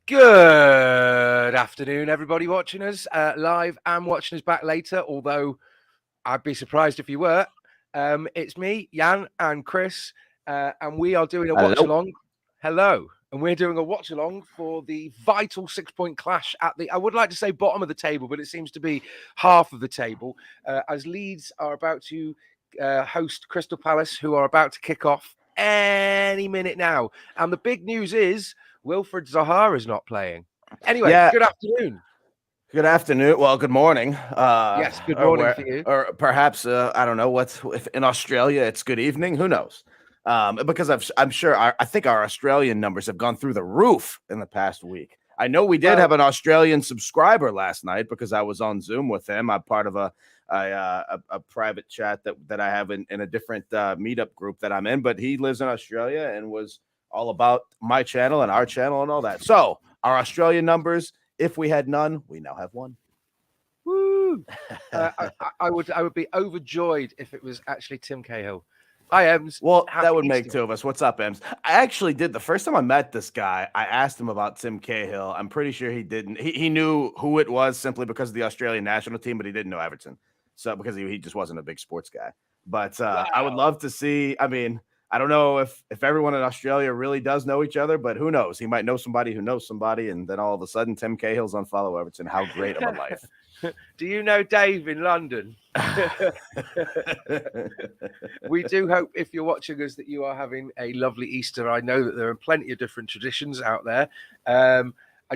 Good afternoon, everybody watching us live and watching us back later, although I'd be surprised if you were. It's me, Yann and Chris, and we are doing a watch-along. Hello. And we're doing a watch-along for the vital 6-point clash at the, I would like to say bottom of the table, but it seems to be half of the table, as Leeds are about to host Crystal Palace, who are about to kick off any minute now. And the big news is Wilfred Zaha is not playing. Anyway, Good afternoon. Good afternoon. Well, good morning. Yes, good morning for you. Or perhaps, I don't know if in Australia it's good evening. Who knows? Because I think our Australian numbers have gone through the roof in the past week. I know we did have an Australian subscriber last night because I was on Zoom with him. I'm part of a private chat that I have in a different meetup group that I'm in, but he lives in Australia and was all about my channel and our channel and all that. So our Australian numbers, if we had none, we now have one. Woo! I would be overjoyed if it was actually Tim Cahill. Hi, Ems. Well, that would make two of us. What's up, Ems? I actually did. The first time I met this guy, I asked him about Tim Cahill. I'm pretty sure he didn't. He knew who it was simply because of the Australian national team, but he didn't know Everton. So because he just wasn't a big sports guy. But wow. I would love to see. I mean, I don't know if everyone in Australia really does know each other, but who knows? He might know somebody who knows somebody, and then all of a sudden, Tim Cahill's on Follow Everton. How great of a life. Do you know Dave in London? We do hope, if you're watching us, that you are having a lovely Easter. I know that there are plenty of different traditions out there. I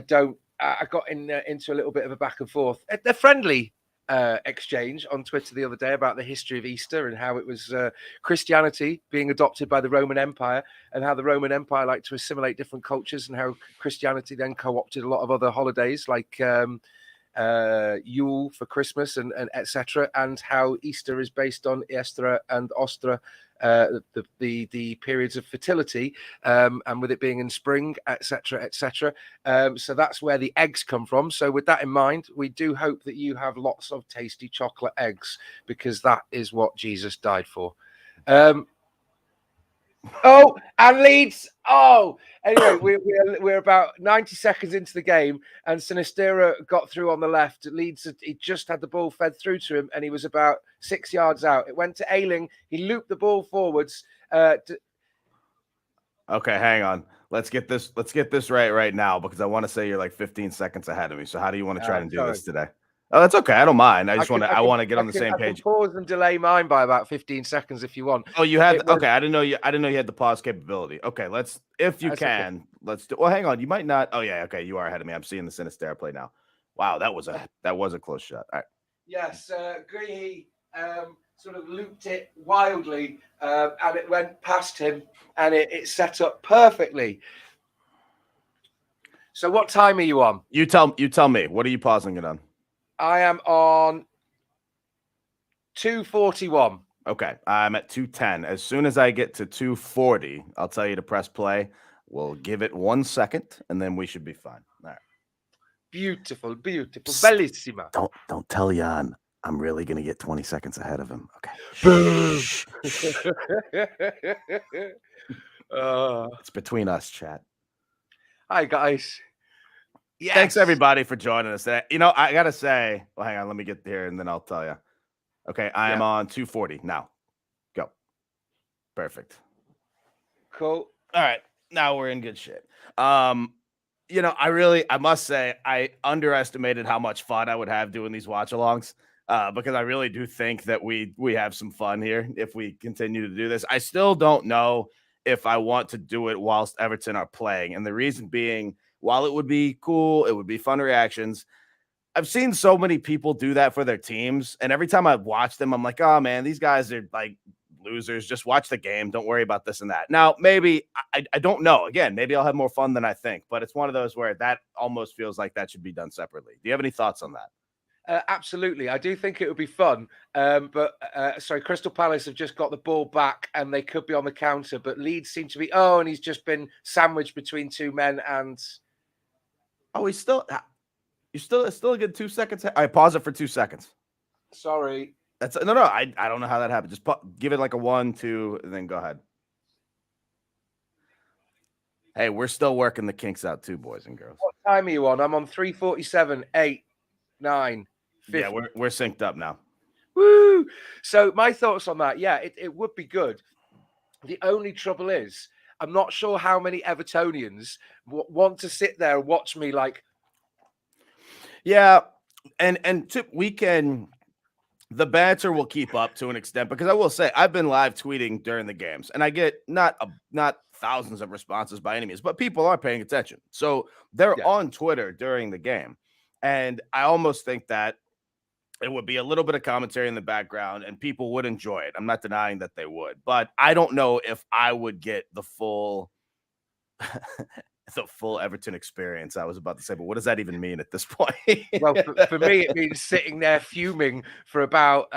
got into a little bit of a back and forth. They're friendly exchange on Twitter the other day about the history of Easter and how it was Christianity being adopted by the Roman Empire, and how the Roman Empire liked to assimilate different cultures, and how Christianity then co-opted a lot of other holidays like Yule for Christmas and etc., and how Easter is based on Estra and Ostra, the periods of fertility, and with it being in spring, etc., etc. So that's where the eggs come from. So with that in mind, we do hope that you have lots of tasty chocolate eggs, because that is what Jesus died for. Oh, and Leeds. Oh, anyway, we're about 90 seconds into the game, and Sinistera got through on the left. Leeds, he just had the ball fed through to him, and he was about 6 yards out. It went to Ayling. He looped the ball forwards. Okay, hang on. Let's get this right now, because I want to say you're like 15 seconds ahead of me. So how do you want to try and do this today? Oh, that's okay. I don't mind. I want to get on the same page. I can pause and delay mine by about 15 seconds if you want. Oh, you had okay. I didn't know you had the pause capability. Okay, let's do. Well, hang on. You might not. Oh yeah, okay. You are ahead of me. I'm seeing the Sinistera play now. Wow, that was a close shot. All right. Yes, Greehey sort of looped it wildly, and it went past him, and it set up perfectly. So, what time are you on? You tell me. What are you pausing it on? I am on 2:41. Okay, I'm at 2:10. As soon as I get to 2:40, I'll tell you to press play. We'll give it 1 second, and then we should be fine. All right. Beautiful, beautiful, bellissima. Don't tell Yann. I'm really gonna get 20 seconds ahead of him. Okay. It's between us, chat. Hi guys. Yes. Thanks everybody for joining us. You know, I gotta say, well, hang on, let me get there and then I'll tell you. Okay, I am on 2:40 now. Go. Perfect. Cool. All right, now we're in good shape. You know, I must say, I underestimated how much fun I would have doing these watch-alongs, because I really do think that we have some fun here if we continue to do this. I still don't know if I want to do it whilst Everton are playing, and the reason being, while it would be cool, it would be fun reactions, I've seen so many people do that for their teams, and every time I watch them, I'm like, oh man, these guys are like losers. Just watch the game. Don't worry about this and that. Now, maybe I don't know. Again, maybe I'll have more fun than I think, but it's one of those where that almost feels like that should be done separately. Do you have any thoughts on that? Absolutely. I do think it would be fun. Sorry, Crystal Palace have just got the ball back and they could be on the counter, but Leeds seem to be, and he's just been sandwiched between two men and... Oh, you're still a good 2 seconds. I pause it for 2 seconds. Sorry. That's no. I don't know how that happened. Just give it like a 1, 2, and then go ahead. Hey, we're still working the kinks out too, boys and girls. time are you on? I'm on 3:47, 8, 9, 50. Yeah, we're synced up now. Woo! So my thoughts on that, yeah, it would be good. The only trouble is, I'm not sure how many Evertonians want to sit there and watch me like. Yeah, and we can. The banter will keep up to an extent because I will say I've been live tweeting during the games, and I get not thousands of responses by any means, but people are paying attention. So they're on Twitter during the game, and I almost think that it would be a little bit of commentary in the background, and people would enjoy it. I'm not denying that they would, but I don't know if I would get the full. The full Everton experience. I was about to say, but what does that even mean at this point? Well, for me, it means sitting there fuming for about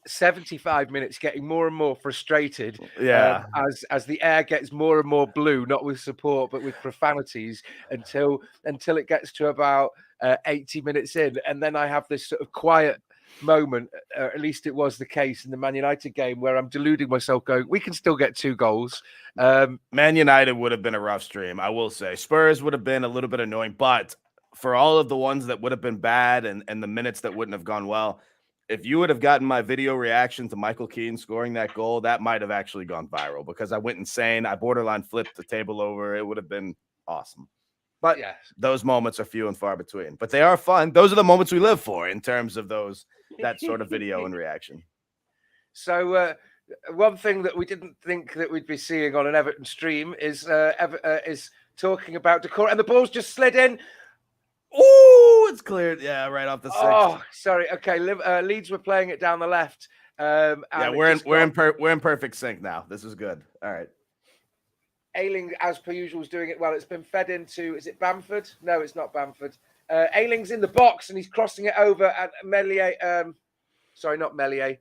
75 minutes, getting more and more frustrated. Yeah. As the air gets more and more blue, not with support, but with profanities, until it gets to about 80 minutes in, and then I have this sort of quiet moment, at least it was the case in the Man United game, where I'm deluding myself going, we can still get 2 goals. Man United would have been a rough stream, I will say. Spurs would have been a little bit annoying, but for all of the ones that would have been bad and the minutes that wouldn't have gone well, if you would have gotten my video reaction to Michael Keane scoring that goal, that might have actually gone viral because I went insane. I borderline flipped the table over. It would have been awesome. But those moments are few and far between. But they are fun. Those are the moments we live for in terms of that sort of video and reaction. So one thing that we didn't think that we'd be seeing on an Everton stream is talking about decor, and the ball's just slid in. Oh, it's cleared. Yeah, right off the 6. Oh, sorry. Okay, Leeds were playing it down the left. Yeah, we're in perfect sync now. This is good. All right. Ayling, as per usual, is doing it well. It's been fed into, is it Bamford? No, it's not Bamford. Ayling's in the box and he's crossing it over at Meslier. Sorry, not Meslier.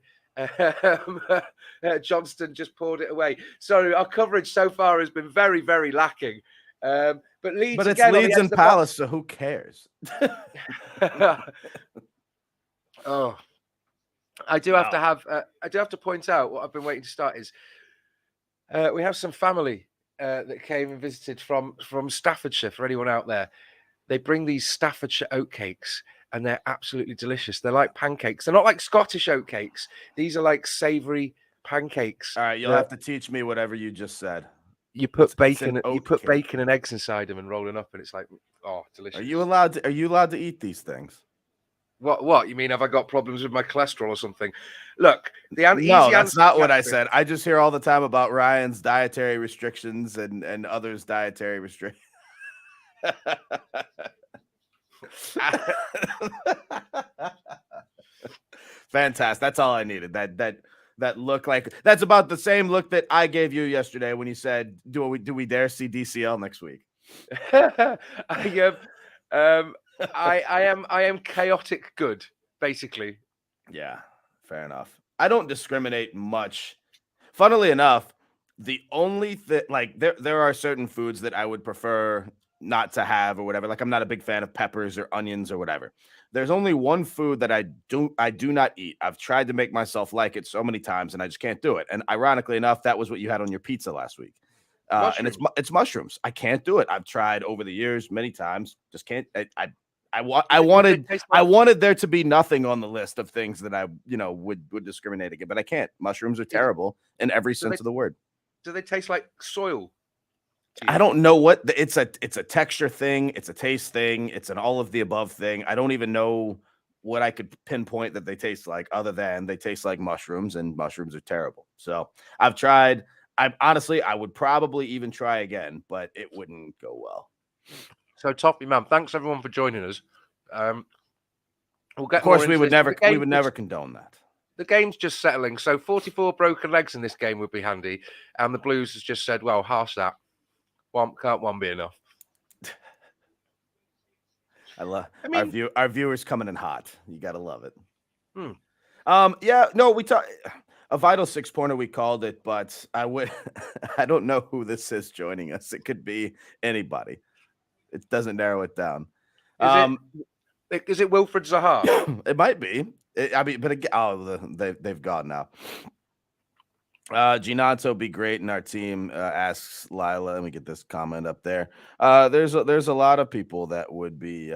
Johnston just poured it away. Sorry, our coverage so far has been very, very lacking. But Leeds, but it's Leeds and Palace, so who cares? Oh, I do have to point out what I've been waiting to start is we have some family that came and visited from Staffordshire. For anyone out there, they bring these Staffordshire oatcakes, and they're absolutely delicious. They're like pancakes. They're not like Scottish oatcakes. These are like savoury pancakes. All right, you'll have to teach me whatever you just said. You put bacon and eggs inside them and roll them up, and it's like, oh, delicious. Are you allowed to eat these things? What? You mean, have I got problems with my cholesterol or something? Look, no, that's not what I said. I just hear all the time about Ryan's dietary restrictions and others' dietary restrictions. Fantastic. That's all I needed. That look like that's about the same look that I gave you yesterday when you said, "Do we dare see DCL next week?" I am chaotic good, basically. Yeah, fair enough. I don't discriminate much. Funnily enough, the only thing, like there are certain foods that I would prefer not to have or whatever. Like I'm not a big fan of peppers or onions or whatever. There's only one food that I do not eat. I've tried to make myself like it so many times and I just can't do it. And ironically enough, that was what you had on your pizza last week. And it's mushrooms. I can't do it. I've tried over the years many times. Just can't. I wanted there to be nothing on the list of things that I would discriminate against, but I can't. Mushrooms are terrible in every sense of the word. Do they taste like soil? I don't know what it's a texture thing, it's a taste thing, it's an all of the above thing. I don't even know what I could pinpoint that they taste like, other than they taste like mushrooms, and mushrooms are terrible. So I've tried. I would probably even try again, but it wouldn't go well. So Toffee Man, thanks everyone for joining us. We'll get. Of course, we would never condone that. The game's just settling, so 44 broken legs in this game would be handy. And the Blues has just said, "Well, harsh that. Can't one be enough?" Our viewers coming in hot. You gotta love it. Yeah, no, we talked a vital 6-pointer. We called it, but I don't know who this is joining us. It could be anybody. It doesn't narrow it down. Is it Wilfred Zaha? It might be. But again, they've gone now. Ginato be great in our team, asks Lila. Let me get this comment up there. There's a lot of people that would be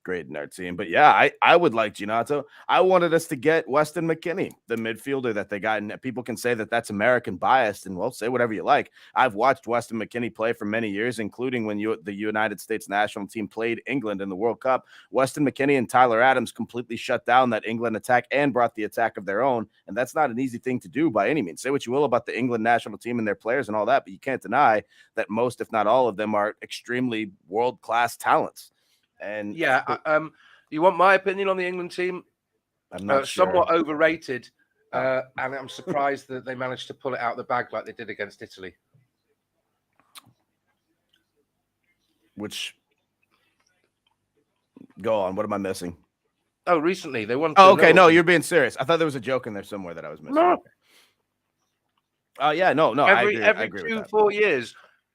great in our team. But yeah, I would like Ginato. I wanted us to get Weston McKennie, the midfielder that they got. And people can say that that's American biased, and well, say whatever you like. I've watched Weston McKennie play for many years, including when the United States national team played England in the World Cup. Weston McKennie and Tyler Adams completely shut down that England attack and brought the attack of their own. And that's not an easy thing to do by any means. Say what you will about the England national team and their players and all that, but you can't deny that most, if not all of them, are extremely world-class talents. And yeah, you want my opinion on the England team? I'm not sure. Somewhat overrated, and I'm surprised that they managed to pull it out of the bag like they did against Italy. Go on. What am I missing? Oh, recently they won. Oh, okay. No, you're being serious. I thought there was a joke in there somewhere that I was missing. No. Yeah, no. Every I agree with that. 2-4 years,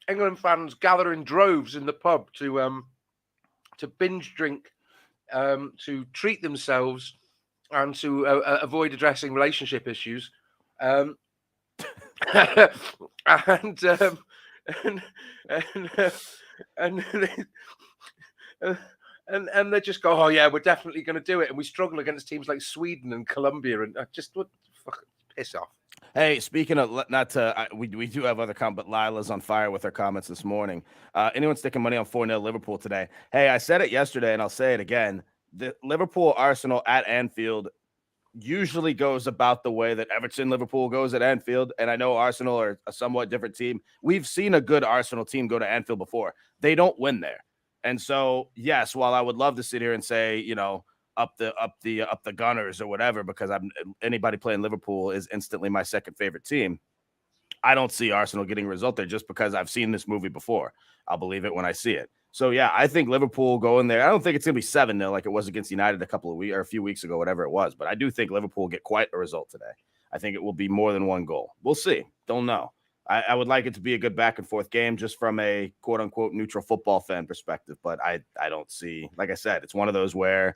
England fans gather in droves in the pub to binge drink, to treat themselves, and to avoid addressing relationship issues, and they just go, oh yeah, we're definitely going to do it, and we struggle against teams like Sweden and Colombia, and just what fucking piss off. Hey, speaking of, we do have other comments, but Lila's on fire with her comments this morning. Anyone sticking money on 4-0 Liverpool today? Hey, I said it yesterday, and I'll say it again. The Liverpool-Arsenal at Anfield usually goes about the way that Everton-Liverpool goes at Anfield, and I know Arsenal are a somewhat different team. We've seen a good Arsenal team go to Anfield before. They don't win there. And so, yes, while I would love to sit here and say, up the Gunners or whatever, because anybody playing Liverpool is instantly my second favorite team, I don't see Arsenal getting a result there just because I've seen this movie before. I'll believe it when I see it. So yeah, I think Liverpool go in there. I don't think it's gonna be 7-0 like it was against United a few weeks ago, whatever it was. But I do think Liverpool will get quite a result today. I think it will be more than one goal. We'll see. Don't know. I would like it to be a good back and forth game just from a quote unquote neutral football fan perspective. But I don't see, like I said, it's one of those where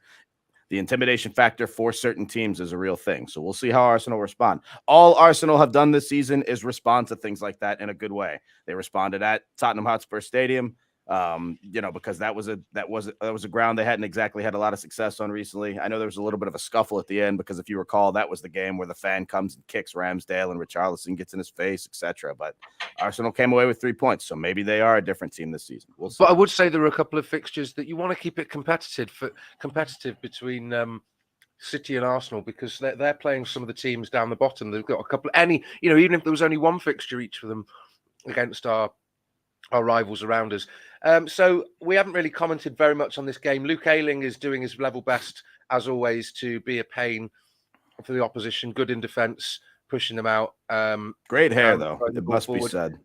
the intimidation factor for certain teams is a real thing. So we'll see how Arsenal respond. All Arsenal have done this season is respond to things like that in a good way. They responded at Tottenham Hotspur Stadium, because that was a ground they hadn't exactly had a lot of success on recently. I know there was a little bit of a scuffle at the end because if you recall, that was the game where the fan comes and kicks Ramsdale and Richarlison gets in his face, etc. But Arsenal came away with 3 points, so maybe they are a different team this season. We'll see. But I would say there are a couple of fixtures that you want to keep it competitive between City and Arsenal, because they're playing some of the teams down the bottom. They've got a couple, even if there was only one fixture each for them against our rivals around us. So we haven't really commented very much on this game. Luke Ayling is doing his level best, as always, to be a pain for the opposition. Good in defence, pushing them out. Great hair, though. It must be said.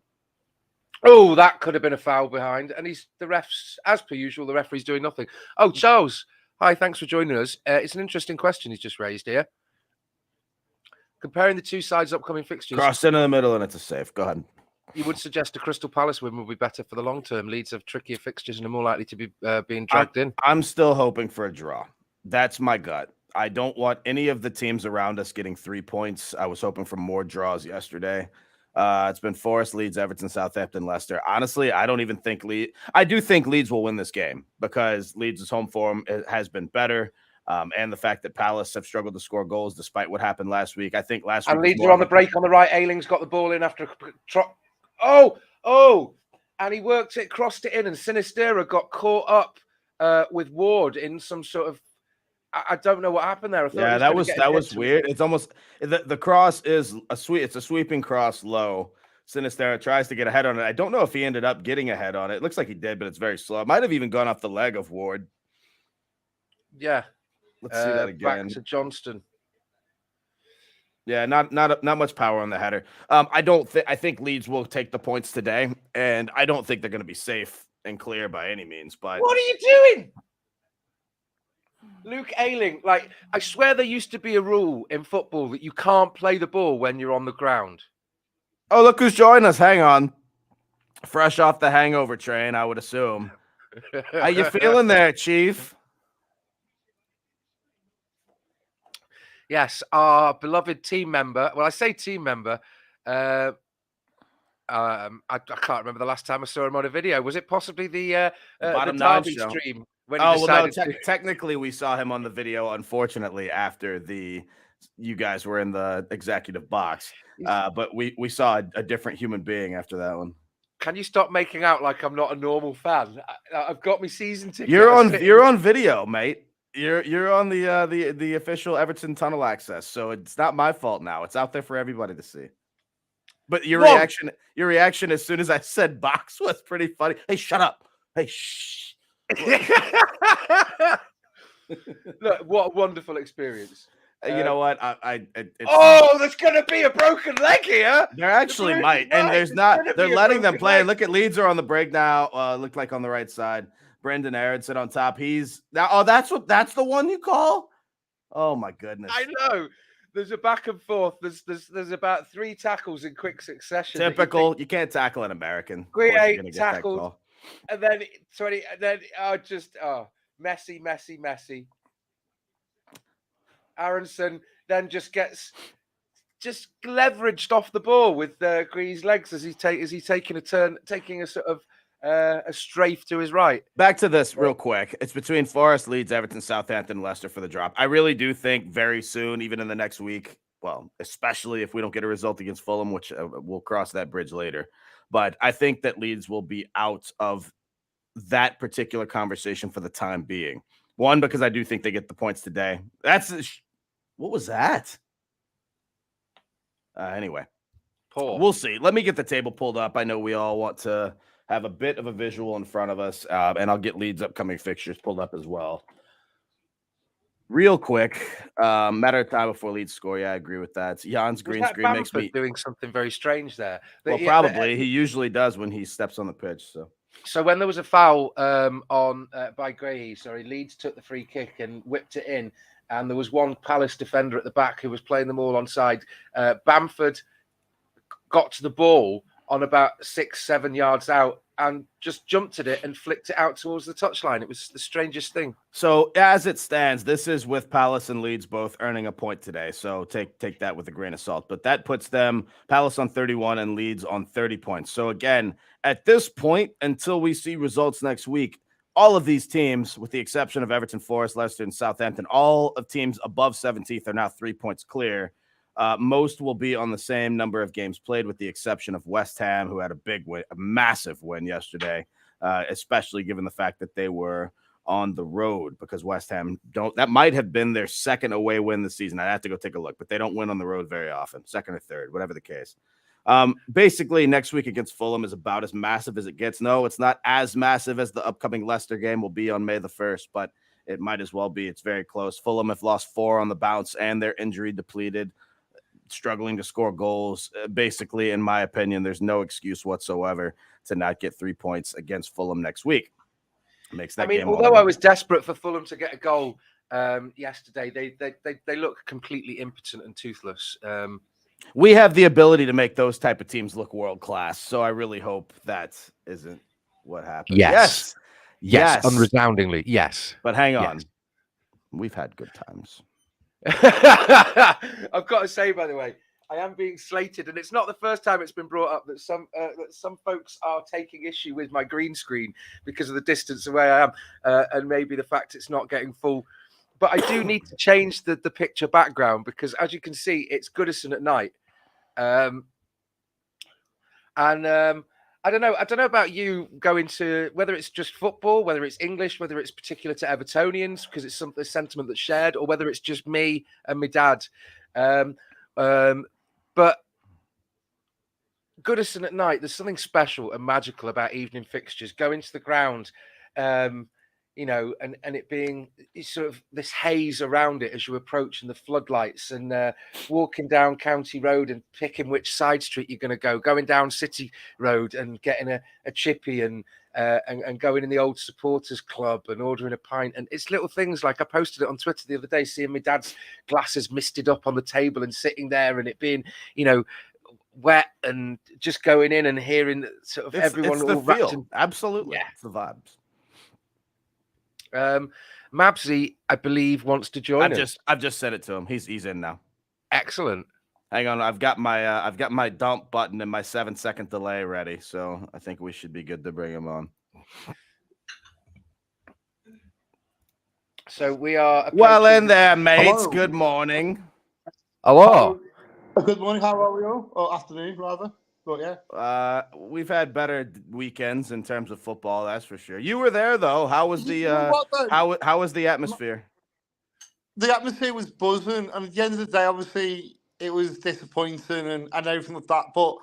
Oh, that could have been a foul behind. And the refs, as per usual, the referee's doing nothing. Oh, Charles. Hi, thanks for joining us. It's an interesting question he's just raised here. Comparing the two sides' upcoming fixtures. Cross in the middle and it's a save. Go ahead. You would suggest a Crystal Palace win would be better for the long term. Leeds have trickier fixtures and are more likely to be being dragged in. I'm still hoping for a draw. That's my gut. I don't want any of the teams around us getting 3 points. I was hoping for more draws yesterday. It's been Forest, Leeds, Everton, Southampton, Leicester. Honestly, I don't even think Leeds. I do think Leeds will win this game because Leeds' home form has been better. And the fact that Palace have struggled to score goals despite what happened last week. I think last week. And Leeds are on the break on the right. Ayling's got the ball in after a trot. Oh, and he worked it, crossed it in, and Sinistera got caught up with Ward in some sort of, I don't know what happened there. Yeah, that was weird. It's almost the cross is it's a sweeping cross low. Sinistera tries to get ahead on it. I don't know if he ended up getting ahead on it. It looks like he did, but it's very slow. It might have even gone off the leg of Ward. Yeah. Let's see that again. Back to Johnston. Yeah, not much power on the header. I think Leeds will take the points today, and I don't think they're going to be safe and clear by any means. But what are you doing, Luke Ayling? Like, I swear there used to be a rule in football that you can't play the ball when you're on the ground. Oh, look who's joined us. Hang on. Fresh off the hangover train, I would assume. How you feeling there, Chief? Yes, our beloved team member. Well, I say team member. I can't remember the last time I saw him on a video. Was it possibly the Bottom Nine Derby show stream when he well, no. decided Technically, we saw him on the video. Unfortunately, after you guys were in the executive box, but we saw a different human being after that one. Can you stop making out like I'm not a normal fan? I've got my season ticket. You're on video, mate. You're on the official Everton tunnel access, so it's not my fault now. It's out there for everybody to see. But your reaction as soon as I said box was pretty funny. Hey, shut up. Hey, shh. Look, what a wonderful experience. You know what? There's gonna be a broken leg here. There actually might, and there's not. They're letting them play. Look at Leeds are on the break now. Look like on the right side. Brendan Aronson on top. He's now. Oh, that's the one you call. Oh my goodness. I know. There's a back and forth. There's about 3 tackles in quick succession. Typical. You can't tackle an American. Great tackled, and then 20, and then messy. Aronson then just gets leveraged off the ball with Green's legs as he's taking a turn, taking a sort of a strafe to his right. Back to this real quick. It's between Forest, Leeds, Everton, Southampton, Leicester for the drop. I really do think very soon, even in the next week, well, especially if we don't get a result against Fulham, which we'll cross that bridge later. But I think that Leeds will be out of that particular conversation for the time being. One, because I do think they get the points today. What was that? Anyway, we'll see. Let me get the table pulled up. I know we all want to have a bit of a visual in front of us, and I'll get Leeds' upcoming fixtures pulled up as well. Real quick, matter of time before Leeds score. Yeah, I agree with that. Jan's green screen makes me doing something very strange there. Well, probably he usually does when he steps on the pitch. So when there was a foul by Gray, Leeds took the free kick and whipped it in. And there was one Palace defender at the back who was playing them all onside. Bamford got to the ball on about 6-7 yards out and just jumped at it and flicked it out towards the touchline. It was the strangest thing. So as it stands, this is with Palace and Leeds both earning a point today. So take that with a grain of salt. But that puts them, Palace on 31 and Leeds on 30 points. So again, at this point, until we see results next week, all of these teams, with the exception of Everton, Forest, Leicester, and Southampton, all of teams above 17th are now 3 points clear. Most will be on the same number of games played, with the exception of West Ham, who had a big win, a massive win yesterday, especially given the fact that they were on the road, because West Ham that might have been their second away win this season. I'd have to go take a look, but they don't win on the road very often, second or third, whatever the case. Basically, next week against Fulham is about as massive as it gets. No, it's not as massive as the upcoming Leicester game will be on May the 1st, but it might as well be. It's very close. Fulham have lost 4 on the bounce, and they're injury depleted, struggling to score goals. Basically, in my opinion, there's no excuse whatsoever to not get 3 points against Fulham next week. Makes that game. Although I was desperate for Fulham to get a goal yesterday, they look completely impotent and toothless. We have the ability to make those type of teams look world class, so I really hope that isn't what happens. Yes, unresoundingly, yes. But hang on, we've had good times. I've got to say, by the way, I am being slated, and it's not the first time it's been brought up that some folks are taking issue with my green screen because of the distance away I am, and maybe the fact it's not getting full. But I do need to change the picture background because, as you can see, it's Goodison at night. I don't know about you going to whether it's just football, whether it's English, whether it's particular to Evertonians because it's something sentiment that's shared, or whether it's just me and my dad. But Goodison at night, there's something special and magical about evening fixtures. Going to the ground. And it being sort of this haze around it as you approach and the floodlights and walking down County Road and picking which side street you're going to go, going down City Road and getting a chippy and going in the old supporters club and ordering a pint. And it's little things like I posted it on Twitter the other day, seeing my dad's glasses misted up on the table and sitting there and it being, wet and just going in and hearing sort of everyone all wrapped in. Absolutely. Yeah. It's the vibes. Mabsy, I believe, wants to join us. I've just said it to him. He's in now. Excellent. Hang on, I've got my dump button and my 7-second delay ready, so I think we should be good to bring him on. So we are well in there, mates. Hello. Good morning. Hello. Good morning. How are you? Or afternoon, rather. But yeah. We've had better weekends in terms of football, that's for sure. You were there though. How was the how was the atmosphere? The atmosphere was buzzing, and at the end of the day, obviously, it was disappointing and everything like that. But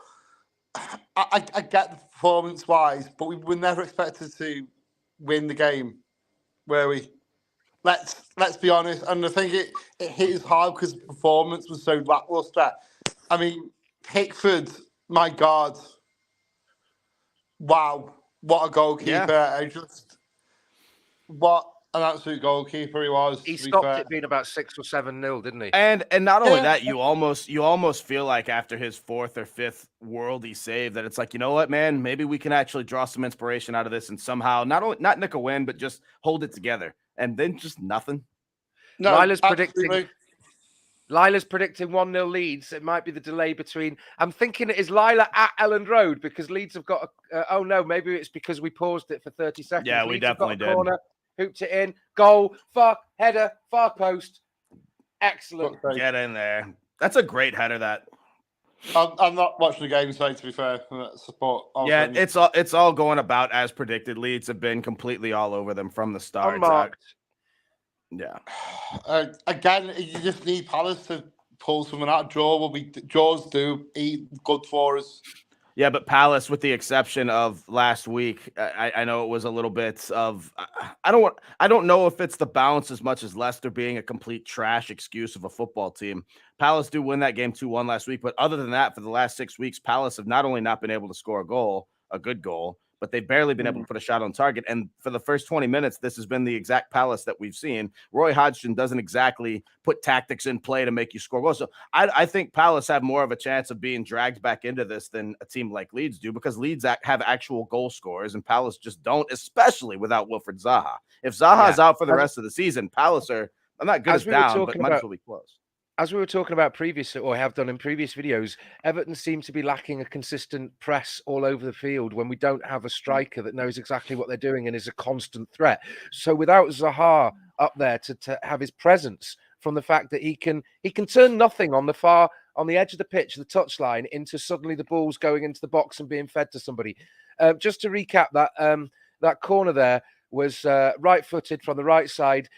I get the performance-wise, but we were never expected to win the game, were we? Let's be honest. And I think it hit us hard because the performance was so lackluster. I mean, Pickford, my God. Wow. What a goalkeeper. Yeah. What an absolute goalkeeper he was. He stopped it being about 6 or 7-0, didn't he? And not only that, you almost feel like after his 4th or 5th worldie save that it's like, you know what, man, maybe we can actually draw some inspiration out of this and somehow not nick a win, but just hold it together. And then just nothing. No, Lila's predicting 1-0 Leeds. It might be the delay between. I'm thinking it is Lila at Elland Road because Leeds have got oh no, maybe it's because we paused it for 30 seconds. Yeah, we Leeds definitely did. Corner, hooped it in, goal, header, far post. Excellent. Get in there. That's a great header. That. I'm not watching the game, so to be fair, support. Yeah, it's all going about as predicted. Leeds have been completely all over them from the start. Yeah. Again, you just need Palace to pull someone out. Draws do eat good for us. Yeah, but Palace, with the exception of last week, I know it was a little bit of. I don't know if it's the bounce as much as Leicester being a complete trash excuse of a football team. Palace do win that game 2-1 last week, but other than that, for the last 6 weeks, Palace have not only not been able to score a good goal, but they've barely been able to put a shot on target. And for the first 20 minutes, this has been the exact Palace that we've seen. Roy Hodgson doesn't exactly put tactics in play to make you score goals. So I think Palace have more of a chance of being dragged back into this than a team like Leeds do, because Leeds have actual goal scorers and Palace just don't, especially without Wilfried Zaha. If Zaha's out for the rest of the season, Palace are, I'm not good as down, but might as well be close. As we were talking about have done in previous videos, Everton seem to be lacking a consistent press all over the field when we don't have a striker that knows exactly what they're doing and is a constant threat. So without Zaha up there to have his presence, from the fact that he can turn nothing on the edge of the pitch, the touchline, into suddenly the ball's going into the box and being fed to somebody. Just to recap, that corner there was right-footed from the right side,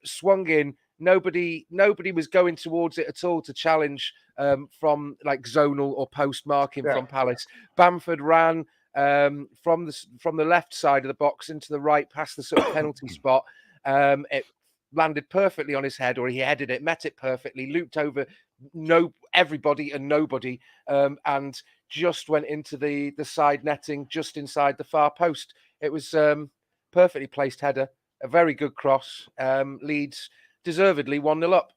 swung in. Nobody was going towards it at all to challenge from like zonal or post marking from Palace. Bamford ran from the left side of the box into the right past the sort of penalty spot. It landed perfectly on his head, or he headed it, met it perfectly, looped over everybody and nobody, and just went into the side netting just inside the far post. It was perfectly placed header, a very good cross. Leeds deservedly 1-0 up.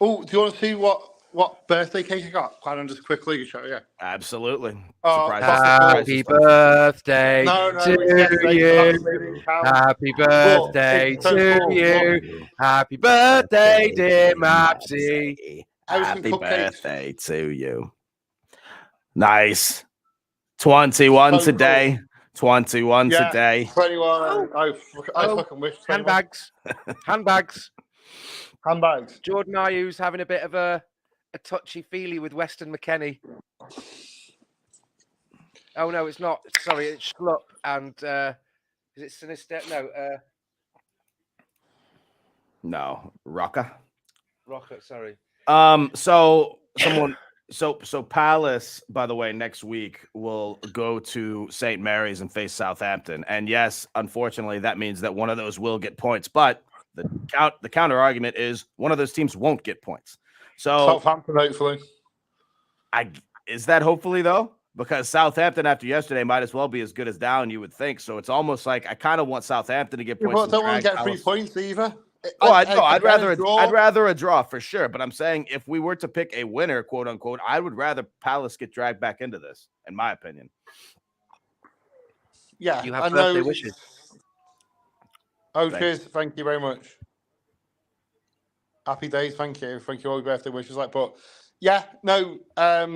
Oh, do you want to see what birthday cake I got? Can I just quickly show you? Absolutely. Happy birthday to you. Happy birthday to you. Happy birthday, dear Mapsy. Happy birthday to you. Nice. 21 today. Cool. 21 today. 21. I fucking wish. 21. Handbags. Jordan Ayew's having a bit of a touchy-feely with Weston McKennie. Oh, no, it's not. Sorry, it's Schlupp and is it Sinister? No, Rocca, sorry. So Palace, by the way, next week will go to St. Mary's and face Southampton. And yes, unfortunately, that means that one of those will get points, but the counter argument is one of those teams won't get points. So Southampton, hopefully. Is that hopefully though? Because Southampton after yesterday might as well be as good as down, you would think. So it's almost like I kind of want Southampton to get points. I don't want to get 3 points either. I'd rather a draw for sure. But I'm saying if we were to pick a winner, quote unquote, I would rather Palace get dragged back into this, in my opinion. Yeah, you have birthday wishes. Oh, cheers. Thank you very much. Happy days. Thank you. Thank you all your birthday wishes. But Yeah, no. I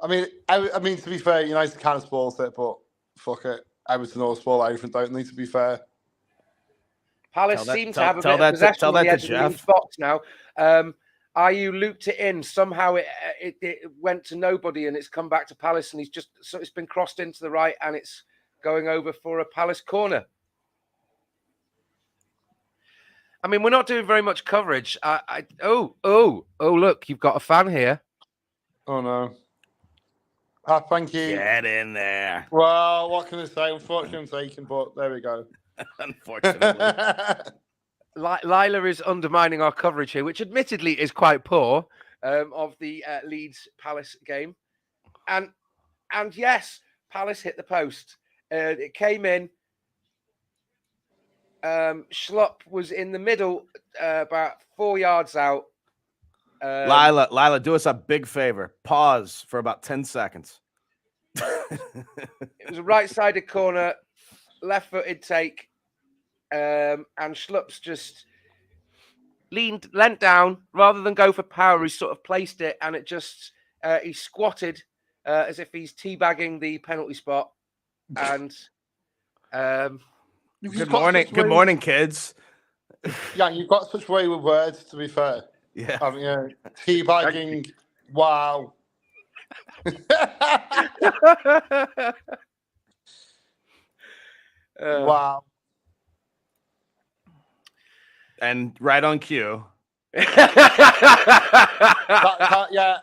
mean, to be fair, United kind of spoils it, but fuck it. Everton all spoil everything, don't they? To be fair. Palace seem to have a bit of possession on the edge of the Leeds box now. Ayew looped it in. Somehow it went to nobody, and it's come back to Palace, and it's been crossed into the right, and it's going over for a Palace corner. I mean, we're not doing very much coverage. Look, you've got a fan here. Oh no. Thank you. Get in there. Well, what can I say? Unfortunately, I'm taken, but there we go. Unfortunately. Lila is undermining our coverage here, which admittedly is quite poor, of the Leeds Palace game. And yes, Palace hit the post. It came in. Schlupp was in the middle, about 4 yards out. Lila, do us a big favor. Pause for about 10 seconds. It was a right-sided corner, left-footed take, and Schlupp's just leant down rather than go for power. He sort of placed it, and it just he squatted as if he's teabagging the penalty spot. And good morning, kids. Yeah, you've got such wayward words. To be fair, yeah, teabagging. Wow. Wow. And right on cue. Yeah.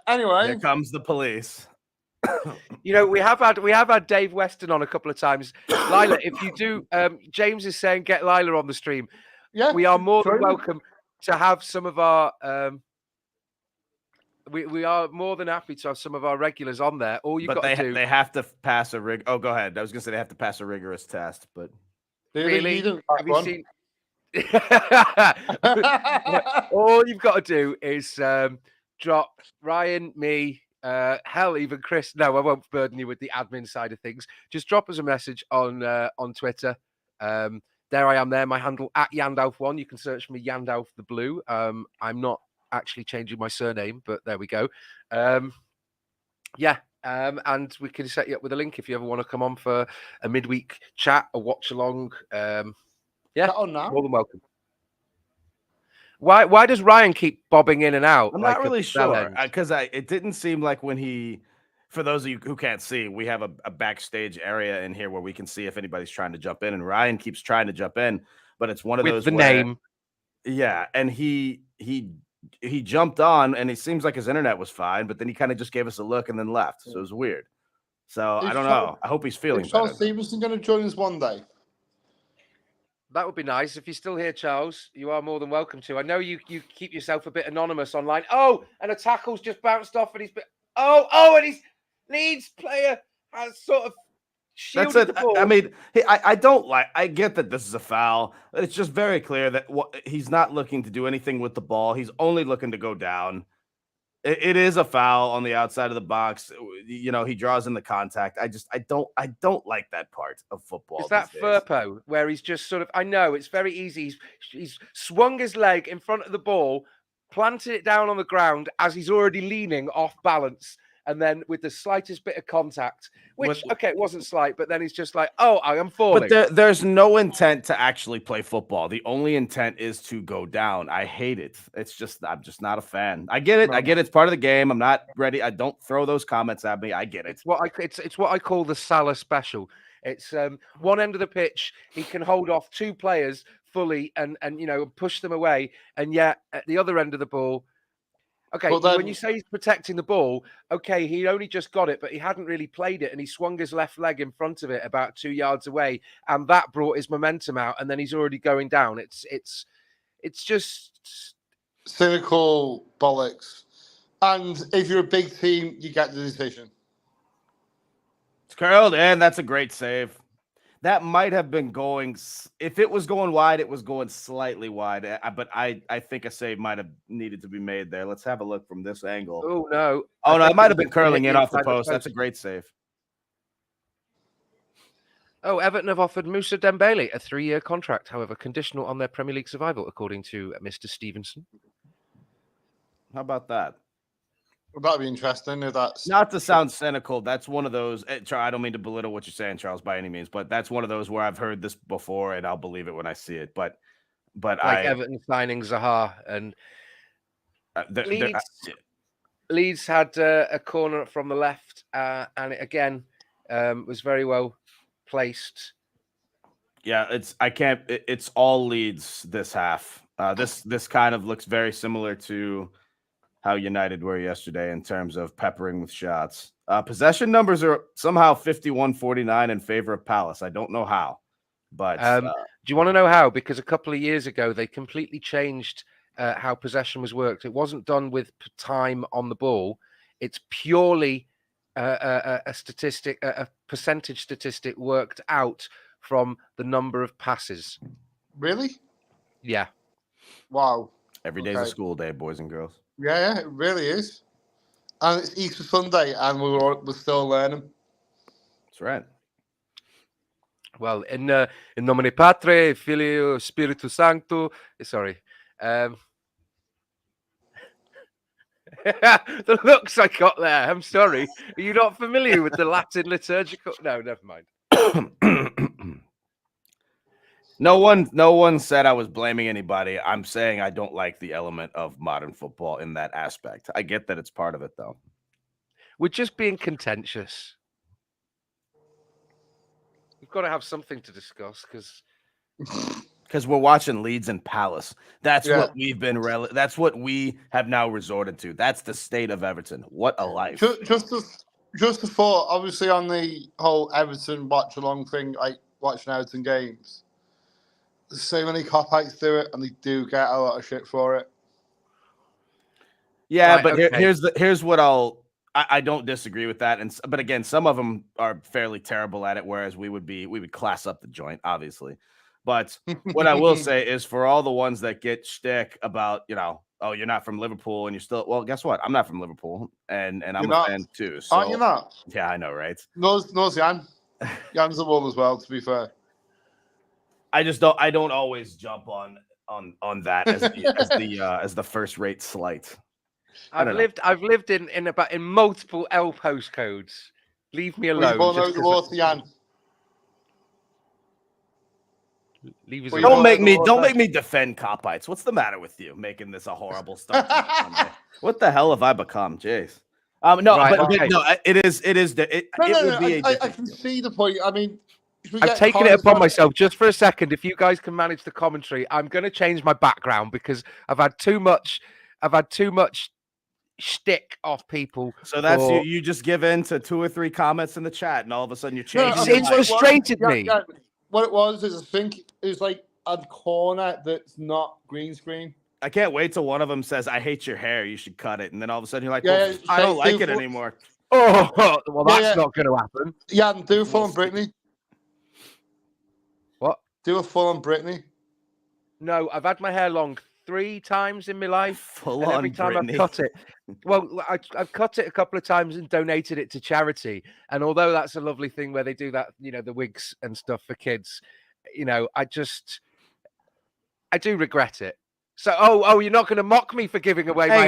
Anyway, here comes the police. We have had Dave Weston on a couple of times. Lila, if you do, James is saying get Lila on the stream. Yeah, we are more than welcome to have some of our. We are more than happy to have some of our regulars on there. All you've got to do, they have to pass a rig. Oh, go ahead. I was going to say they have to pass a rigorous test, but really, have you seen? All you've got to do is drop Ryan, me, hell, even Chris. No, I won't burden you with the admin side of things. Just drop us a message on Twitter. There I am there. My handle at Yandalf1. You can search for me, Yandalf the Blue. I'm not actually changing my surname, but there we go. And we can set you up with a link if you ever want to come on for a midweek chat, a watch along. More than welcome. Why does Ryan keep bobbing in and out? I'm not really sure, because it didn't seem like when he. For those of you who can't see, we have a backstage area in here where we can see if anybody's trying to jump in, and Ryan keeps trying to jump in, but it's one of those. With the name. Yeah, and he jumped on, and it seems like his internet was fine, but then he kind of just gave us a look and then left. So it was weird. So I don't know. I hope he's feeling better. Charles Stevenson going to join us one day? That would be nice. If you're still here, Charles, you are more than welcome to. I know you keep yourself a bit anonymous online. Oh, and a tackle's just bounced off, and he's been. And his Leeds player has sort of shielded the ball. I mean, I don't like. I get that this is a foul. It's just very clear that he's not looking to do anything with the ball. He's only looking to go down. It is a foul on the outside of the box. He draws in the contact. I don't like that part of football. Is that Firpo, where he's just sort of? I know it's very easy. He's swung his leg in front of the ball, planted it down on the ground as he's already leaning off balance. And then with the slightest bit of contact, which, it wasn't slight, but then he's just like, I am falling. But there's no intent to actually play football. The only intent is to go down. I hate it. I'm just not a fan. I get it. I get it's part of the game. I'm not ready. I don't throw those comments at me. I get it. It's what I call the Salah special. It's one end of the pitch. He can hold off two players fully and push them away. And yet at the other end of the ball, when you say he's protecting the ball, he only just got it, but he hadn't really played it, and he swung his left leg in front of it about 2 yards away, and that brought his momentum out, and then he's already going down. It's just cynical bollocks. And if you're a big team, you get the decision. It's curled in. That's a great save. That might have been going. If it was going wide, it was going slightly wide. But I think a save might have needed to be made there. Let's have a look from this angle. Oh, no. It might have been curling in off the post. That's a great save. Everton have offered Moussa Dembele a 3-year contract, however, conditional on their Premier League survival, according to Mr. Stevenson. How about that? Well, that'd be interesting if that's Not to sound cynical. That's one of those. I don't mean to belittle what you're saying, Charles, by any means, but that's one of those where I've heard this before and I'll believe it when I see it. But like Everton signing Zaha and Leeds had a corner from the left, and it again was very well placed. Yeah, it's all Leeds this half. This kind of looks very similar to how United were yesterday in terms of peppering with shots. Possession numbers are somehow 51-49 in favor of Palace. I don't know how, but do you want to know how? Because a couple of years ago they completely changed how possession was worked. It wasn't done with time on the ball. It's purely a statistic, a percentage statistic worked out from the number of passes. Really? Yeah. Wow. Every day's a school day, boys and girls. Yeah, it really is. And it's Easter Sunday, and we're still learning. That's right. Well, in nomine Patre, Filio, Spiritus Sancto. Sorry. The looks I got there. I'm sorry. Are you not familiar with the Latin liturgical? No, never mind. No one said I was blaming anybody. I'm saying I don't like the element of modern football in that aspect. I get that it's part of it, though. We're just being contentious. We've got to have something to discuss because we're watching Leeds and Palace. That's what we've been. That's what we have now resorted to. That's the state of Everton. What a life! Just before, obviously, on the whole Everton watch along thing, like watching Everton games. There's so many cop-outs do it, and they do get a lot of shit for it. Yeah, right, but okay. here's what I don't disagree with that, but again, some of them are fairly terrible at it, whereas we would class up the joint, obviously. But what I will say is, for all the ones that get shtick about, oh, you're not from Liverpool, and you're still, well, guess what? I'm not from Liverpool, and I'm a fan too. So, aren't you not? Yeah, I know, right? Knows Yann. Yann's the one as well. To be fair. I don't always jump on that as the first rate slight. I've lived in multiple L postcodes. Leave me alone. Yann. Don't make me defend cop-outs. What's the matter with you? Making this a horrible start. What the hell have I become? Jeez. No, right, but no, it is. I can see the point. I mean. I've taken it upon myself just for a second. If you guys can manage the commentary, I'm going to change my background because I've had too much shtick off people. So that's you just give in to 2 or 3 comments in the chat, and all of a sudden you change. It's frustrated me. Yeah. What it was is I think it was like a corner that's not green screen. I can't wait till one of them says, "I hate your hair. You should cut it," and then all of a sudden you're like, well, "I don't like it anymore." Oh, well, that's not going to happen. Yeah, do full on Brittany. What? Do a full on Brittany. No, I've had my hair long 3 times in my life. Full on every time Brittany. I've cut it. Well, I've cut it a couple of times and donated it to charity. And although that's a lovely thing where they do that, the wigs and stuff for kids, I do regret it. So, you're not going to mock me for giving away my hair.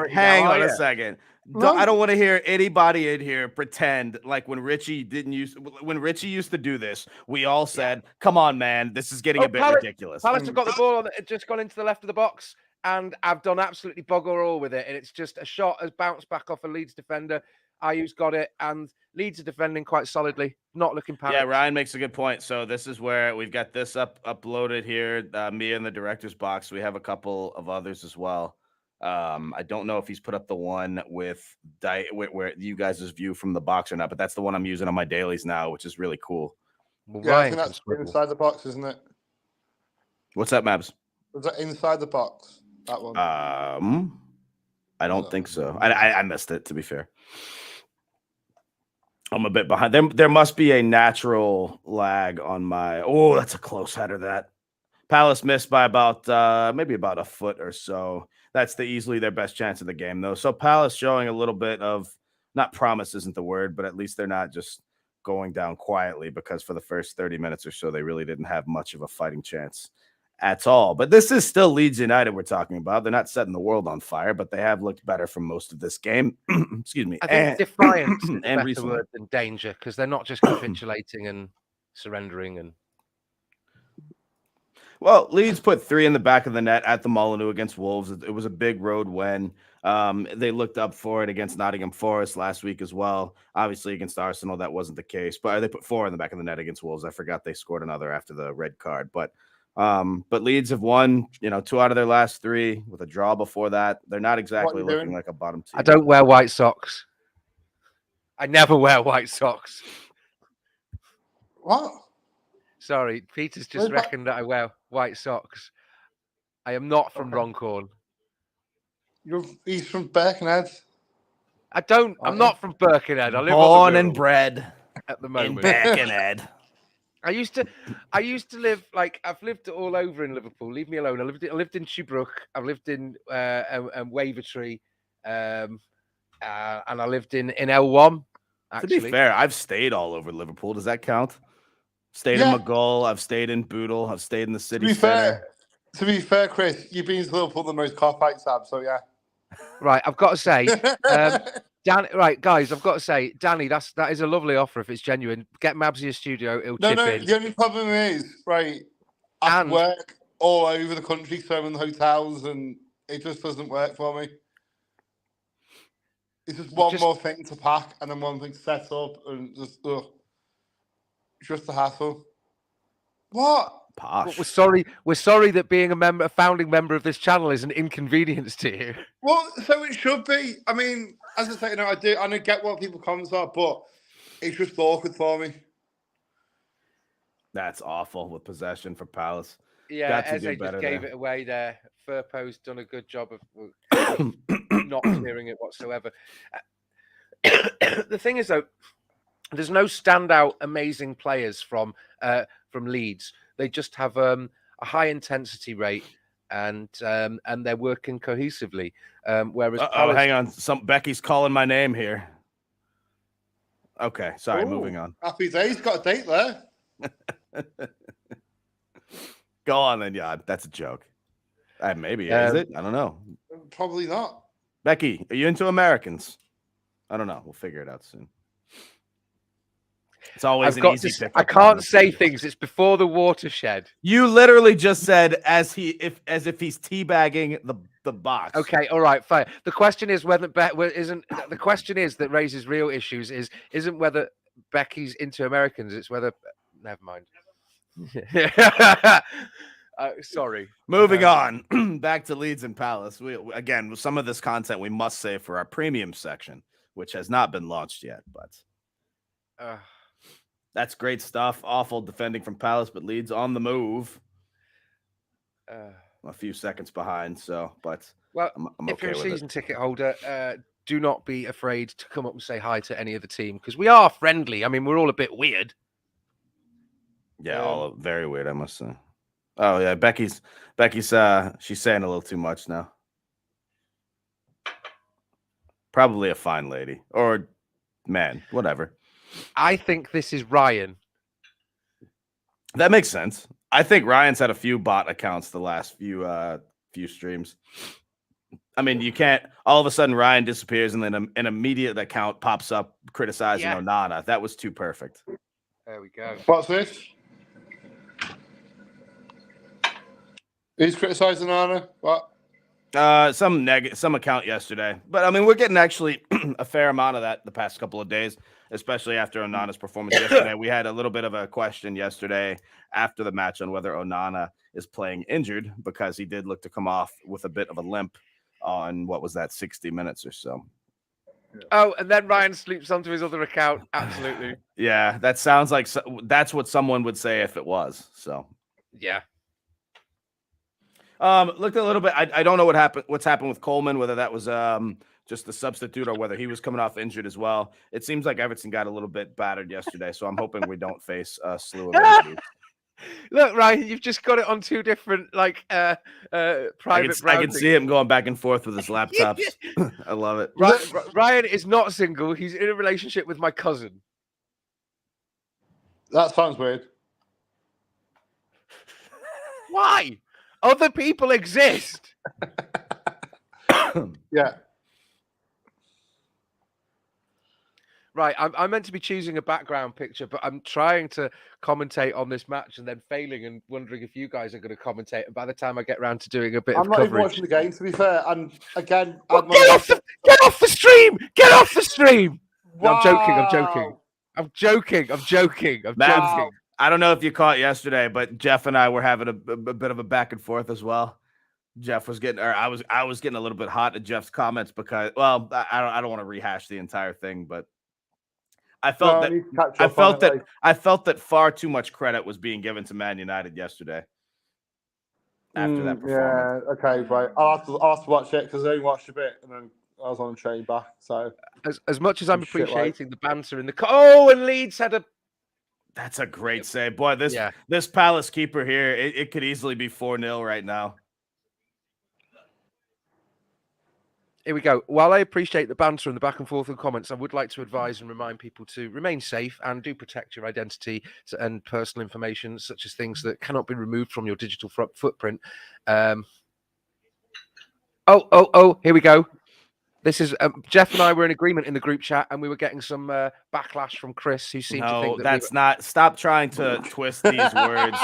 Hang on a second. I don't want to hear anybody in here pretend like when Richie used to do this, we all said, "Come on, man, this is getting a bit ridiculous." Palace have got the ball on it, just gone into the left of the box, and I've done absolutely bugger all with it. And it's just a shot has bounced back off a Leeds defender. Ayu's got it, and Leeds are defending quite solidly, not looking panicked. Yeah, Ryan makes a good point. So this is where we've got this uploaded here. Me in the director's box. We have a couple of others as well. I don't know if he's put up the one with where you guys' view from the box or not, but that's the one I'm using on my dailies now, which is really cool. Well, yeah, I think that's inside the box, isn't it? What's that, Mabs? Was that inside the box? That one? I don't think so. I missed it, to be fair. I'm a bit behind. There must be a natural lag on my. Oh, that's a close header. That Palace missed by about maybe about a foot or so. That's easily their best chance of the game, though. So Palace showing a little bit of, not promise isn't the word, but at least they're not just going down quietly, because for the first 30 minutes or so, they really didn't have much of a fighting chance at all. But this is still Leeds United we're talking about. They're not setting the world on fire, but they have looked better for most of this game. Excuse me. I think defiance is a better recently. word than danger, because they're not just capitulating and surrendering. And well, Leeds put 3 in the back of the net at the Molineux against Wolves. It was a big road win. They looked up for it against Nottingham Forest last week as well. Obviously, against Arsenal, that wasn't the case. But they put 4 in the back of the net against Wolves. I forgot they scored another after the red card. But Leeds have won, 2 out of their last 3 with a draw before that. They're not exactly looking like a bottom team. I don't wear white socks. I never wear white socks. What? Sorry, Peter's just reckoned that I wear white socks. I am not from Runcorn. He's from Birkenhead. I'm not from Birkenhead. I live born and bred at the moment. In Birkenhead. I used to live, like, I've lived all over in Liverpool. Leave me alone. I lived in Shoebrook. I've lived in Wavertree, and I lived in L1. Actually. To be fair, I've stayed all over Liverpool. Does that count? Stayed in McGull. I've stayed in Bootle. I've stayed in the city center. To be fair, Chris, you've been to Liverpool the most car fights have, so yeah. Right, I've got to say, right, guys, I've got to say, Danny, that is a lovely offer if it's genuine. Get Mabsy a studio, he'll chip in. The only problem is, right, I work all over the country, so in hotels, and it just doesn't work for me. It's just one more thing to pack and then one thing to set up, and just a hassle. What? Posh. We're sorry that being a founding member of this channel is an inconvenience to you. Well, so it should be. I mean, as I say, I don't get what people's comments are, but it's just awkward for me. That's awful with possession for Palace. Yeah, Eze just gave it away there. Furpo's done a good job of not clearing it whatsoever. The thing is, though, there's no standout amazing players from Leeds. They just have a high intensity rate, and they're working cohesively. Whereas Palace... hang on, Becky's calling my name here. Okay, sorry, moving on. Happy days, got a date there. Go on then, Yann. That's a joke. Maybe is it? I don't know. Probably not. Becky, are you into Americans? I don't know. We'll figure it out soon. It's always an easy pick. I can't say things. It's before the watershed. You literally just said as if he's teabagging the box. Okay, all right, fine. The question is whether the question is that raises real issues isn't whether Becky's into Americans. It's whether. Never mind. Sorry. Moving on. Back to Leeds and Palace. Again, some of this content we must save for our premium section, which has not been launched yet, but. That's great stuff. Awful defending from Palace, but Leeds on the move. A few seconds behind, but I'm if you're a season ticket holder, do not be afraid to come up and say hi to any of the team, because we are friendly. I mean, we're all a bit weird. Yeah, all very weird, I must say. Oh yeah, Becky's she's saying a little too much now. Probably a fine lady or man, whatever. I think this is Ryan. That makes sense. I think Ryan's had a few bot accounts the last few streams. I mean, you can't all of a sudden Ryan disappears and then an immediate account pops up criticizing Onana. That was too perfect. There we go. What's this? Who's criticizing Onana? What? Some account yesterday, but I mean, we're getting actually a fair amount of that the past couple of days, especially after Onana's performance yesterday. We had a little bit of a question yesterday after the match on whether Onana is playing injured, because he did look to come off with a bit of a limp on 60 minutes or so. Oh, and then Ryan sleeps onto his other account. Absolutely. Yeah, that sounds like that's what someone would say if it was. So yeah. Looked a little bit. I don't know what's happened with Coleman, whether that was just the substitute or whether he was coming off injured as well. It seems like Everton got a little bit battered yesterday, so I'm hoping we don't face a slew of injuries. Look, Ryan, you've just got it on two different private. I can see him going back and forth with his laptops. I love it. Ryan is not single. He's in a relationship with my cousin. That sounds weird. Why? Other people exist. Yeah. Right, I'm meant to be choosing a background picture, but I'm trying to commentate on this match and then failing and wondering if you guys are going to commentate. And by the time I get around to doing a bit I'm of not coverage, even watching the game, to be fair. And again, well, get off the stream! Get off the stream! No, I'm joking. I'm joking. I'm joking. I'm joking. I'm joking. I don't know if you caught yesterday, but Jeff and I were having a bit of a back and forth as well. Jeff was getting, or I was getting a little bit hot at Jeff's comments because, well, I don't want to rehash the entire thing, but I felt that far too much credit was being given to Man United yesterday after that performance. Yeah, okay, right. I'll have to watch it because I only watched a bit and then I was on the train back. So as much as I'm appreciating the banter in the and Leeds had a. That's a great save, boy. This Palace keeper here, it could easily be 4-0 right now. Here we go. While I appreciate the banter and the back and forth and comments, I would like to advise and remind people to remain safe and do protect your identity and personal information, such as things that cannot be removed from your digital footprint. Here we go. This is Jeff and I were in agreement in the group chat, and we were getting some backlash from Chris, who seemed to think that not. Stop trying to twist these words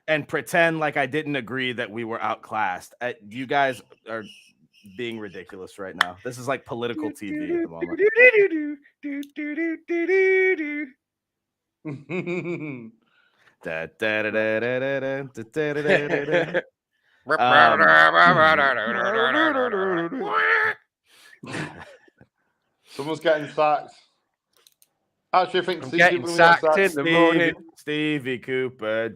and pretend like I didn't agree that we were outclassed. You guys are being ridiculous right now. This is like political TV at the moment. Someone's getting sacked. Actually, I think I'm getting sacked in the morning. Stevie Cooper.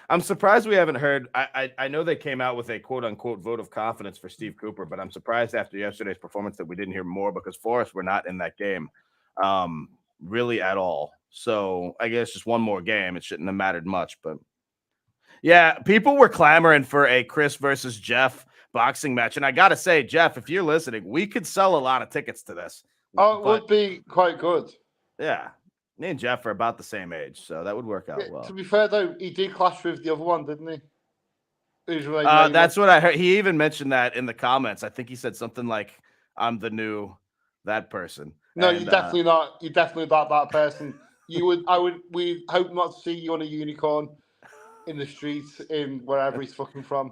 I'm surprised we haven't heard. I know they came out with a quote unquote vote of confidence for Steve Cooper, but I'm surprised after yesterday's performance that we didn't hear more because Forest were not in that game really at all. So I guess just one more game. It shouldn't have mattered much. But yeah, people were clamoring for a Chris versus Jeff boxing match. And I got to say, Jeff, if you're listening, we could sell a lot of tickets to this. Oh, it would be quite good. Yeah. Me and Jeff are about the same age, so that would work out well. To be fair, though, he did clash with the other one, didn't he? That's what I heard. He even mentioned that in the comments. I think he said something like, I'm the new that person. No, you're definitely not. You're definitely not that person. We hope not to see you on a unicorn in the streets in wherever he's fucking from.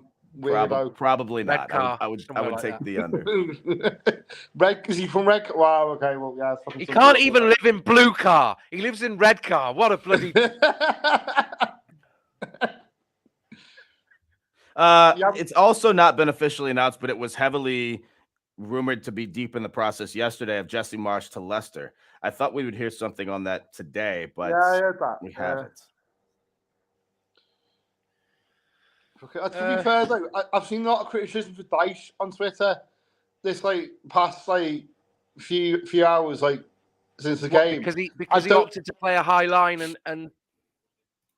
Probably not. Car, I would take the under. Red, is he from Red? Wow. Okay. Well, yeah. He can't even live in blue car. He lives in red car. What a bloody. It's also not been officially announced, but it was heavily rumored to be deep in the process yesterday of Jesse Marsch to Leicester. I thought we would hear something on that today, but I heard that. We haven't. Okay, to be fair, though, I've seen a lot of criticism for Dyche on Twitter this past few hours since the game because he opted to play a high line and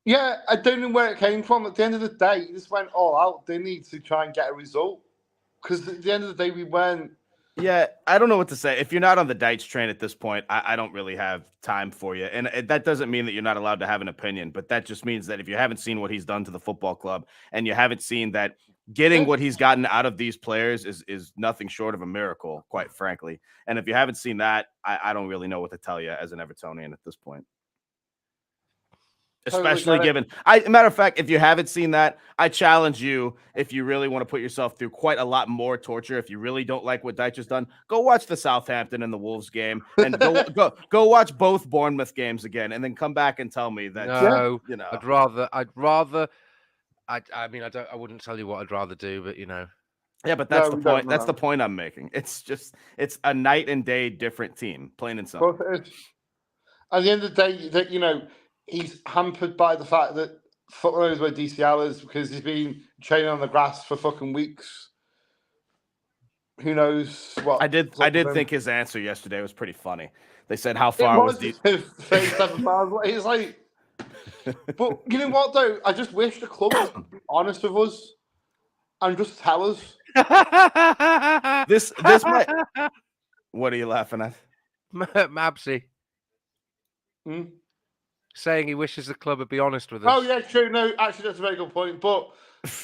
yeah, I don't know where it came from. At the end of the day, he just went all out. They need to try and get a result because at the end of the day, we weren't. Yeah, I don't know what to say. If you're not on the Dyche train at this point, I don't really have time for you. And that doesn't mean that you're not allowed to have an opinion, but that just means that if you haven't seen what he's done to the football club and you haven't seen that getting what he's gotten out of these players is nothing short of a miracle, quite frankly. And if you haven't seen that, I don't really know what to tell you as an Evertonian at this point. Especially given, matter of fact, if you haven't seen that, I challenge you, if you really want to put yourself through quite a lot more torture, if you really don't like what Dyche has done, go watch the Southampton and the Wolves game, and go watch both Bournemouth games again, and then come back and tell me that. No, I'd rather. I wouldn't tell you what I'd rather do, but Yeah, but that's the point. That's the point I'm making. It's a night and day different team, plain and simple. At the end of the day, he's hampered by the fact that fuck knows where DCL is because he's been training on the grass for fucking weeks. Who knows what? I did think his answer yesterday was pretty funny. They said, "How far was the 37 miles away?" He's like, but you know what though? I just wish the club would be honest with us and just tell us. This might. What are you laughing at? Mabsy. saying he wishes the club would be honest with us. Oh, yeah, true. No, actually, that's a very good point. But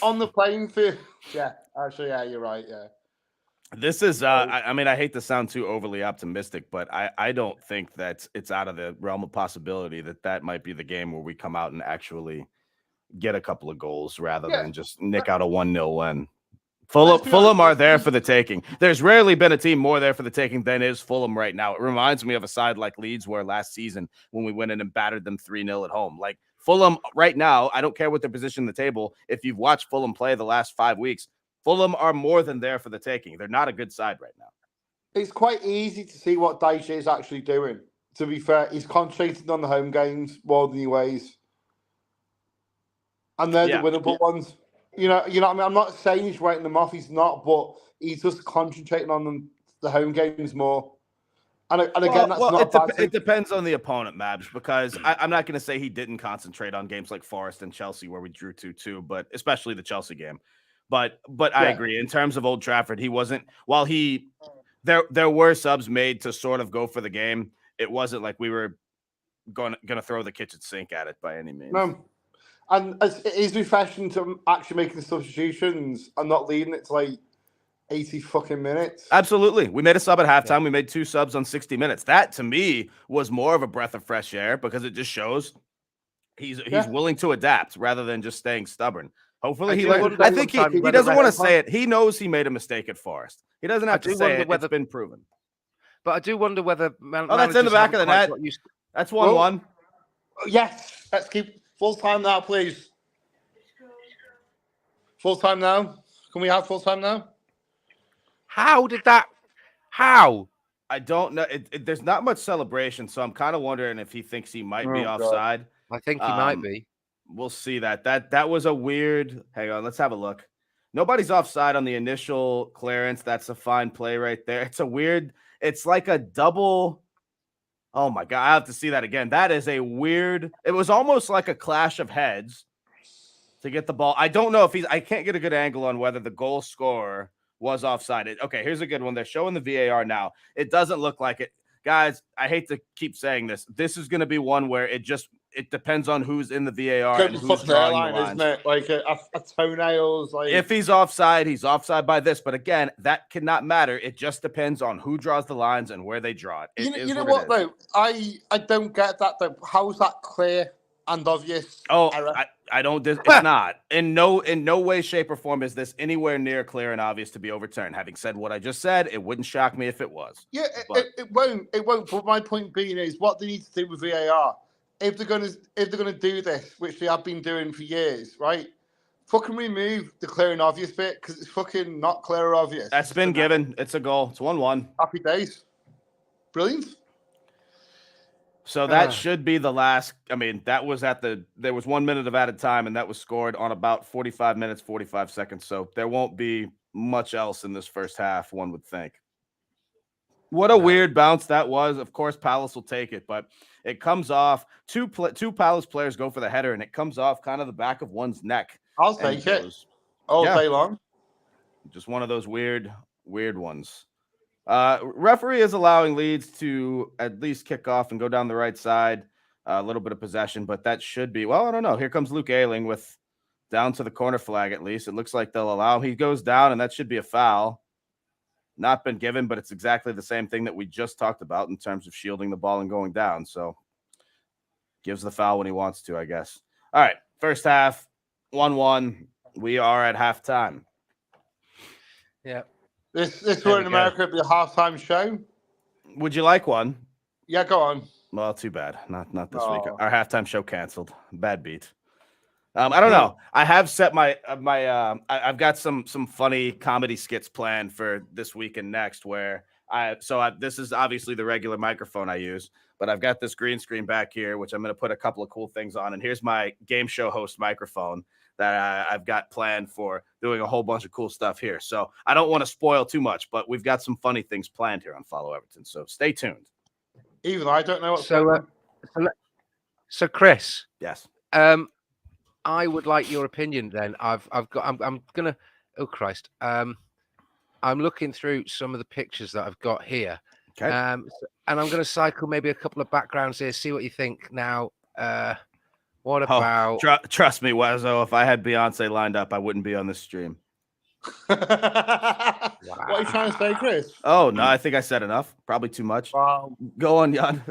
on the playing field, yeah, actually, yeah, you're right, yeah. This is, I mean, I hate to sound too overly optimistic, but I don't think that it's out of the realm of possibility that might be the game where we come out and actually get a couple of goals rather than just nick out a 1-0 win. Fulham are there for the taking. There's rarely been a team more there for the taking than is Fulham right now. It reminds me of a side like Leeds were last season when we went in and battered them 3-0 at home. Like Fulham right now, I don't care what their position in the table. If you've watched Fulham play the last 5 weeks, Fulham are more than there for the taking. They're not a good side right now. It's quite easy to see what Dyche is actually doing. To be fair, he's concentrating on the home games more than he weighs. And they're the winnable ones. You know what I mean? I'm not saying he's writing them off. He's not, but he's just concentrating on the home games more. And again, that's not a bad thing. It depends on the opponent, Mabs, because I'm not going to say he didn't concentrate on games like Forest and Chelsea where we drew 2-2, but especially the Chelsea game. But I agree. In terms of Old Trafford, he wasn't. While there were subs made to sort of go for the game, it wasn't like we were going to throw the kitchen sink at it by any means. No. And it is refreshing to actually making substitutions and not leaving it to like 80 fucking minutes. Absolutely. We made a sub at halftime. We made 2 subs on 60 minutes. That, to me, was more of a breath of fresh air because it just shows he's willing to adapt rather than just staying stubborn. Hopefully he learned. I think he doesn't want to say it. He knows he made a mistake at Forest. He doesn't have to say it. It's been proven. But I do wonder whether... that's in the back of the net. That's 1-1. Yes. Let's keep... Full time now, please. Full time now. Can we have full time now? How? I don't know. There's not much celebration, so I'm kind of wondering if he thinks he might be offside. I think he might be. We'll see that. That was a weird... Hang on, let's have a look. Nobody's offside on the initial clearance. That's a fine play right there. It's a weird... It's like a double... Oh, my God. I have to see that again. That is a weird... It was almost like a clash of heads to get the ball. I don't know if he's... I can't get a good angle on whether the goal scorer was offside. Okay, here's a good one. They're showing the VAR now. It doesn't look like it. Guys, I hate to keep saying this. This is going to be one where it depends on who's in the VAR and who's drawing the lines. Isn't it? Like a toenails. Like... If he's offside by this. But again, that cannot matter. It just depends on who draws the lines and where they draw it. You know what, though? I don't get that, though. How is that clear and obvious? Oh, I don't. It's not. In no way, shape, or form is this anywhere near clear and obvious to be overturned. Having said what I just said, it wouldn't shock me if it was. Yeah, it won't. It won't. But my point being is what they need to do with VAR. If they're gonna do this, which they have been doing for years, right? Fucking remove the clear and obvious bit because it's fucking not clear or obvious. That's been given. It's a goal. It's 1-1. Happy days. Brilliant. So that should be the last. I mean, that was there was 1 minute of added time, and that was scored on about 45 minutes, 45 seconds. So there won't be much else in this first half, one would think. What a weird bounce that was. Of course, Palace will take it, but it comes off. Two Palace players go for the header, and it comes off kind of the back of one's neck. I'll take it all day long. Just one of those weird ones. Referee is allowing Leeds to at least kick off and go down the right side. A little bit of possession, but that should be... Well, I don't know. Here comes Luke Ayling with down to the corner flag at least. It looks like they'll allow him. He goes down, and that should be a foul. Not been given, but it's exactly the same thing that we just talked about in terms of shielding the ball and going down. So gives the foul when he wants to, I guess. All right, first half, 1-1. We are at halftime. Yeah. This were in America, it'd be a halftime show. Would you like one? Yeah, go on. Well, too bad. Not this week. Our halftime show canceled. Bad beat. I don't know. I have set I've got some funny comedy skits planned for this week and next where this is obviously the regular microphone I use, but I've got this green screen back here, which I'm going to put a couple of cool things on. And here's my game show host microphone that I've got planned for doing a whole bunch of cool stuff here. So I don't want to spoil too much, but we've got some funny things planned here on Follow Everton. So stay tuned. Even I don't know what. So Chris. Yes. I would like your opinion then. I'm gonna. Oh Christ. I'm looking through some of the pictures that I've got here. Okay. And I'm going to cycle maybe a couple of backgrounds here, see what you think. Now, What about? Trust me, Wazzo. If I had Beyonce lined up, I wouldn't be on this stream. What are you trying to say, Chris? Oh no, I think I said enough. Probably too much. Wow. Go on, Jan.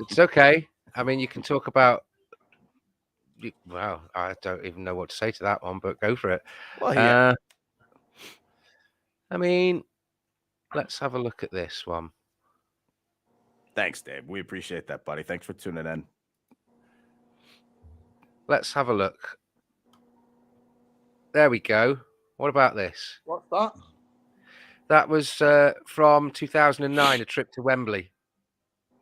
It's okay. I mean, you can talk about. Wow, I don't even know what to say to that one, but go for it. Well, yeah. I mean, let's have a look at this one. Thanks, Dave. We appreciate that, buddy. Thanks for tuning in. Let's have a look. There we go. What about this? What's that? That was from 2009, a trip to Wembley.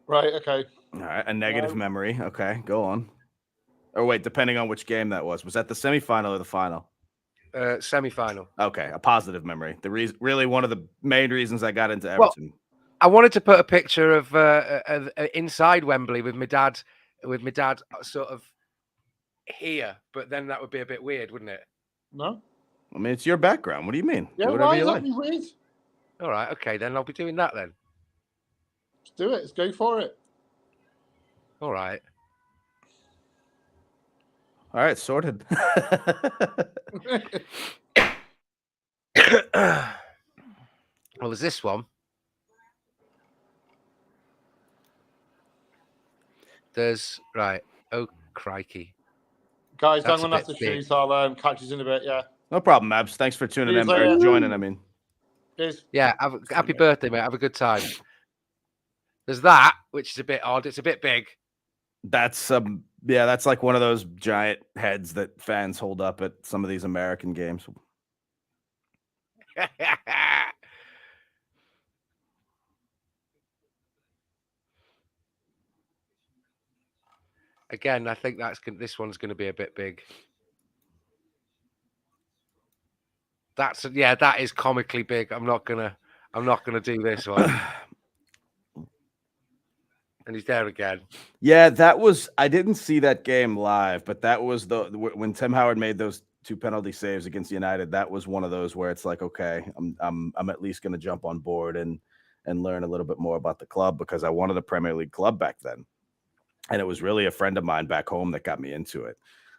Right, okay. All right, a negative memory. Okay, go on. Or wait, depending on which game that was that the semifinal or the final? Semi-final. Okay, a positive memory. The reason, really, one of the main reasons I got into Everton. Well, I wanted to put a picture of inside Wembley with my dad sort of here, but then that would be a bit weird, wouldn't it? No. I mean, it's your background. What do you mean? Yeah, do whatever why you is like. that weird? All right, okay, then I'll be doing that then. Let's do it. Let's go for it. All right. All right, sorted. Well, there's this one. There's right. Oh, crikey. Guys, That's I'm going to have to shoot. I'll catch you in a bit, yeah. No problem, Mabs. Thanks for tuning in or joining, I mean. Cheers. Yeah, happy birthday, mate. Have a good time. There's that, which is a bit odd. It's a bit big. That's that's like one of those giant heads that fans hold up at some of these American games. Again, I think this one's going to be a bit big. That is comically big. I'm not gonna do this one. And he's there again. Yeah, that was. I didn't see that game live, but that was when Tim Howard made those 2 penalty saves against United. That was one of those where it's like, okay, I'm at least going to jump on board and learn a little bit more about the club because I wanted a Premier League club back then, and it was really a friend of mine back home that got me into it.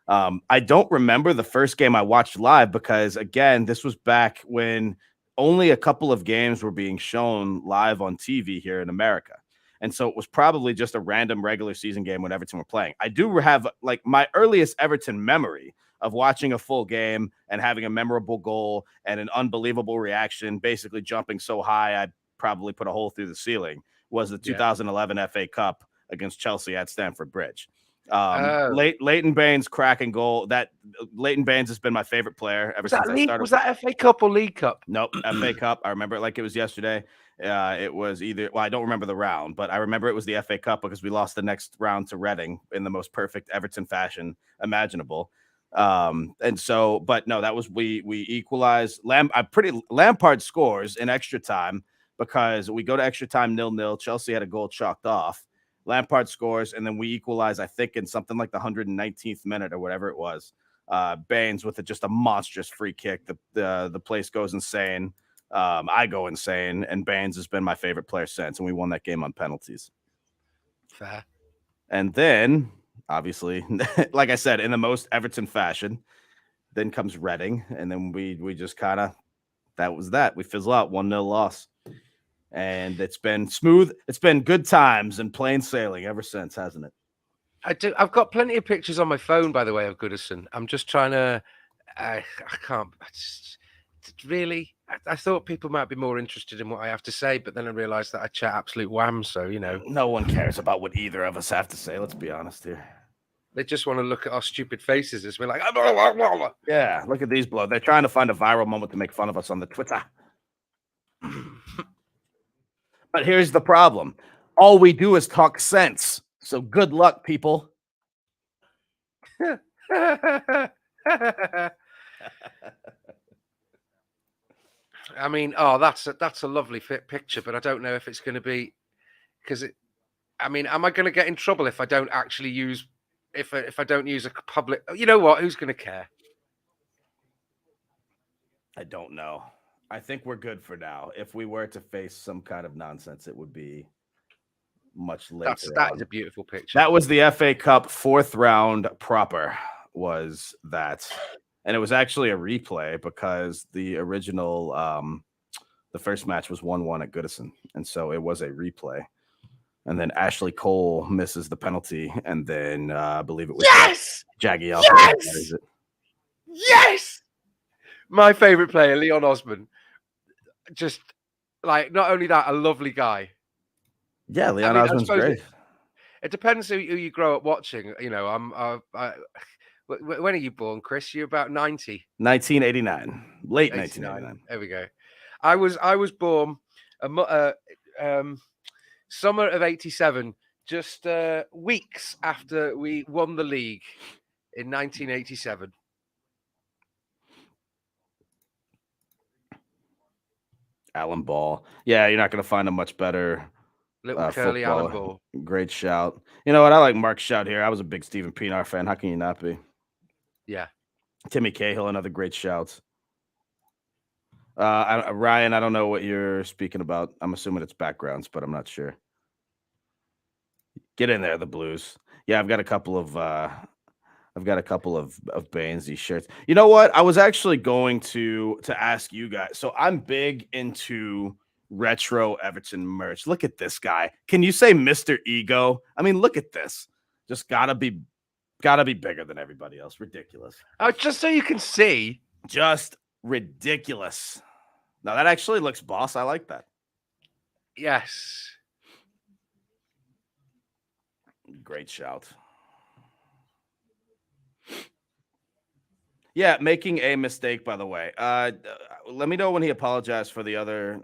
I don't remember the first game I watched live because, again, this was back when only a couple of games were being shown live on TV here in America. And so it was probably just a random regular season game when Everton were playing. I do have like my earliest Everton memory of watching a full game and having a memorable goal and an unbelievable reaction, basically jumping so high I'd probably put a hole through the ceiling, was the 2011 FA Cup against Chelsea at Stamford Bridge. Leighton Baines cracking goal. That Leighton Baines has been my favorite player ever since I started. Was that FA Cup or League Cup? Nope, FA Cup. I remember it like it was yesterday. It was either, well, I don't remember the round, but I remember it was the FA Cup because we lost the next round to Reading in the most perfect Everton fashion imaginable. And so, but no, that was we equalized. Lampard scores in extra time because we go to extra time 0-0. Chelsea had a goal chalked off. Lampard scores, and then we equalize, I think, in something like the 119th minute or whatever it was. Baines with just a monstrous free kick. The place goes insane. I go insane, and Baines has been my favorite player since, and we won that game on penalties. Fair. And then, obviously, like I said, in the most Everton fashion, then comes Reading, and then we just kind of, that was that. We fizzle out, 1-0 loss. And it's been smooth. It's been good times and plain sailing ever since, hasn't it? I've got plenty of pictures on my phone, by the way, of Goodison. I'm just trying to. I can't. Really, I thought people might be more interested in what I have to say, but then I realised that I chat absolute wham. So no one cares about what either of us have to say. Let's be honest here. They just want to look at our stupid faces as we're like, yeah, look at these blow. They're trying to find a viral moment to make fun of us on the Twitter. But here's the problem. All we do is talk sense. So good luck, people. I mean, that's a lovely fit picture, but I don't know if it's going to be because am I going to get in trouble if I don't actually use if I don't use a public? You know what? Who's going to care? I don't know. I think we're good for now. If we were to face some kind of nonsense, it would be much later. That is a beautiful picture. That was the FA Cup 4th round proper. Was that, and it was actually a replay because the original, the first match was 1-1 at Goodison, and so it was a replay. And then Ashley Cole misses the penalty, and then I believe it was Jagielka. Yes! Yes! My favorite player, Leon Osman. Just like, not only that, a lovely guy. Yeah, Leon Osman's great. It depends who you grow up watching. You know, when are you born, Chris? You're about 90. 1989, late 1989. There we go. I was born summer of 87, just weeks after we won the league in 1987. Alan Ball. Yeah, you're not going to find a much better little curly Alan Ball. Great shout. You know what? I like Mark's shout here. I was a big Stephen Pienaar fan. How can you not be? Yeah. Timmy Cahill, another great shout. Ryan, I don't know what you're speaking about. I'm assuming it's backgrounds, but I'm not sure. Get in there, the Blues. Yeah, I've got a couple of Bainesy shirts. You know what? I was actually going to ask you guys. So I'm big into retro Everton merch. Look at this guy. Can you say Mr. Ego? I mean, look at this. Just gotta be bigger than everybody else. Ridiculous. Oh, just so you can see. Just ridiculous. Now that actually looks boss. I like that. Yes. Great shout. Yeah, making a mistake, by the way. Let me know when he apologized for the other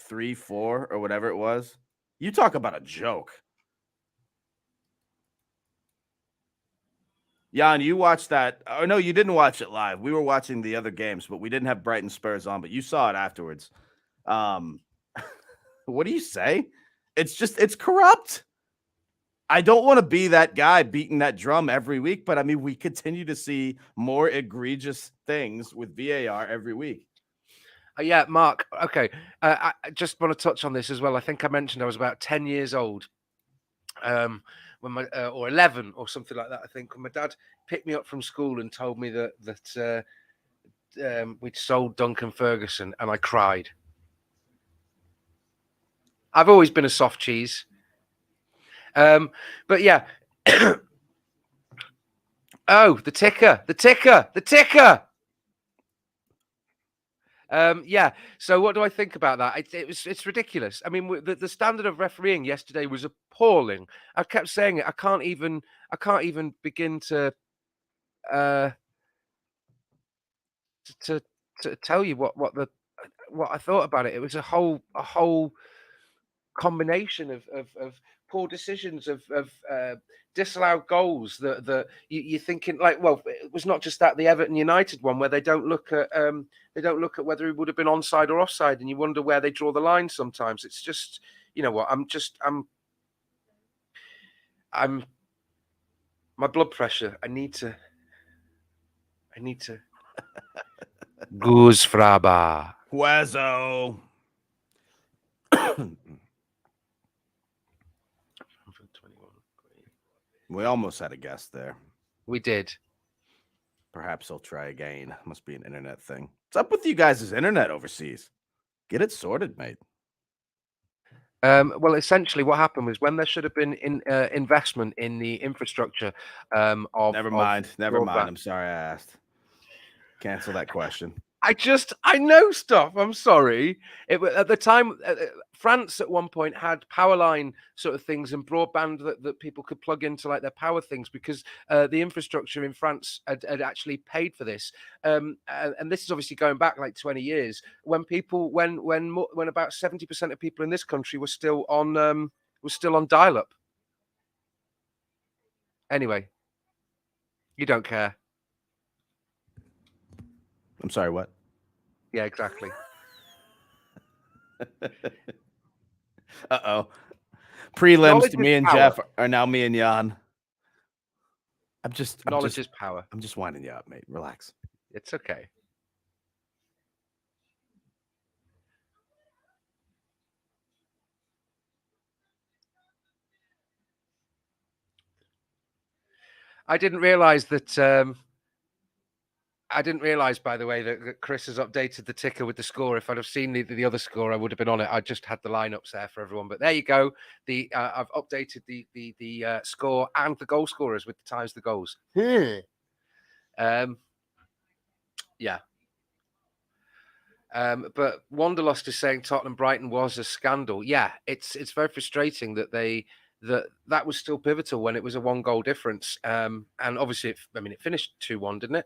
3, 4, or whatever it was. You talk about a joke. Yann, you watched that. Oh, no, you didn't watch it live. We were watching the other games, but we didn't have Brighton Spurs on, but you saw it afterwards. What do you say? It's corrupt. I don't want to be that guy beating that drum every week, but I mean, we continue to see more egregious things with VAR every week. Yeah, Mark. Okay. I just want to touch on this as well. I think I mentioned I was about 10 years old. When my or 11 or something like that, I think, when my dad picked me up from school and told me that we'd sold Duncan Ferguson, and I cried. I've always been a soft cheese. But yeah. Oh, the ticker. Yeah. So what do I think about that? It's ridiculous. I mean, the standard of refereeing yesterday was appalling. I kept saying it. I can't even begin to tell you what I thought about it. It was a whole combination of poor decisions, of disallowed goals that you're thinking, like, well, it was not just that, the Everton United one where they don't look at whether it would have been onside or offside, and you wonder where they draw the line sometimes. It's just, you know what, I'm my blood pressure, I need to Goose Fraba. Huezo. We almost had a guest there. We did. Perhaps he'll try again. Must be an internet thing. What's up with you guys' internet overseas? Get it sorted, mate. Well, essentially, what happened was, when there should have been investment in the infrastructure Never mind. I'm sorry I asked. Cancel that question. I know stuff. I'm sorry. At the time, France at one point had power line sort of things and broadband that people could plug into, like, their power things, because the infrastructure in France had actually paid for this. And this is obviously going back like 20 years, when about 70% of people in this country were still on dial-up. Anyway, you don't care. I'm sorry, what? Yeah, exactly. Uh-oh. Prelims Knowledge to me is and power. Jeff are now me and Yann. Knowledge is power. I'm just winding you up, mate. Relax. It's okay. I didn't realise that. I didn't realise, by the way, that Chris has updated the ticker with the score. If I'd have seen the other score, I would have been on it. I just had the lineups there for everyone. But there you go. I've updated the score and the goal scorers with the times the goals. Yeah. But Wanderlust is saying Tottenham Brighton was a scandal. Yeah, it's very frustrating that that was still pivotal when it was a 1-goal difference. And obviously, it finished 2-1, didn't it?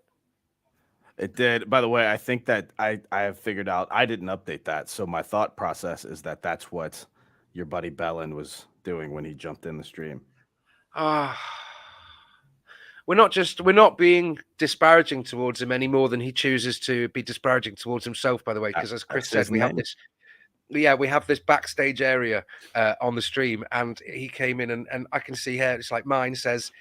It did. By the way, I think that I have figured out, I didn't update that. So my thought process is that that's what your buddy Bellin was doing when he jumped in the stream. We're not being disparaging towards him any more than he chooses to be disparaging towards himself, by the way, because as Chris said, we have this backstage area on the stream, and he came in and I can see here, it's like mine says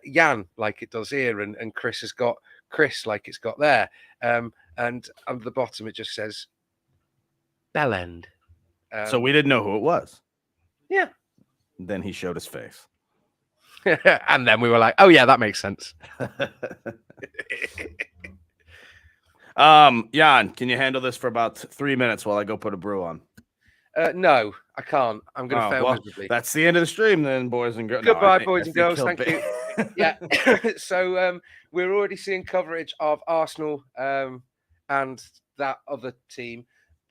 Yann like it does here, and Chris has got Chris like it's got there. And under the bottom it just says Bellend. So we didn't know who it was. Yeah. Then he showed his face. And then we were like, oh yeah, that makes sense. Yann, can you handle this for about 3 minutes while I go put a brew on? No, I can't. I'm going to fail miserably. That's the end of the stream then, boys and girls. Goodbye, boys and girls. Thank you. Yeah. So we're already seeing coverage of Arsenal and that other team.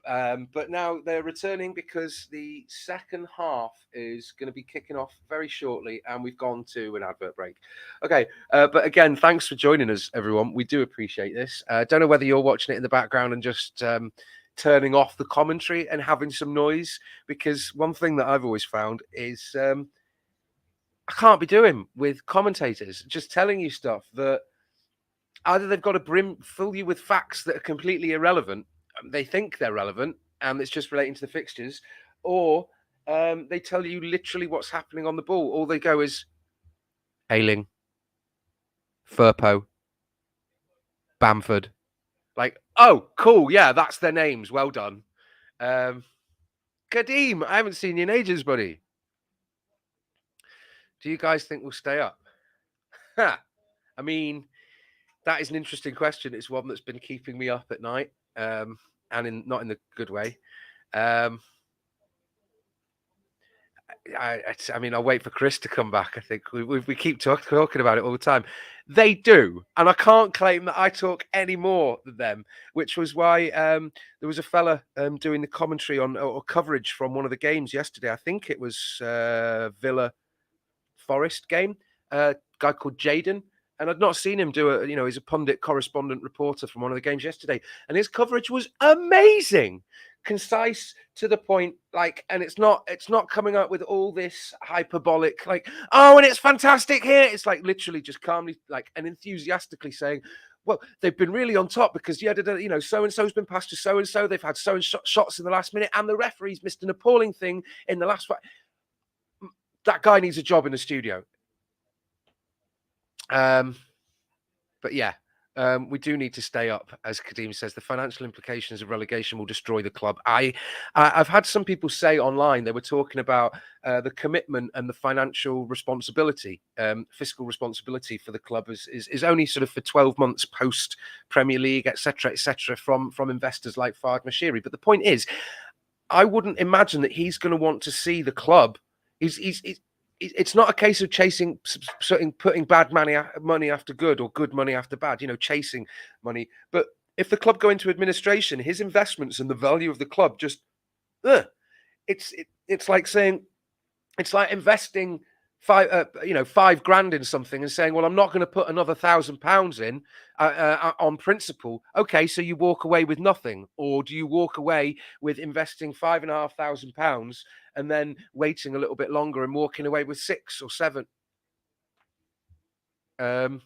But now they're returning because the second half is going to be kicking off very shortly, and we've gone to an advert break. Okay, but again, thanks for joining us, everyone. We do appreciate this. Don't know whether you're watching it in the background and just turning off the commentary and having some noise, because one thing that I've always found is I can't be doing with commentators just telling you stuff that either they've got to fill you with facts that are completely irrelevant. They think they're relevant and it's just relating to the fixtures, or they tell you literally what's happening on the ball. All they go is Ayling, Firpo, Bamford. Like, oh, cool. Yeah, that's their names. Well done. Kadeem, I haven't seen you in ages, buddy. Do you guys think we'll stay up? I mean, that is an interesting question. It's one that's been keeping me up at night. And not in the good way. I mean, I'll wait for Chris to come back. I think we keep talking about it all the time. They do, and I can't claim that I talk any more than them, which was why there was a fella doing the commentary on or coverage from one of the games yesterday. I think it was Villa Forest game. A guy called Jaden. And I'd not seen him do he's a pundit correspondent reporter from one of the games yesterday. And his coverage was amazing, concise, to the point, and it's not coming up with all this hyperbolic, and it's fantastic here. It's literally just calmly, and enthusiastically saying, well, they've been really on top because, so-and-so's been passed to so-and-so. They've had so-and-so shots in the last minute. And the referee's missed an appalling thing in the last. That guy needs a job in the studio. But yeah, we do need to stay up, as Kadeem says. The financial implications of relegation will destroy the club. I've had some people say online, they were talking about the commitment and the financial responsibility, fiscal responsibility for the club is only sort of for 12 months post Premier League, etc., from investors like Fard Mashiri. But the point is, I wouldn't imagine that he's going to want to see the club. It's not a case of putting bad money after good or good money after bad, chasing money. But if the club go into administration, his investments and the value of the club just, it's like saying, it's like investing $5,000 in something and saying, well, I'm not going to put another £1,000 in on principle. Okay, so you walk away with nothing, or do you walk away with investing £5,500 and then waiting a little bit longer and walking away with 6 or 7? I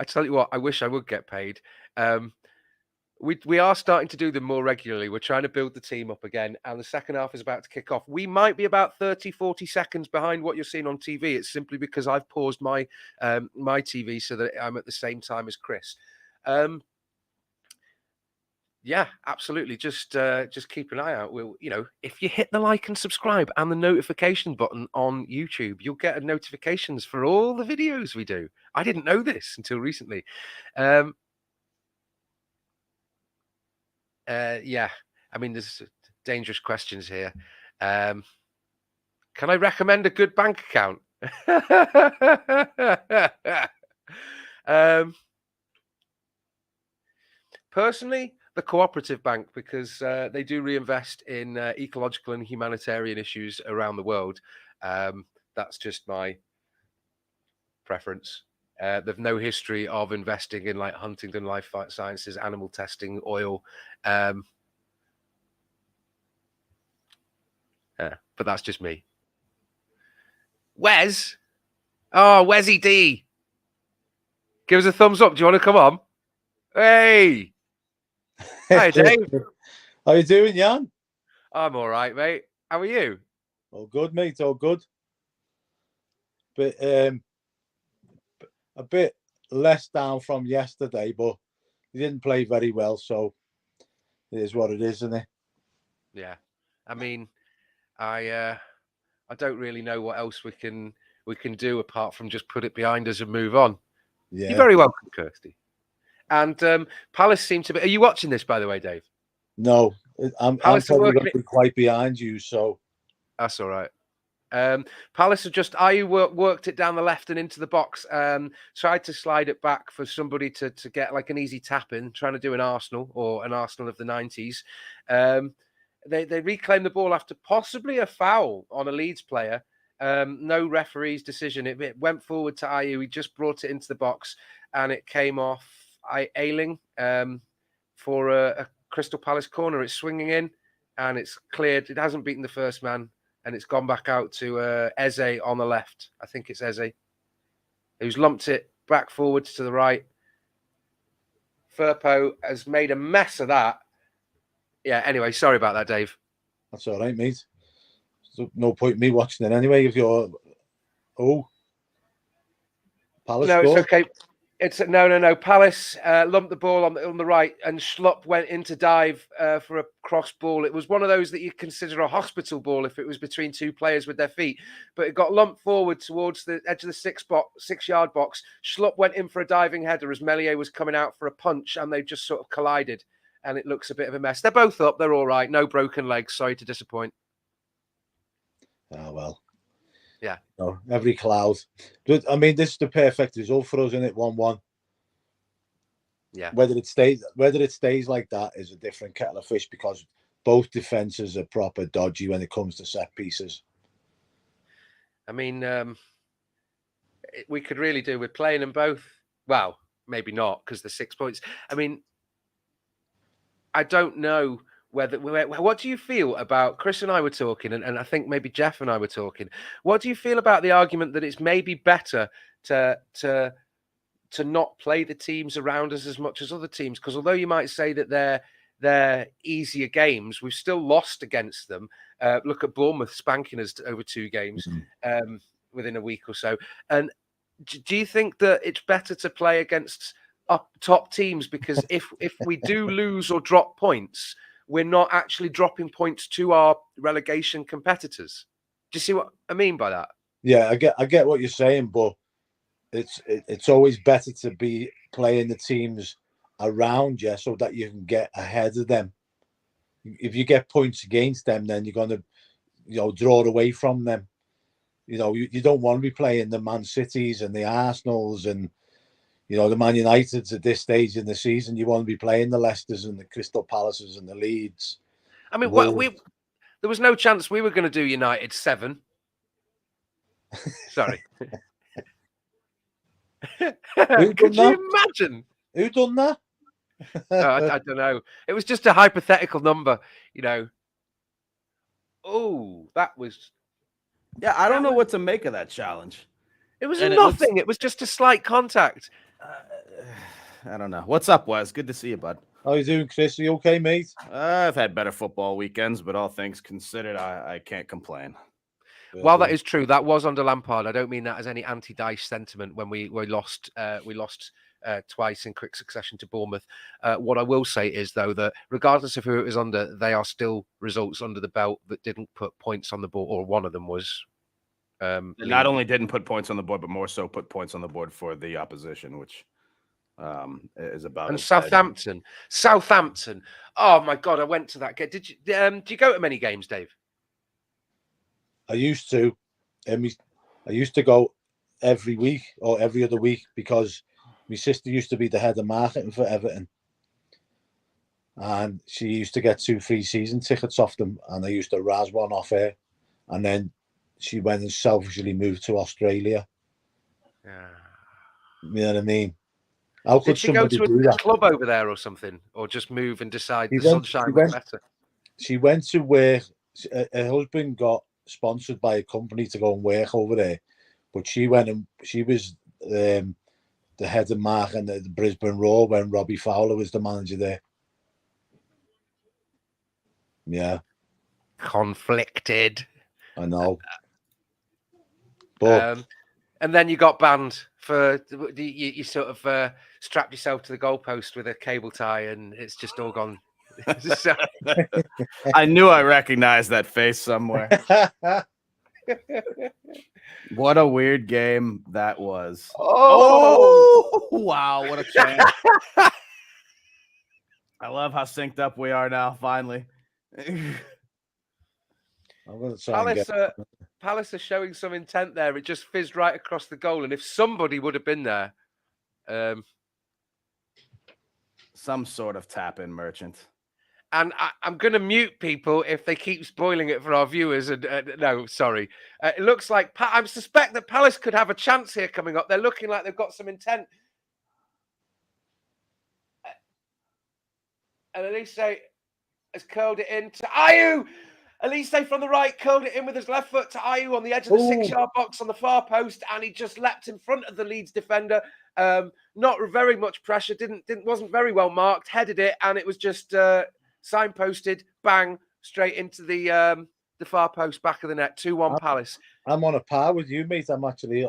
tell you what, I wish I would get paid. We are starting to do them more regularly. We're trying to build the team up again, and the second half is about to kick off. We might be about 30-40 seconds behind what you're seeing on TV. It's simply because I've paused my my TV so that I'm at the same time as Chris. Yeah, absolutely. Just keep an eye out. We'll, if you hit the like and subscribe and the notification button on YouTube, you'll get notifications for all the videos we do. I didn't know this until recently. Yeah, I mean, there's dangerous questions here. Can I recommend a good bank account? Personally, the cooperative bank, because they do reinvest in ecological and humanitarian issues around the world. That's just my preference. They've no history of investing in like Huntington Life Sciences, animal testing, oil. But that's just me. Wes? Oh, Wesy D. Give us a thumbs up. Do you want to come on? Hey. Hi, Dave. How you doing, Yann? I'm all right, mate. How are you? All good, mate. All good. But a bit less down from yesterday, but he didn't play very well, so it is what it is, isn't it? Yeah. I mean, I don't really know what else we can do apart from just put it behind us and move on. Yeah. You're very welcome, Kirsty. And Palace seem to be. Are you watching this, by the way, Dave? No, I'm probably going to be quite behind you, so that's all right. Palace have just worked it down the left and into the box. Tried to slide it back for somebody to get like an easy tap in, trying to do an Arsenal or an Arsenal of the 90s. They reclaimed the ball after possibly a foul on a Leeds player. No referee's decision. It went forward to Ayew. He just brought it into the box, and it came off Ayling for a Crystal Palace corner. It's swinging in, and it's cleared. It hasn't beaten the first man, and it's gone back out to Eze on the left. I think it's Eze, who's lumped it back forwards to the right. Firpo has made a mess of that. Yeah, anyway, sorry about that, Dave. That's all right, mate. So no point in me watching it anyway if you're... Oh. Palace No, scored. it's okay. It's no. Palace lumped the ball on the right, and Schlupp went in to dive for a cross ball. It was one of those that you consider a hospital ball if it was between two players with their feet, but it got lumped forward towards the edge of the 6-yard box. Schlupp went in for a diving header as Meslier was coming out for a punch, and they just sort of collided, and it looks a bit of a mess. They're both up. They're all right. No broken legs. Sorry to disappoint. Oh, well. Yeah. No, every cloud. But I mean, this is the perfect result for us, isn't it? 1-1. Yeah. Whether it stays like that is a different kettle of fish, because both defenses are proper dodgy when it comes to set pieces. I mean, we could really do with playing them both. Well, maybe not, because the 6 points. I mean, I don't know what do you feel about, Chris and I were talking, and I think maybe Jeff and I were talking. What do you feel about the argument that it's maybe better to not play the teams around us as much as other teams? Because although you might say that they're easier games, we've still lost against them. Look at Bournemouth spanking us over 2 games within a week or so. And do you think that it's better to play against top teams? Because if we do lose or drop points, we're not actually dropping points to our relegation competitors. Do you see what I mean by that? Yeah, I get what you're saying, but it's always better to be playing the teams around you so that you can get ahead of them. If you get points against them, then you're going to, draw away from them. You don't want to be playing the Man Cities and the Arsenals and, the Man Uniteds at this stage in the season. You want to be playing the Leicesters and the Crystal Palaces and the Leeds. I mean, there was no chance we were going to do United 7. Sorry. Could you imagine? Who done that? No, I don't know. It was just a hypothetical number, Oh, that was... Yeah, I don't know what to make of that challenge. It was nothing. It was just a slight contact. I don't know. What's up, Wes? Good to see you, bud. How you doing, Chris? Are you okay, mate? I've had better football weekends, but all things considered, I can't complain. While that is true, that was under Lampard. I don't mean that as any anti-Dyche sentiment when we lost twice in quick succession to Bournemouth. What I will say is, though, that regardless of who it was under, they are still results under the belt that didn't put points on the board, or one of them was. Not only didn't put points on the board, but more so put points on the board for the opposition, which is about. And Southampton. Oh my God, I went to that game. Did you? Do you go to many games, Dave? I used to. I used to go every week or every other week because my sister used to be the head of marketing for Everton, and she used to get 2 free season tickets off them, and I used to razz one off her, and then she went and selfishly moved to Australia. Yeah. You know what I mean? How could Did she go somebody to do a that? club over there or something, or just move and decide She the went- sunshine she was went- better? She went to work. Her husband got sponsored by a company to go and work over there, but she went and she was the head of marketing at the Brisbane Roar when Robbie Fowler was the manager there. Yeah, Conflicted. I know. But And then you got banned for you sort of strapped yourself to the goalpost with a cable tie, and it's just all gone. So, I knew I recognized that face somewhere. What a weird game that was. Oh wow, what a chance. I love how synced up we are now, finally. I'm going to try and get. Palace are showing some intent there. It just fizzed right across the goal, and if somebody would have been there, Some sort of tap-in merchant. and I'm going to mute people if they keep spoiling it for our viewers. And no, sorry. It looks like I suspect that Palace could have a chance here coming up. They're looking like they've got some intent. And Elise has curled it in to Ayew. Elise from the right curled it in with his left foot to Ayew on the edge of the 6-yard box on the far post, and he just leapt in front of the Leeds defender. Not very much pressure. Wasn't very well marked. Headed it, and it was just signposted. Bang, straight into the far post, back of the net. 2-1 Palace. I'm on a par with you, mate. I'm actually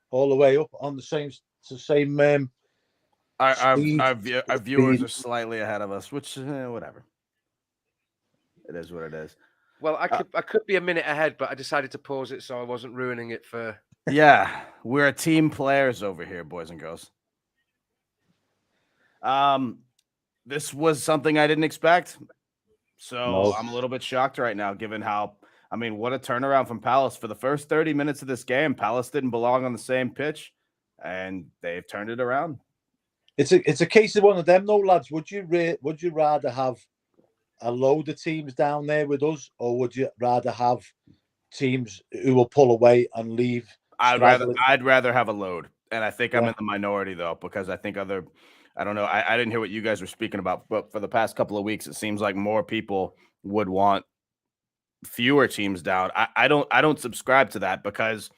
all the way up on the same. Our viewers are slightly ahead of us, which whatever. It is what it is. Well, I could be a minute ahead, but I decided to pause it so I wasn't ruining it for. Yeah, we're a team players over here, boys and girls. This was something I didn't expect, so I'm a little bit shocked right now, given how. I mean, what a turnaround from Palace. For the first 30 minutes of this game, Palace didn't belong on the same pitch, and they've turned it around. It's a case of one of them, though, lads. Would you rather have a load of teams down there with us, or would you rather have teams who will pull away and leave? I'd rather have a load, and I think I'm in the minority though, because I think I don't know. I didn't hear what you guys were speaking about, but for the past couple of weeks, it seems like more people would want fewer teams down. I don't subscribe to that, because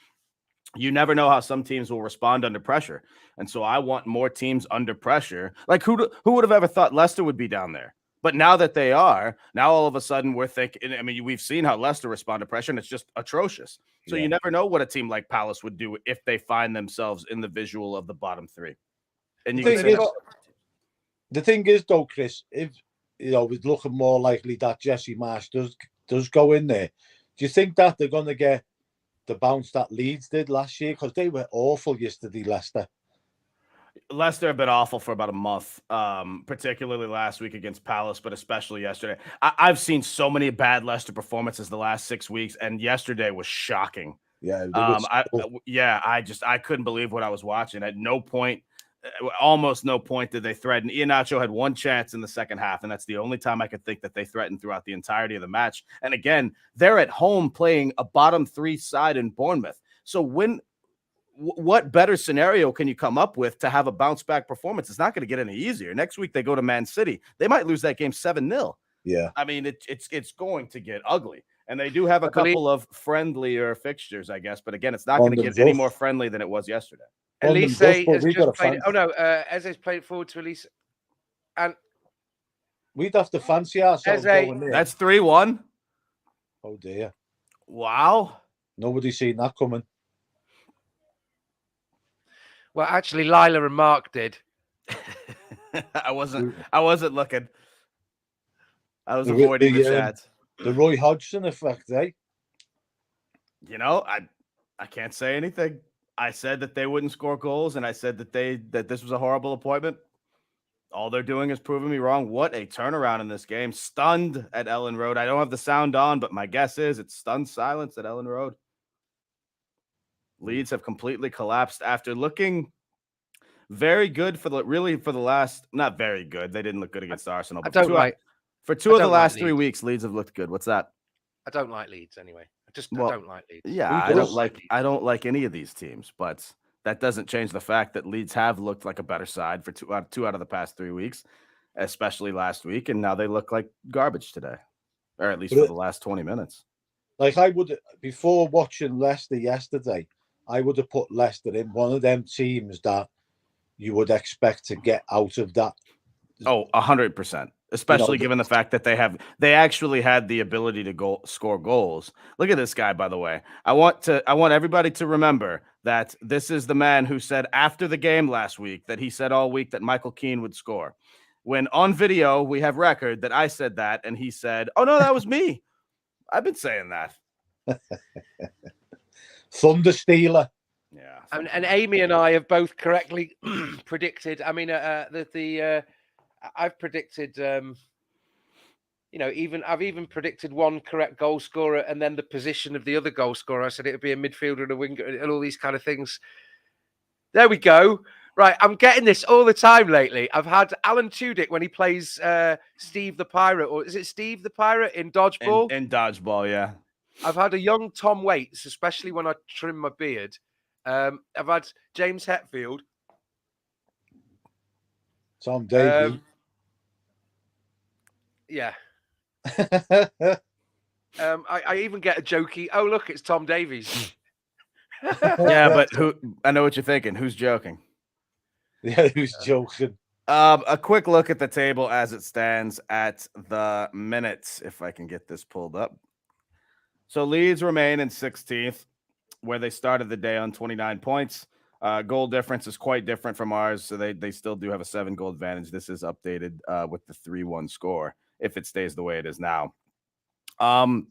you never know how some teams will respond under pressure, and so I want more teams under pressure. Like who would have ever thought Leicester would be down there? But now that they are, now all of a sudden we're thinking, I mean, we've seen how Leicester respond to pressure, and it's just atrocious. So you never know what a team like Palace would do if they find themselves in the visual of the bottom three. And the thing is, though, Chris, if it's looking more likely that Jesse Marsh does go in there, do you think that they're going to get the bounce that Leeds did last year? Because they were awful yesterday, Leicester. Leicester have been awful for about a month, particularly last week against Palace, but especially yesterday. I've seen so many bad Leicester performances the last 6 weeks, and yesterday was shocking. Yeah, I couldn't believe what I was watching. At no point, almost no point did they threaten. Iheanacho had one chance in the second half, and that's the only time I could think that they threatened throughout the entirety of the match. And again, they're at home playing a bottom three side in Bournemouth. So what better scenario can you come up with to have a bounce back performance? It's not going to get any easier. Next week they go to Man City. They might lose that game 7-0. Yeah. I mean, it's going to get ugly. And they do have a couple of friendlier fixtures, I guess. But again, it's not going to get any more friendly than it was yesterday. Elise has just played. Oh no, Eze's played forward to Elise, and we'd have to fancy ourselves going there. That's 3-1. Oh dear. Wow. Nobody's seen that coming. Well, actually, Lila and Mark did. I wasn't looking. I was The- avoiding the the, chat. The Roy Hodgson effect, eh? You know, I can't say anything. I said that they wouldn't score goals, and I said that this was a horrible appointment. All they're doing is proving me wrong. What a turnaround in this game. Stunned at Ellen Road. I don't have the sound on, but my guess is it's stunned silence at Ellen Road. Leeds have completely collapsed after looking very good for the last, not very good. They didn't look good against Arsenal. But for two of the last 3 weeks, Leeds have looked good. What's that? I don't like Leeds anyway. I don't like Leeds. Yeah, I don't like any of these teams, but that doesn't change the fact that Leeds have looked like a better side for two out of the past 3 weeks, especially last week, and now they look like garbage today, or at least for the last 20 minutes. Like I would, before watching Leicester yesterday, I would have put Leicester in one of them teams that you would expect to get out of that. Oh, 100%. Especially given the fact that they actually had the ability to score goals. Look at this guy, by the way. I want everybody to remember that this is the man who said after the game last week that he said all week that Michael Keane would score. When on video we have record that I said that, and he said, "Oh no, that was me. I've been saying that." Thunder Stealer. Yeah, and Amy and I have both correctly predicted. I mean, I've predicted, I've even predicted one correct goal scorer and then the position of the other goal scorer. I said it would be a midfielder and a winger and all these kind of things. There we go. Right, I'm getting this all the time lately. I've had Alan Tudyk when he plays Steve the Pirate, or is it Steve the Pirate in Dodgeball? In Dodgeball, yeah. I've had a young Tom Waits, especially when I trim my beard. I've had James Hetfield. Tom Davies. Yeah. I even get a jokey. Oh, look, it's Tom Davies. Yeah, but I know what you're thinking. Who's joking? Yeah, who's joking? A quick look at the table as it stands at the minutes, if I can get this pulled up. So Leeds remain in 16th, where they started the day on 29 points. Goal difference is quite different from ours, so they still do have a 7-goal advantage. This is updated with the 3-1 score if it stays the way it is now. Some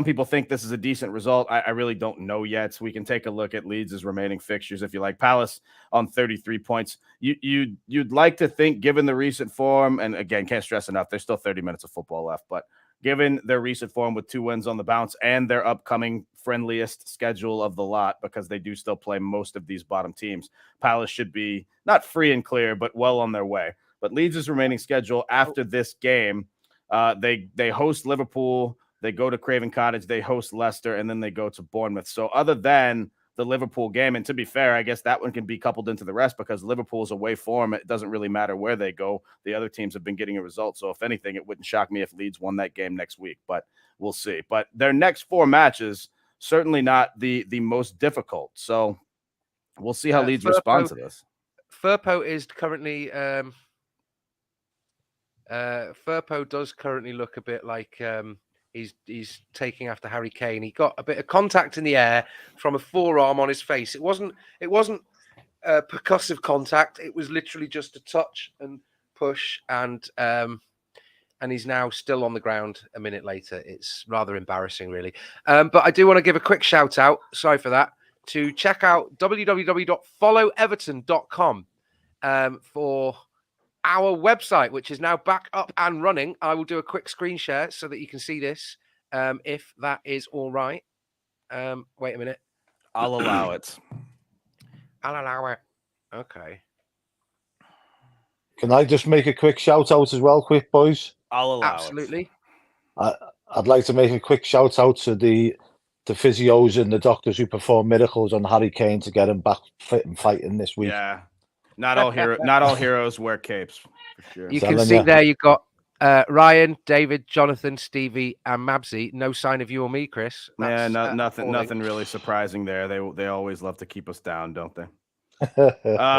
people think this is a decent result. I really don't know yet. So we can take a look at Leeds' remaining fixtures if you like. Palace on 33 points. You'd like to think, given the recent form, and again, can't stress enough, there's still 30 minutes of football left, but given their recent form with 2 wins on the bounce and their upcoming friendliest schedule of the lot, because they do still play most of these bottom teams, Palace should be not free and clear, but well on their way. But Leeds' remaining schedule after this game, they host Liverpool, they go to Craven Cottage, they host Leicester, and then they go to Bournemouth. So other than the Liverpool game, and to be fair, I guess that one can be coupled into the rest because Liverpool's away form. It doesn't really matter where they go. The other teams have been getting a result. So if anything, it wouldn't shock me if Leeds won that game next week, but we'll see. But their next 4 matches, certainly not the most difficult. So we'll see how Leeds respond to this. Firpo is currently Firpo does currently look a bit like he's taking after Harry Kane. He got a bit of contact in the air from a forearm on his face. It wasn't percussive contact. It was literally just a touch and push, and he's now still on the ground a minute later. It's rather embarrassing, really. But I do want to give a quick shout out. Sorry for that. To check out www.followeverton.com for our website, which is now back up and running. I will do a quick screen share so that you can see this, if that is all right. Wait a minute. I'll allow it. I'll allow it. Okay. Can I just make a quick shout out as well, quick boys? I'll allow Absolutely. it. I'd like to make a quick shout out to the physios and the doctors who perform miracles on Harry Kane to get him back fit and fighting this week. Yeah. Not all heroes wear capes, for sure. You can see there you've got Ryan, David, Jonathan, Stevie, and Mabsy. No sign of you or me, Chris. That's, nothing really surprising there. They always love to keep us down, don't they?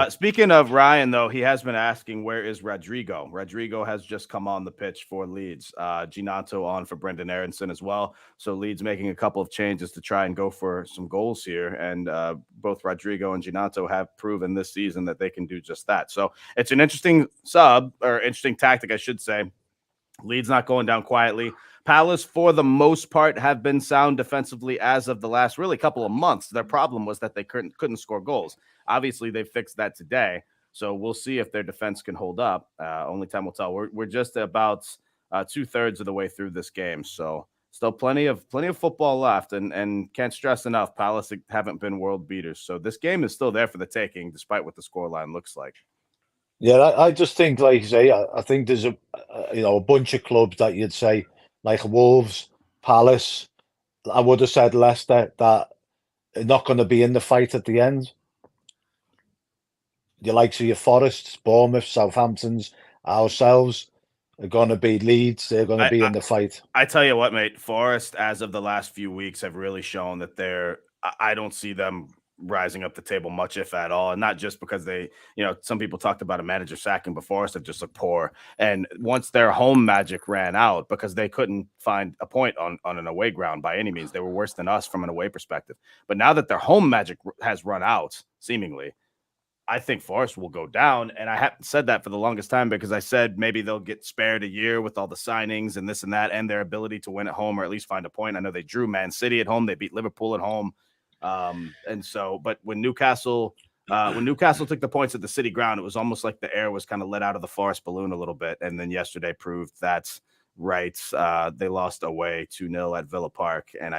Speaking of Ryan, though, he has been asking, where is Rodrigo? Rodrigo has just come on the pitch for Leeds. Ginato on for Brendan Aronson as well. So Leeds making a couple of changes to try and go for some goals here. And both Rodrigo and Ginato have proven this season that they can do just that. So it's an interesting interesting tactic, I should say. Leeds not going down quietly. Palace, for the most part, have been sound defensively as of the last really couple of months. Their problem was that they couldn't score goals. Obviously, they fixed that today. So we'll see if their defense can hold up. Only time will tell. We're just about 2/3 of the way through this game. So still plenty of football left. And can't stress enough, Palace haven't been world beaters. So this game is still there for the taking, despite what the scoreline looks like. Yeah, I just think, like you say, I think there's a bunch of clubs that you'd say, like Wolves, Palace. I would have said Leicester, that are not going to be in the fight at the end. The likes of your Forests, Bournemouth, Southamptons, ourselves are going to be Leeds. They're going to be in the fight. I tell you what, mate, Forest, as of the last few weeks, have really shown that I don't see them rising up the table much, if at all. And not just because they, some people talked about a manager sacking, but Forest have just looked poor. And once their home magic ran out, because they couldn't find a point on an away ground by any means, they were worse than us from an away perspective. But now that their home magic has run out, seemingly, I think Forest will go down. And I haven't said that for the longest time, because I said maybe they'll get spared a year with all the signings and this and that, and their ability to win at home, or at least find a point. I know they drew Man City at home. They beat Liverpool at home. But when Newcastle took the points at the City ground, it was almost like the air was kind of let out of the Forest balloon a little bit. And then yesterday proved that's right. They lost away 2-0 at Villa Park. And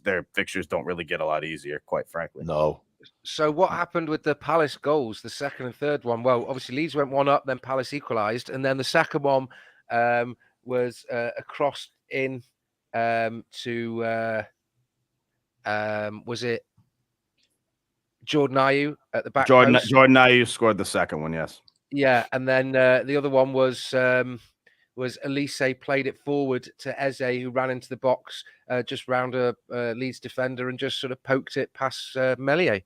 their fixtures don't really get a lot easier, quite frankly. No. So what happened with the Palace goals, the second and third one? Well, obviously Leeds went 1-up, then Palace equalised. And then the second one was a cross in to... was it Jordan Ayew at the back? Jordan Ayew scored the second one, yes. Yeah, and then the other one was Elise played it forward to Eze, who ran into the box just round a Leeds defender and just sort of poked it past Meslier.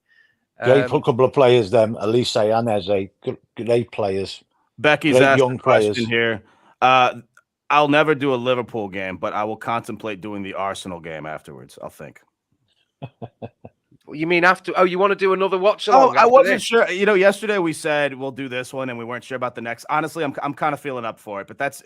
Great couple of players, them, Elise and Eze. Great players. Becky's asked a question here. I'll never do a Liverpool game, but I will contemplate doing the Arsenal game afterwards, I'll think. You mean after? Oh, you want to do another watch along? Oh, I wasn't sure. Yesterday we said we'll do this one, and we weren't sure about the next. Honestly, I'm kind of feeling up for it, but that's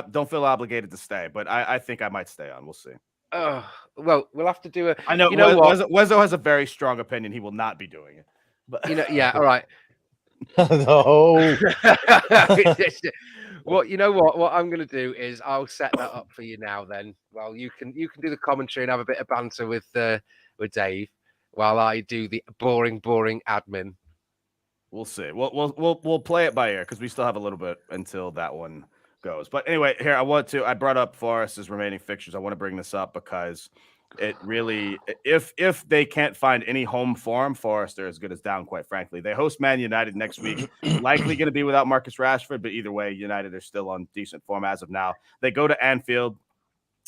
don't feel obligated to stay. But I think I might stay on. We'll see. Well, we'll have to do it. I know. Wezzo has a very strong opinion. He will not be doing it. But yeah. All right. No. Well, you know what I'm going to do is I'll set that up for you now. Then, well, you can do the commentary and have a bit of banter with Dave, while I do the boring admin. We'll see. We'll play it by ear, because we still have a little bit until that one goes. But anyway, here I brought up Forest's remaining fixtures. I want to bring this up because it really, if they can't find any home form, Forest are as good as down, quite frankly. They host Man United next week, likely going to be without Marcus Rashford, but either way, United are still on decent form as of now. They go to Anfield.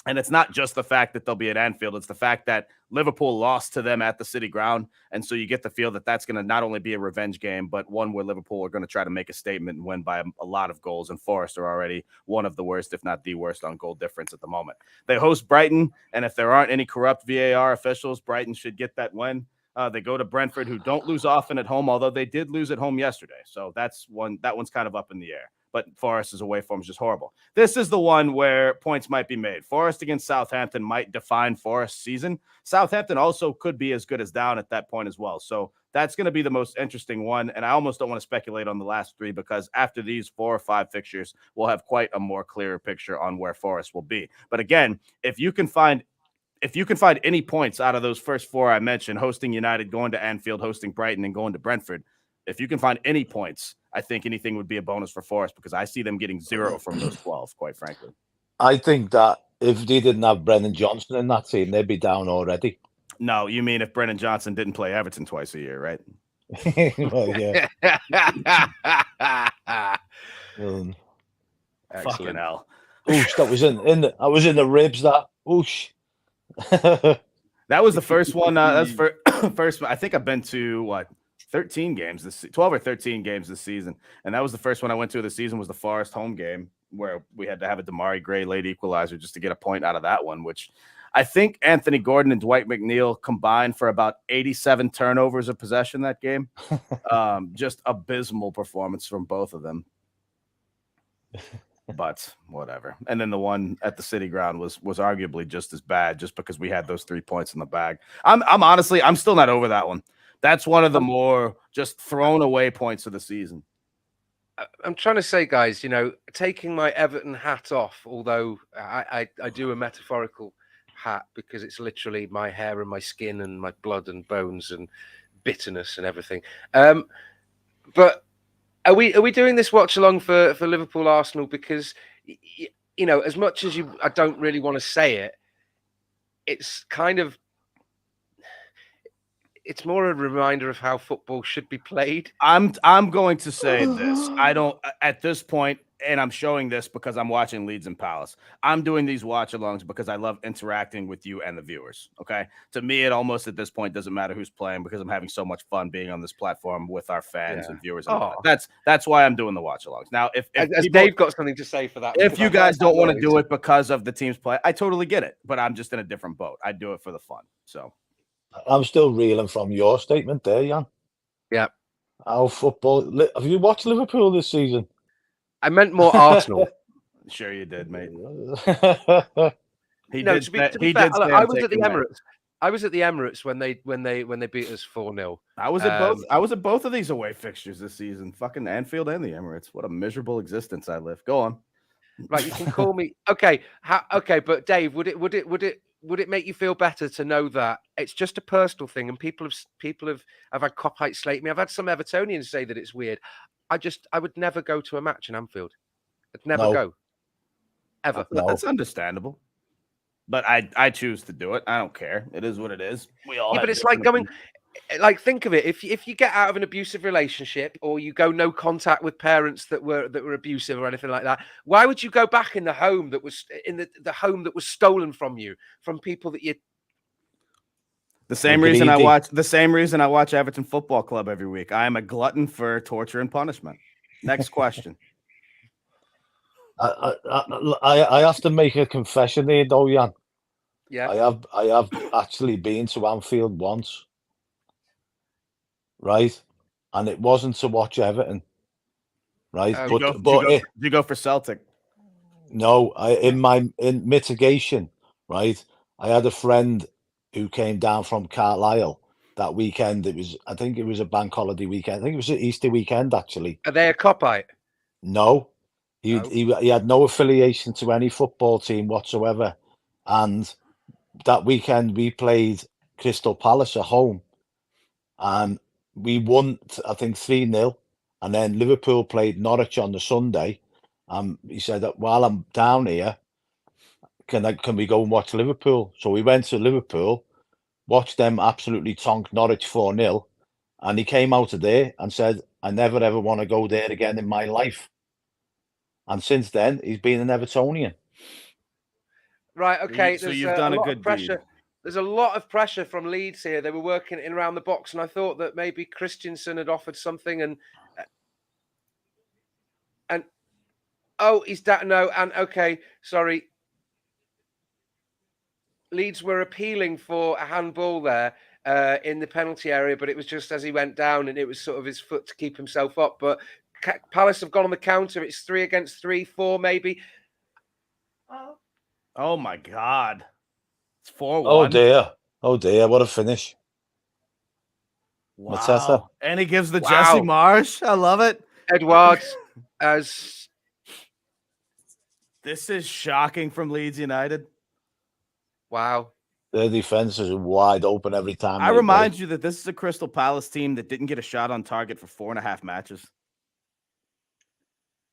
And it's not just the fact that they'll be at Anfield. It's the fact that Liverpool lost to them at the City ground. And so you get the feel that that's going to not only be a revenge game, but one where Liverpool are going to try to make a statement and win by a lot of goals. And Forest are already one of the worst, if not the worst, on goal difference at the moment. They host Brighton. And if there aren't any corrupt VAR officials, Brighton should get that win. They go to Brentford, who don't lose often at home, although they did lose at home yesterday. So that one's kind of up in the air. But Forest's away form is just horrible. This is the one where points might be made. Forest against Southampton might define Forest's season. Southampton also could be as good as down at that point as well. So that's going to be the most interesting one. And I almost don't want to speculate on the last three, because after these 4 or 5 fixtures, we'll have quite a more clearer picture on where Forest will be. But again, if you can find any points out of those first 4 I mentioned, hosting United, going to Anfield, hosting Brighton, and going to Brentford, if you can find any points, I think anything would be a bonus for Forest, because I see them getting 0 from those 12, quite frankly. I think that if they didn't have Brennan Johnson in that team, they'd be down already. No, you mean if Brennan Johnson didn't play Everton twice a year, right? Well, yeah. Fucking hell. Oosh, that was in the ribs, that. Oosh. That was the first one. That's first. I think I've been to 13 games 12 or 13 games this season, and that was the first one I went to of the season was the Forest home game where we had to have a Damari Gray late equalizer just to get a point out of that one, which I think Anthony Gordon and Dwight McNeil combined for about 87 turnovers of possession that game. Just abysmal performance from both of them. But whatever. And then the one at the City Ground was arguably just as bad, just because we had those 3 points in the bag. I'm honestly still not over that one. That's one of the more just thrown away points of the season. I'm trying to say, guys, you know, taking my Everton hat off, although I do a metaphorical hat because it's literally my hair and my skin and my blood and bones and bitterness and everything. But are we doing this watch along for Liverpool Arsenal? Because, you know, as much as I don't really want to say it, it's kind of, it's more a reminder of how football should be played. I'm going to say this. I don't at this point, and I'm showing this because I'm watching Leeds and Palace. I'm doing these watch-alongs because I love interacting with you and the viewers. Okay, to me, it almost at this point doesn't matter who's playing because I'm having so much fun being on this platform with our fans and viewers. And that's why I'm doing the watch-alongs. Now, if Dave got something to say for that, if you guys don't want to do it because of the team's play, I totally get it. But I'm just in a different boat. I do it for the fun. So. I'm still reeling from your statement there, Jan. Yeah. How football. Have you watched Liverpool this season? I meant more Arsenal. Sure you did, mate. He did. To be fair, I was at the Emirates. I was at the Emirates when they beat us 4-0. I was at both. I was at both of these away fixtures this season. Fucking Anfield and the Emirates. What a miserable existence I live. Go on. Right, you can call me. Okay. Okay, but Dave, would it make you feel better to know that it's just a personal thing, and people have had cop-out slate me. I've had some Evertonians say that it's weird. I would never go to a match in Anfield. I'd never go. Ever. No. That's understandable. But I choose to do it. I don't care. It is what it is. We all. Yeah, but it's like going. Like, think of it. If you get out of an abusive relationship, or you go no contact with parents that were abusive or anything like that, why would you go back in the home that was the home that was stolen from you, from people that you? The same reason I watch Everton Football Club every week. I am a glutton for torture and punishment. Next question. I have to make a confession here, though, Jan. Yeah. I have actually been to Anfield once. Right, and it wasn't to watch Everton, right? Did you go for Celtic? No, in mitigation, right? I had a friend who came down from Carlisle that weekend. I think it was a bank holiday weekend. I think it was an Easter weekend, actually. Are they a cop-out? No, he had no affiliation to any football team whatsoever. And that weekend we played Crystal Palace at home, and we won, I think, 3-0, and then Liverpool played Norwich on the Sunday. He said that while I'm down here, can we go and watch Liverpool? So we went to Liverpool, watched them absolutely tonk Norwich 4-0, and he came out of there and said, I never ever want to go there again in my life. And since then, he's been an Evertonian. Right, okay. So you've done a good pressure. There's a lot of pressure from Leeds here. They were working in around the box, and I thought that maybe Christensen had offered something, and he's that no, and okay, sorry. Leeds were appealing for a handball there in the penalty area, but it was just as he went down, and it was sort of his foot to keep himself up. But Palace have gone on the counter. It's 3 against 3, 4 maybe. Oh my God. It's 4-1. Oh dear, what a finish. Wow. Mateta. And he gives the Jesse Marsh. I love it. Edwards as this is shocking from Leeds United. Wow. Their defense is wide open every time. I remind you that this is a Crystal Palace team that didn't get a shot on target for 4.5 matches.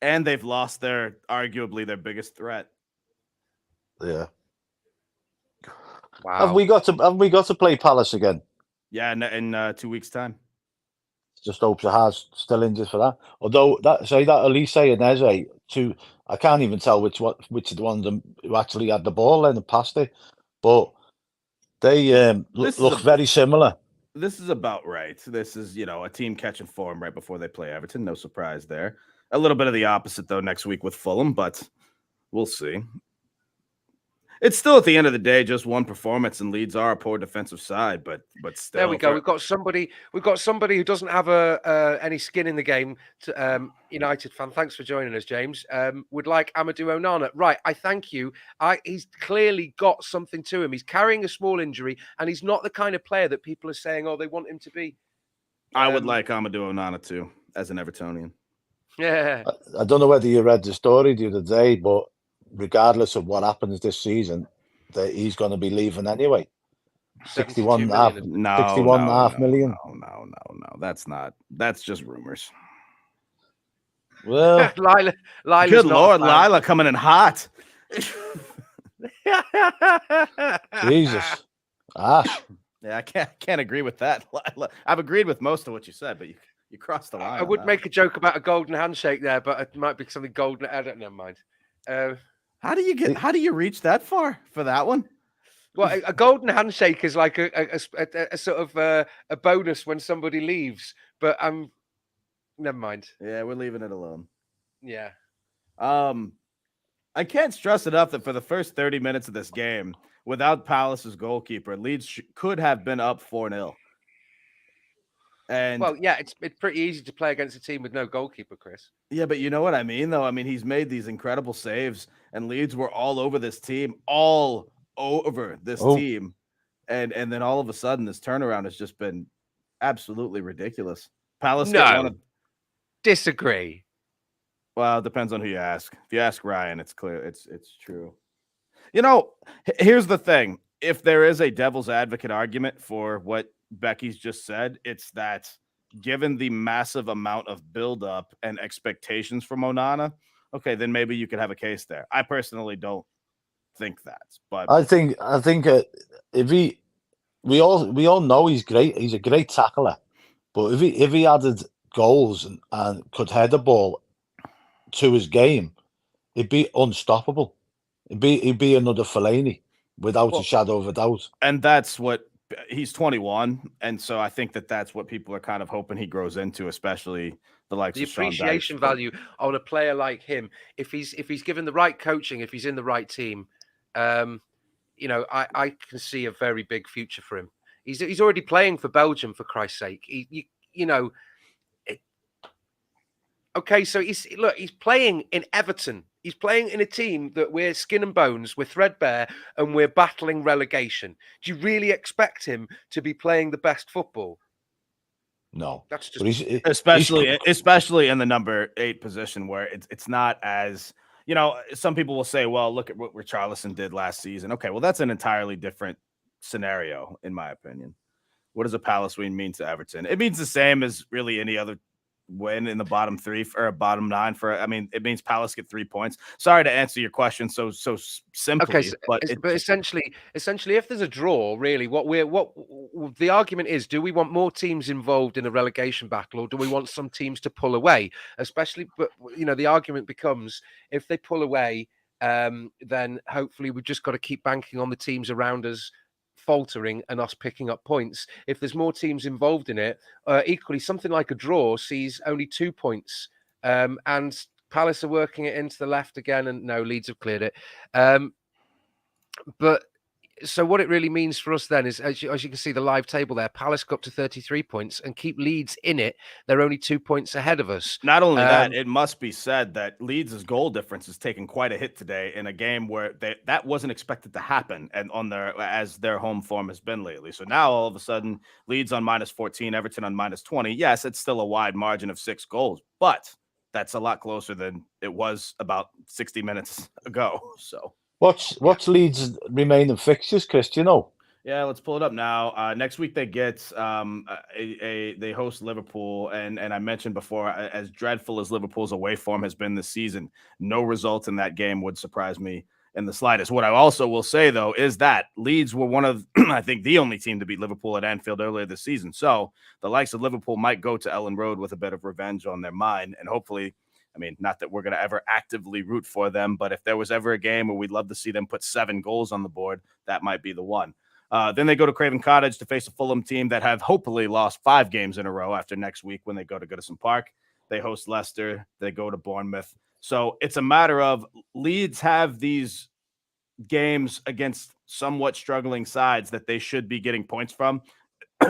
And they've lost arguably their biggest threat. Yeah. Wow. Have we got to play Palace again? Yeah, in 2 weeks' time. Just hope Zaha's still injured for that. Although that Elise and Eze, I can't even tell which of the ones who actually had the ball and passed it, but they look very similar. This is about right. This is, a team catching form right before they play Everton. No surprise there. A little bit of the opposite, though, next week with Fulham, but we'll see. It's still, at the end of the day, just one performance, and Leeds are a poor defensive side, but still. There we go. We've got somebody who doesn't have any skin in the game. United fan. Thanks for joining us, James. Would like Amadou Onana. Right. I thank you. He's clearly got something to him. He's carrying a small injury, and he's not the kind of player that people are saying, they want him to be. I would like Amadou Onana too, as an Evertonian. Yeah. I don't know whether you read the story the other day, but regardless of what happens this season, that he's going to be leaving anyway. 61.5 million. No. That's just rumors. Well, Lila's good Lord, Lila coming in hot. Jesus. Ash. Yeah, I can't agree with that. I've agreed with most of what you said, but you crossed the line. I would make a joke about a golden handshake there, but it might be something golden. I don't know. Never mind. How do you reach that far for that one? Well, a golden handshake is like a sort of a bonus when somebody leaves, but never mind. Yeah, we're leaving it alone. Yeah. I can't stress enough that for the first 30 minutes of this game, without Palace's goalkeeper, Leeds could have been up 4-0. And well, yeah, it's pretty easy to play against a team with no goalkeeper, Chris. Yeah, but you know what I mean, though? I mean, he's made these incredible saves, and Leeds were all over this team, team. And then all of a sudden, this turnaround has just been absolutely ridiculous. Palace disagree. Well, it depends on who you ask. If you ask Ryan, it's clear. It's true. Here's the thing. If there is a devil's advocate argument for what Becky's just said, it's that given the massive amount of buildup and expectations from Onana, okay, then maybe you could have a case there. I personally don't think that, but I think if we all know he's great. He's a great tackler, but if he added goals and could head a ball to his game, it'd be unstoppable. He'd be another Fellaini without a shadow of a doubt. And that's what he's 21, and so I think that's what people are kind of hoping he grows into, especially the likes of Sean appreciation value on a player like him. If he's given the right coaching, if he's in the right team, I can see a very big future for him. He's already playing for Belgium, for Christ's sake. Okay, so he's playing in Everton. He's playing in a team that we're skin and bones, we're threadbare, and we're battling relegation. Do you really expect him to be playing the best football? No, that's just especially in the number 8 position, where it's not as some people will say, well, look at what Richarlison did last season. Okay, well, that's an entirely different scenario, in my opinion. What does a Palace win mean to Everton? It means the same as really any other win in the bottom 3 or bottom 9 it means Palace get 3 points. Sorry to answer your question so simply. Okay, but essentially if there's a draw, really what the argument is, do we want more teams involved in a relegation battle, or do we want some teams to pull away? Especially, but the argument becomes, if they pull away, then hopefully we've just got to keep banking on the teams around us faltering and us picking up points. If there's more teams involved in it, equally something like a draw sees only 2 points, and Palace are working it into the left again, and no, Leeds have cleared it. But so what it really means for us then is, as you can see the live table there, Palace got up to 33 points and keep Leeds in it. They're only 2 points ahead of us. Not only that, it must be said that Leeds' goal difference is taking quite a hit today in a game where that wasn't expected to happen, and as their home form has been lately. So now all of a sudden, Leeds on -14, Everton on -20. Yes, it's still a wide margin of 6 goals, but that's a lot closer than it was about 60 minutes ago. So. What's Leeds' remaining fixtures, Chris? Do you know? Yeah, let's pull it up now. Next week they get they host Liverpool, and I mentioned before, as dreadful as Liverpool's away form has been this season, no result in that game would surprise me in the slightest. What I also will say, though, is that Leeds were one of, I think, the only team to beat Liverpool at Anfield earlier this season. So the likes of Liverpool might go to Ellen Road with a bit of revenge on their mind, and hopefully. I mean, not that we're going to ever actively root for them, but if there was ever a game where we'd love to see them put 7 goals on the board, that might be the one. Then they go to Craven Cottage to face a Fulham team that have hopefully lost 5 games in a row after next week when they go to Goodison Park. They host Leicester. They go to Bournemouth. So it's a matter of Leeds have these games against somewhat struggling sides that they should be getting points from.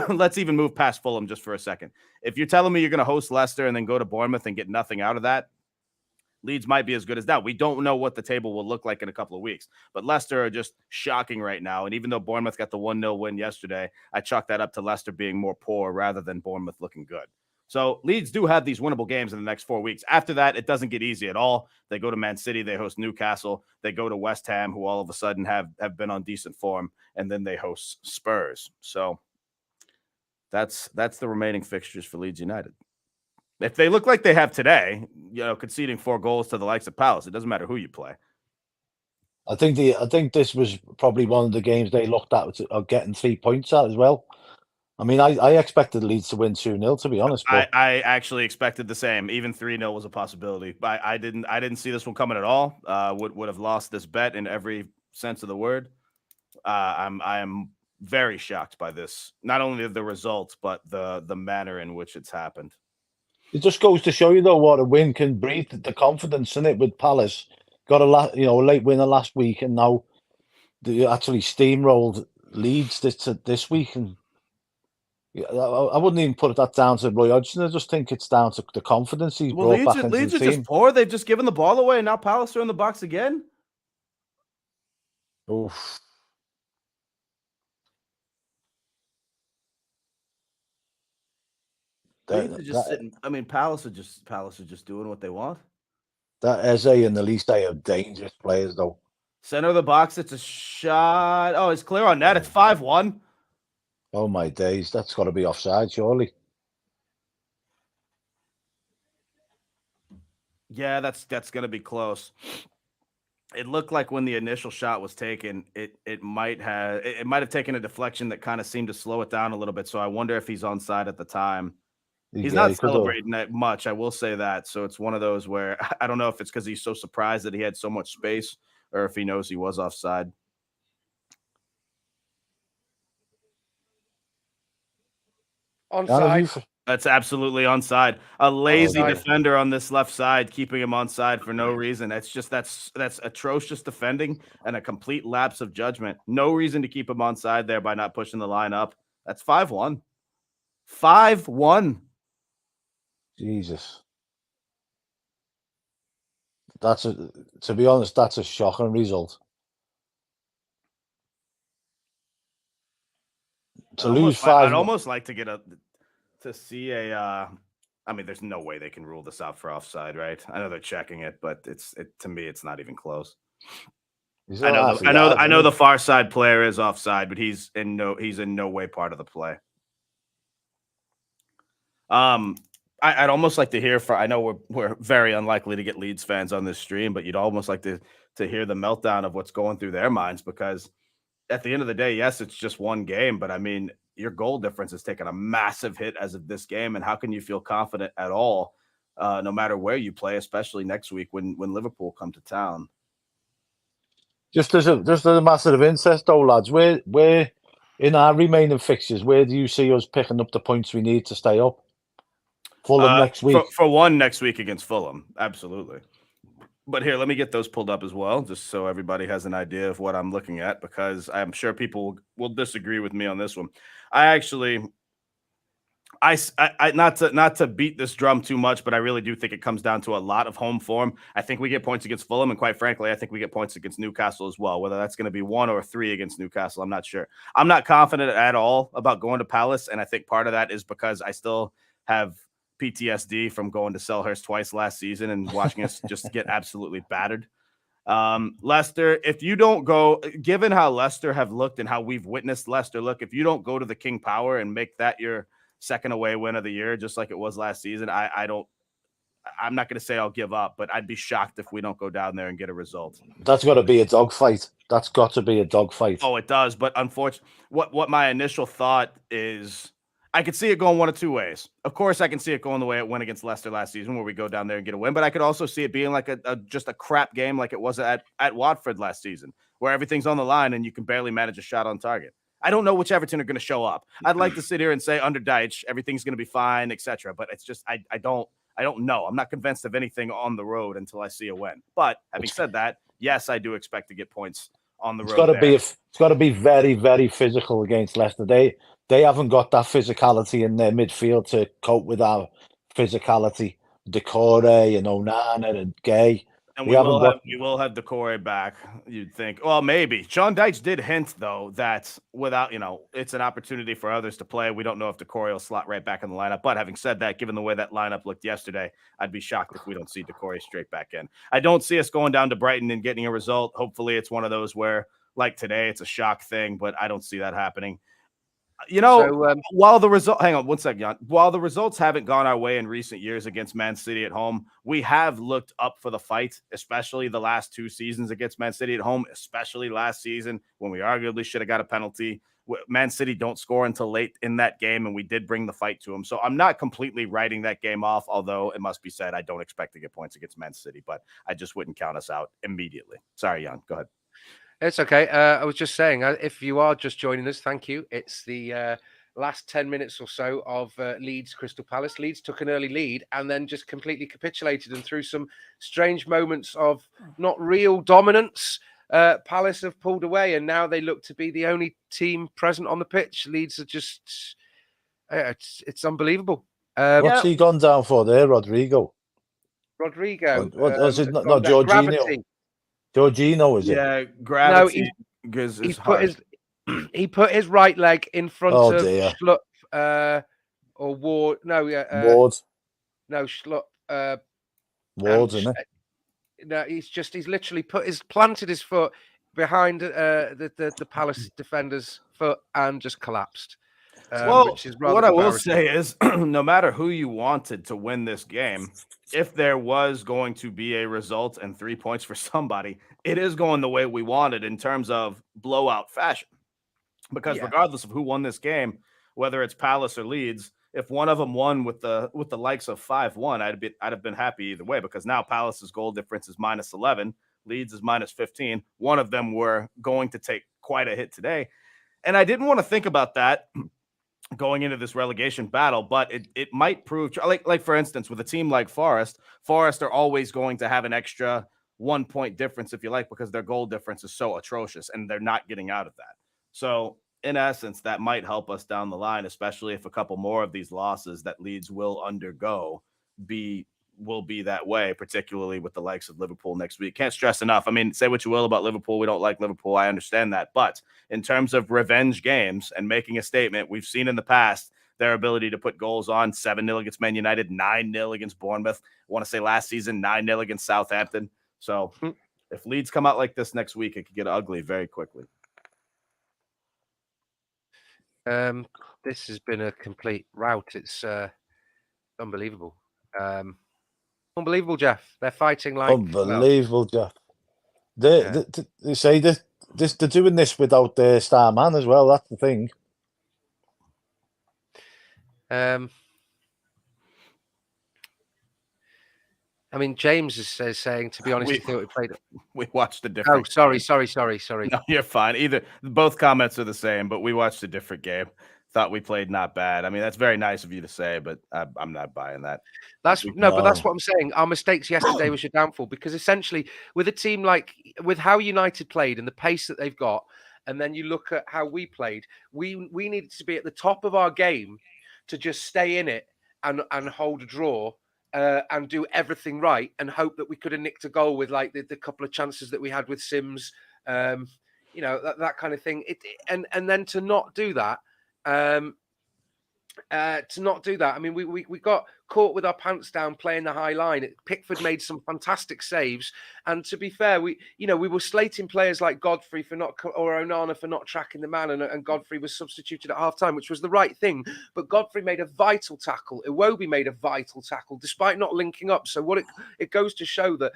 Let's even move past Fulham just for a second. If you're telling me you're going to host Leicester and then go to Bournemouth and get nothing out of that, Leeds might be as good as that. We don't know what the table will look like in a couple of weeks, but Leicester are just shocking right now. And even though Bournemouth got the 1-0 win yesterday, I chalk that up to Leicester being more poor rather than Bournemouth looking good. So Leeds do have these winnable games in the next 4 weeks. After that, it doesn't get easy at all. They go to Man City, they host Newcastle, they go to West Ham, who all of a sudden have been on decent form, and then they host Spurs. So that's the remaining fixtures for Leeds United. If they look like they have today, conceding 4 goals to the likes of Palace, it doesn't matter who you play. I think this was probably one of the games they looked at of getting 3 points at as well. I mean, I expected Leeds to win 2-0, to be honest. But I actually expected the same. Even 3-0 was a possibility. But I didn't see this one coming at all. Would have lost this bet in every sense of the word. I am very shocked by this. Not only the result, but the manner in which it's happened. it just goes to show you, though, what a win can breed the confidence in it. With Palace, got a late winner last week, and now they actually steamrolled Leeds this week. And I wouldn't even put that down to Roy Hodgson. I just think it's down to the confidence he's brought back into the team. Leeds are just poor. They've just given the ball away, and now Palace are in the box again. Oof. Leeds are just sitting. I mean, Palace are just doing what they want. That Eze and the Leeds, they are dangerous players, though. Center of the box. It's a shot. Oh, it's clear on net. It's 5-1. Oh my days, that's got to be offside, surely. Yeah, that's going to be close. It looked like when the initial shot was taken, it might have taken a deflection that kind of seemed to slow it down a little bit. So I wonder if he's onside at the time. He's not celebrating that much, I will say that. So it's one of those where I don't know if it's because he's so surprised that he had so much space or if he knows he was offside. Onside. That's absolutely onside. A lazy defender on this left side, keeping him onside for no reason. That's atrocious defending and a complete lapse of judgment. No reason to keep him onside there by not pushing the line up. That's 5-1. 5-1. Jesus. To be honest, that's a shocking result. To lose 5. I'd almost like to see a. I mean, there's no way they can rule this out for offside, right? I know they're checking it, but to me, it's not even close. I know the far side player is offside, but he's in no way part of the play. I'd almost like to hear I know we're very unlikely to get Leeds fans on this stream, but you'd almost like to hear the meltdown of what's going through their minds, because at the end of the day, yes, it's just one game, but I mean, your goal difference has taken a massive hit as of this game. And how can you feel confident at all, no matter where you play, especially next week when Liverpool come to town? Just as a matter of interest, though, lads, where in our remaining fixtures, where do you see us picking up the points we need to stay up? Fulham next week. For one, next week against Fulham, absolutely. But here, let me get those pulled up as well, just so everybody has an idea of what I'm looking at, because I'm sure people will disagree with me on this one. I not to beat this drum too much, but I really do think it comes down to a lot of home form. I think we get points against Fulham, and quite frankly, I think we get points against Newcastle as well. Whether that's going to be 1 or 3 against Newcastle, I'm not sure. I'm not confident at all about going to Palace, and I think part of that is because I still have PTSD from going to Selhurst twice last season and watching us just get absolutely battered. Leicester, if you don't go, given how Leicester have looked and how we've witnessed Leicester look, if you don't go to the King Power and make that your second away win of the year, just like it was last season, I'm not going to say I'll give up, but I'd be shocked if we don't go down there and get a result. That's got to be a dogfight. That's got to be a dogfight. Oh, it does. But unfortunately, what my initial thought is, I could see it going one of two ways. Of course, I can see it going the way it went against Leicester last season, where we go down there and get a win. But I could also see it being like just a crap game, like it was at Watford last season, where everything's on the line and you can barely manage a shot on target. I don't know which Everton are going to show up. I'd like to sit here and say under Deitch, everything's going to be fine, etc. But it's just I don't know. I'm not convinced of anything on the road until I see a win. But having said that, yes, I do expect to get points on the road. It's got to be very, very physical against Leicester. They haven't got that physicality in their midfield to cope with our physicality. Decore and Onana and Gay. And we will have Decore back, you'd think. Well, maybe. Sean Dyche did hint, though, that without, it's an opportunity for others to play. We don't know if Decore will slot right back in the lineup. But having said that, given the way that lineup looked yesterday, I'd be shocked if we don't see Decore straight back in. I don't see us going down to Brighton and getting a result. Hopefully it's one of those where, like today, it's a shock thing, but I don't see that happening. While the result, hang on one second, Jan. While the results haven't gone our way in recent years against Man City at home, we have looked up for the fight, especially the last 2 seasons against Man City at home, especially last season when we arguably should have got a penalty. Man City don't score until late in that game, and we did bring the fight to them. So I'm not completely writing that game off, although it must be said I don't expect to get points against Man City, but I just wouldn't count us out immediately. Sorry, Jan, go ahead. It's okay. I was just saying, if you are just joining us, thank you. It's the last 10 minutes or so of Leeds Crystal Palace. Leeds took an early lead and then just completely capitulated, and through some strange moments of not real dominance, Palace have pulled away, and now they look to be the only team present on the pitch. Leeds are just, it's unbelievable. What's he gone down for there, Rodrigo? Rodrigo. What was it? No, Jorginho. Gravity. Jorginho, is it? Yeah, gravity. He put his right leg in front of Schlupp, or Ward. No, Ward. No, Schlupp. Ward, isn't it? No, he's literally planted his foot behind the Palace defender's foot and just collapsed. Which is rather what I will say is, no matter who you wanted to win this game, if there was going to be a result and 3 points for somebody, it is going the way we wanted in terms of blowout fashion. Because regardless of who won this game, whether it's Palace or Leeds, if one of them won with the likes of 5-1, I'd have been happy either way, because now Palace's goal difference is -11, Leeds is -15. One of them were going to take quite a hit today. And I didn't want to think about that going into this relegation battle, but it might prove like for instance, with a team like Forest are always going to have an extra 1 point difference, if you like, because their goal difference is so atrocious and they're not getting out of that. So in essence, that might help us down the line, especially if a couple more of these losses that Leeds will undergo will be that way, particularly with the likes of Liverpool next week. Can't stress enough. I mean, say what you will about Liverpool. We don't like Liverpool. I understand that. But in terms of revenge games and making a statement, we've seen in the past their ability to put goals on. 7-0 against Man United, 9-0 against Bournemouth. I want to say last season, 9-0 against Southampton. So if Leeds come out like this next week, it could get ugly very quickly. This has been a complete rout. It's unbelievable. Unbelievable, Jeff. They're fighting like unbelievable, Jeff. They say they're doing this without their star man as well. That's the thing. I mean, James is saying, to be honest, he thought we played it. We watched a different. Oh, sorry. No, you're fine. Both comments are the same, but we watched a different game. Thought we played not bad. I mean, that's very nice of you to say, but I'm not buying that. But that's what I'm saying. Our mistakes yesterday was your downfall, because essentially with a team with how United played and the pace that they've got, and then you look at how we played, we needed to be at the top of our game to just stay in it and hold a draw and do everything right and hope that we could have nicked a goal with like the couple of chances that we had with Sims, that kind of thing. And then to not do that. I mean, we got caught with our pants down playing the high line. Pickford made some fantastic saves, and to be fair, we were slating players like Godfrey or Onana for not tracking the man, and Godfrey was substituted at half-time, which was the right thing. But Godfrey made a vital tackle. Iwobi made a vital tackle, despite not linking up. So what it goes to show that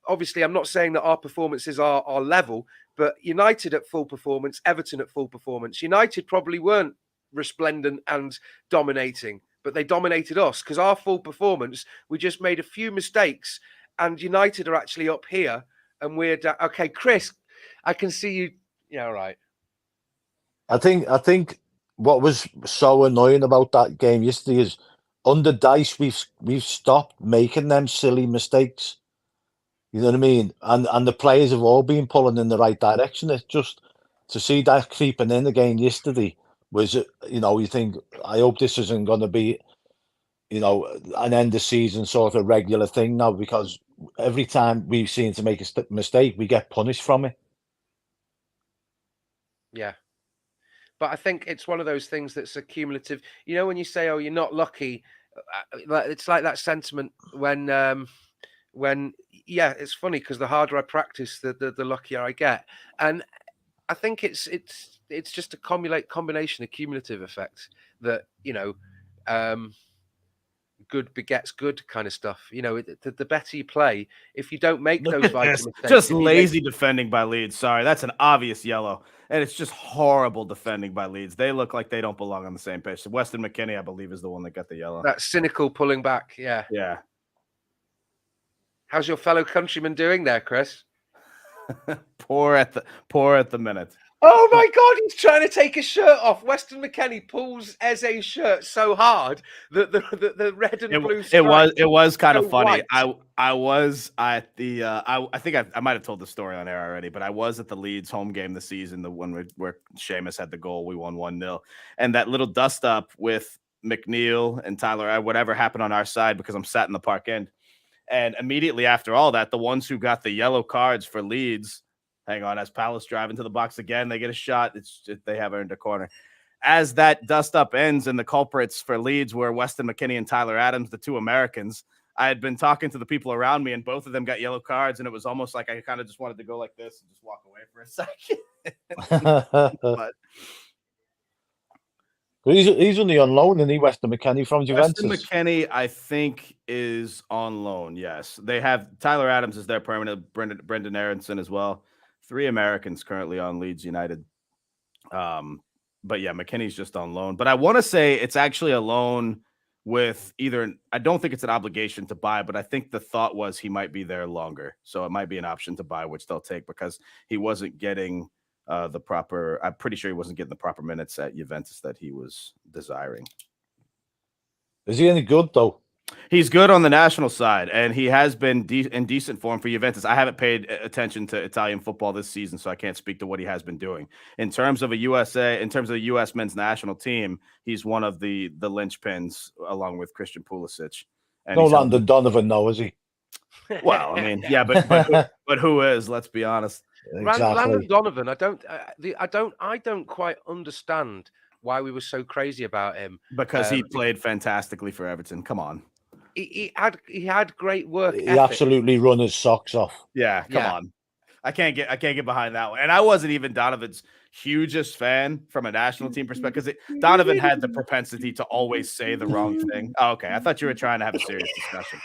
obviously, I'm not saying that our performances are level, but United at full performance, Everton at full performance. United probably weren't resplendent and dominating, but they dominated us, because our full performance, we just made a few mistakes, and United are actually up here and we're down. Okay, Chris, I can see you. Yeah, all right. I think what was so annoying about that game yesterday is under Dice we've stopped making them silly mistakes. You know what I mean? And the players have all been pulling in the right direction. It's just to see that creeping in again yesterday was, you think, I hope this isn't going to be, an end of season sort of regular thing now, because every time we seem to make a mistake, we get punished from it. Yeah. But I think it's one of those things that's accumulative. When you say, "Oh, you're not lucky," it's like that sentiment when it's funny because the harder I practice, the luckier I get, and I think it's just a combination, a cumulative effect that good begets good kind of stuff. The better you play, if you don't make those vital mistakes, just lazy defending by Leeds. Sorry, that's an obvious yellow, and it's just horrible defending by Leeds. They look like they don't belong on the same page. So Weston McKennie, I believe, is the one that got the yellow. That cynical pulling back. Yeah. Yeah. How's your fellow countryman doing there, Chris? Poor at the minute. Oh my God, he's trying to take his shirt off. Weston McKennie pulls Eze's shirt so hard that the red and blue stripe it was kind of funny. White. I was at the I think I might have told the story on air already, but I was at the Leeds home game this season, the one where Seamus had the goal, we won 1-0, and that little dust up with McNeil and Tyler, whatever happened on our side, because I'm sat in the park end, and immediately after all that, the ones who got the yellow cards for Leeds. Hang on, as Palace drive into the box again, they get a shot. They have earned a corner. As that dust up ends and the culprits for Leeds were Weston McKennie and Tyler Adams, the two Americans, I had been talking to the people around me, and both of them got yellow cards, and it was almost like I kind of just wanted to go like this and just walk away for a second. But he's only on loan, isn't he, Weston McKennie from Juventus? Weston McKennie, I think, is on loan, yes. They have Tyler Adams as their permanent, Brendan Aronson as well. 3 Americans currently on Leeds United. But yeah, McKennie's just on loan. But I want to say it's actually a loan with I don't think it's an obligation to buy, but I think the thought was he might be there longer. So it might be an option to buy, which they'll take because he wasn't getting I'm pretty sure he wasn't getting the proper minutes at Juventus that he was desiring. Is he any good though? He's good on the national side, and he has been in decent form for Juventus. I haven't paid attention to Italian football this season, so I can't speak to what he has been doing. In terms of the U.S. men's national team, he's one of the linchpins along with Christian Pulisic. And no Landon Donovan, though, is he? Well, I mean, yeah, but who is? Let's be honest. Exactly. Landon Donovan, I don't quite understand why we were so crazy about him. Because he played fantastically for Everton. Come on. He had great work ethic. He absolutely run his socks off. Yeah, come on. I can't get behind that one. And I wasn't even Donovan's hugest fan from a national team perspective, because Donovan had the propensity to always say the wrong thing. Oh, okay, I thought you were trying to have a serious discussion.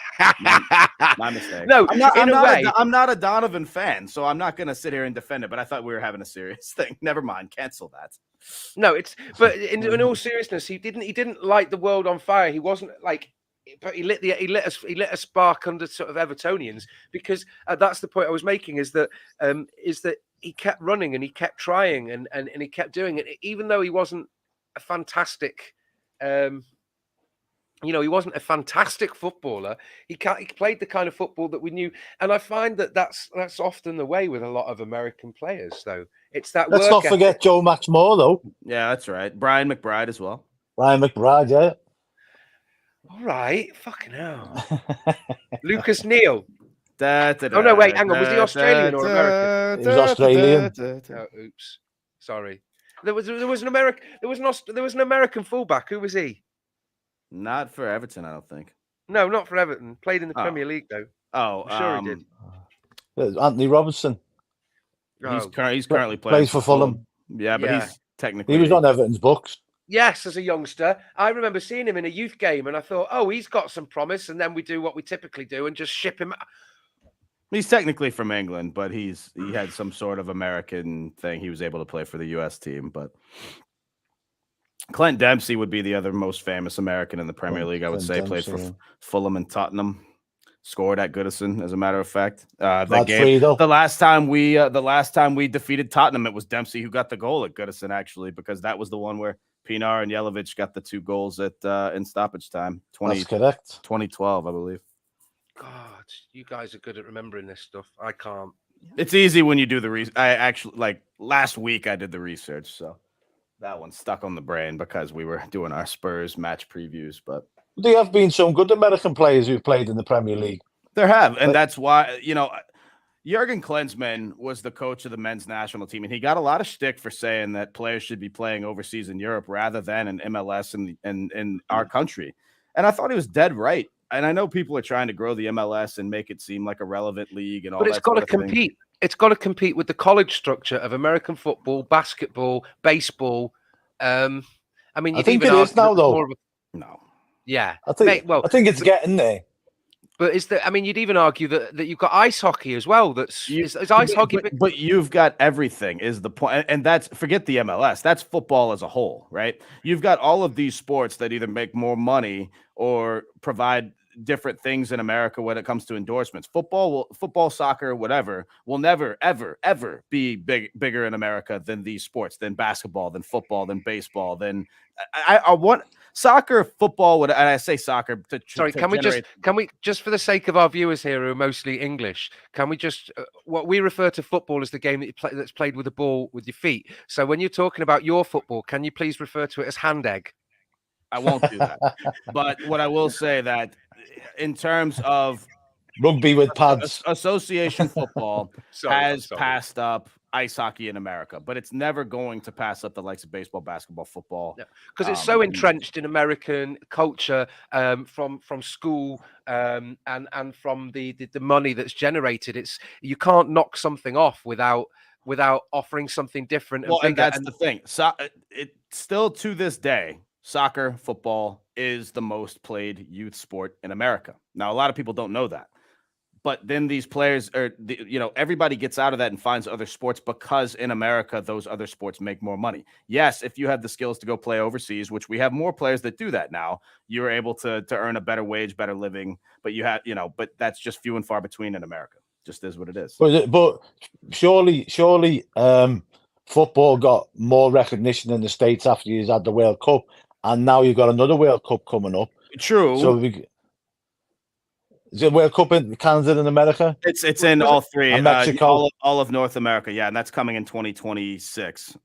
My mistake. No, I'm not a Donovan fan, so I'm not going to sit here and defend it. But I thought we were having a serious thing. Never mind, cancel that. No, but in all seriousness, he didn't light the world on fire. He wasn't like. But he lit a spark under sort of Evertonians, because that's the point I was making, is that he kept running and he kept trying and he kept doing it, even though he wasn't a fantastic, he wasn't a fantastic footballer. He played the kind of football that we knew, and I find that's often the way with a lot of American players. Though it's that. Let's not forget Joe Max Moore, though. Yeah, that's right. Brian McBride as well. Brian McBride, yeah. All right, fucking hell. Lucas Neal. Oh no, wait, hang on. Was he Australian or American? He was Australian. Oh, oops, sorry. There was an American fullback. Who was he? Not for Everton, I don't think. No, not for Everton. Played in the Premier League though. Oh, I'm sure he did. Anthony Robertson. He's currently playing. Plays for Fulham. Yeah, but he's technically. He was on Everton's books. Yes, as a youngster. I remember seeing him in a youth game and I thought, oh, he's got some promise. And then we do what we typically do and just ship him. He's technically from England, but he had some sort of American thing. He was able to play for the U.S. team. But Clint Dempsey would be the other most famous American in the Premier League, I would say. Played for Fulham and Tottenham. scored at Goodison, as a matter of fact. The last time we defeated Tottenham, it was Dempsey who got the goal at Goodison, actually, because that was the one where Pinar and Jelavic got the 2 goals at in stoppage time. That's correct. 2012, I believe. God, you guys are good at remembering this stuff. I can't. It's easy when you do the research. I actually, last week I did the research, so that one stuck on the brain because we were doing our Spurs match previews. But there have been some good American players who've played in the Premier League. There have, and that's why, Jurgen Klinsmann was the coach of the men's national team, and he got a lot of shtick for saying that players should be playing overseas in Europe rather than in MLS in our country. And I thought he was dead right. And I know people are trying to grow the MLS and make it seem like a relevant league and all that. But it's got to compete. It's got to compete with the college structure of American football, basketball, baseball. I think it is now, though. No. Yeah. I think it's getting there. But you'd even argue that you've got ice hockey as well. Is ice hockey. But you've got everything is the point. And that's, forget the MLS. That's football as a whole, right? You've got all of these sports that either make more money or provide different things in America when it comes to endorsements. Football, soccer, whatever, will never, ever, ever be bigger in America than these sports, than basketball, than football, than baseball, than I want soccer, football. And I say soccer. Can we just for the sake of our viewers here who are mostly English, can we just what we refer to football as the game that that's played with the ball with your feet. So when you're talking about your football, can you please refer to it as hand egg? I won't do that. But what I will say that in terms of rugby with pads, association football has passed up ice hockey in America, but it's never going to pass up the likes of baseball, basketball, football, because it's so entrenched in American culture, from school, and from the money that's generated. You can't knock something off without offering something different. And that's the thing. So it still to this day, soccer, football is the most played youth sport in America. Now, a lot of people don't know that. But then these players everybody gets out of that and finds other sports because in America, those other sports make more money. Yes, if you have the skills to go play overseas, which we have more players that do that now, you're able to earn a better wage, better living. But you have, but that's just few and far between in America. Just is what it is. But surely, football got more recognition in the States after you had the World Cup. And now you've got another World Cup coming up. True. So is it World Cup in Canada and America? It's in all three. And Mexico. All of North America. Yeah, and that's coming in 2026.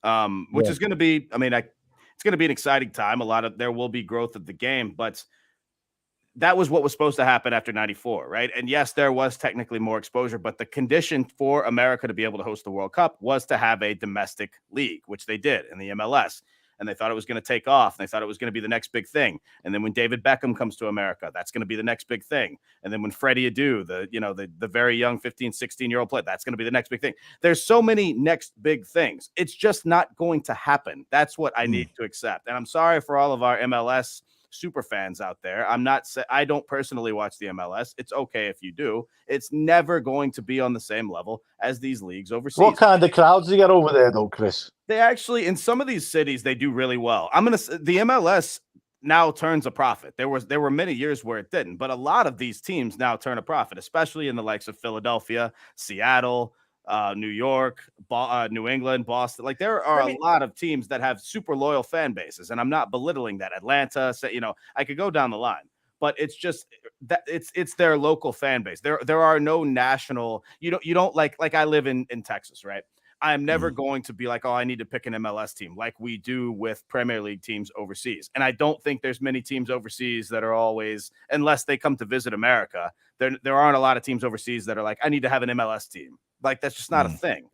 Which is going to be, it's going to be an exciting time. There will be growth of the game, but that was what was supposed to happen after 94, right? And yes, there was technically more exposure, but the condition for America to be able to host the World Cup was to have a domestic league, which they did in the MLS. And they thought it was going to take off. And they thought it was going to be the next big thing. And then when David Beckham comes to America, that's going to be the next big thing. And then when Freddie Adu, the very young 15, 16-year-old player, that's going to be the next big thing. There's so many next big things. It's just not going to happen. That's what I need to accept. And I'm sorry for all of our MLS super fans out there. I don't personally watch the MLS. It's okay if you do. It's never going to be on the same level as these leagues overseas. What kind of crowds do you get over there, though, Chris? They actually, in some of these cities, they do really well. The MLS now turns a profit. There were many years where it didn't, but a lot of these teams now turn a profit, especially in the likes of Philadelphia, Seattle, New York, New England, Boston. Like there are a lot of teams that have super loyal fan bases, and I'm not belittling that. Atlanta, I could go down the line, but it's just that it's their local fan base. There are no national. You don't like I live in Texas, right? I'm never going to be like, oh, I need to pick an MLS team like we do with Premier League teams overseas. And I don't think there's many teams overseas that are always, unless they come to visit America, there aren't a lot of teams overseas that are like, I need to have an MLS team. Like, that's just not a thing.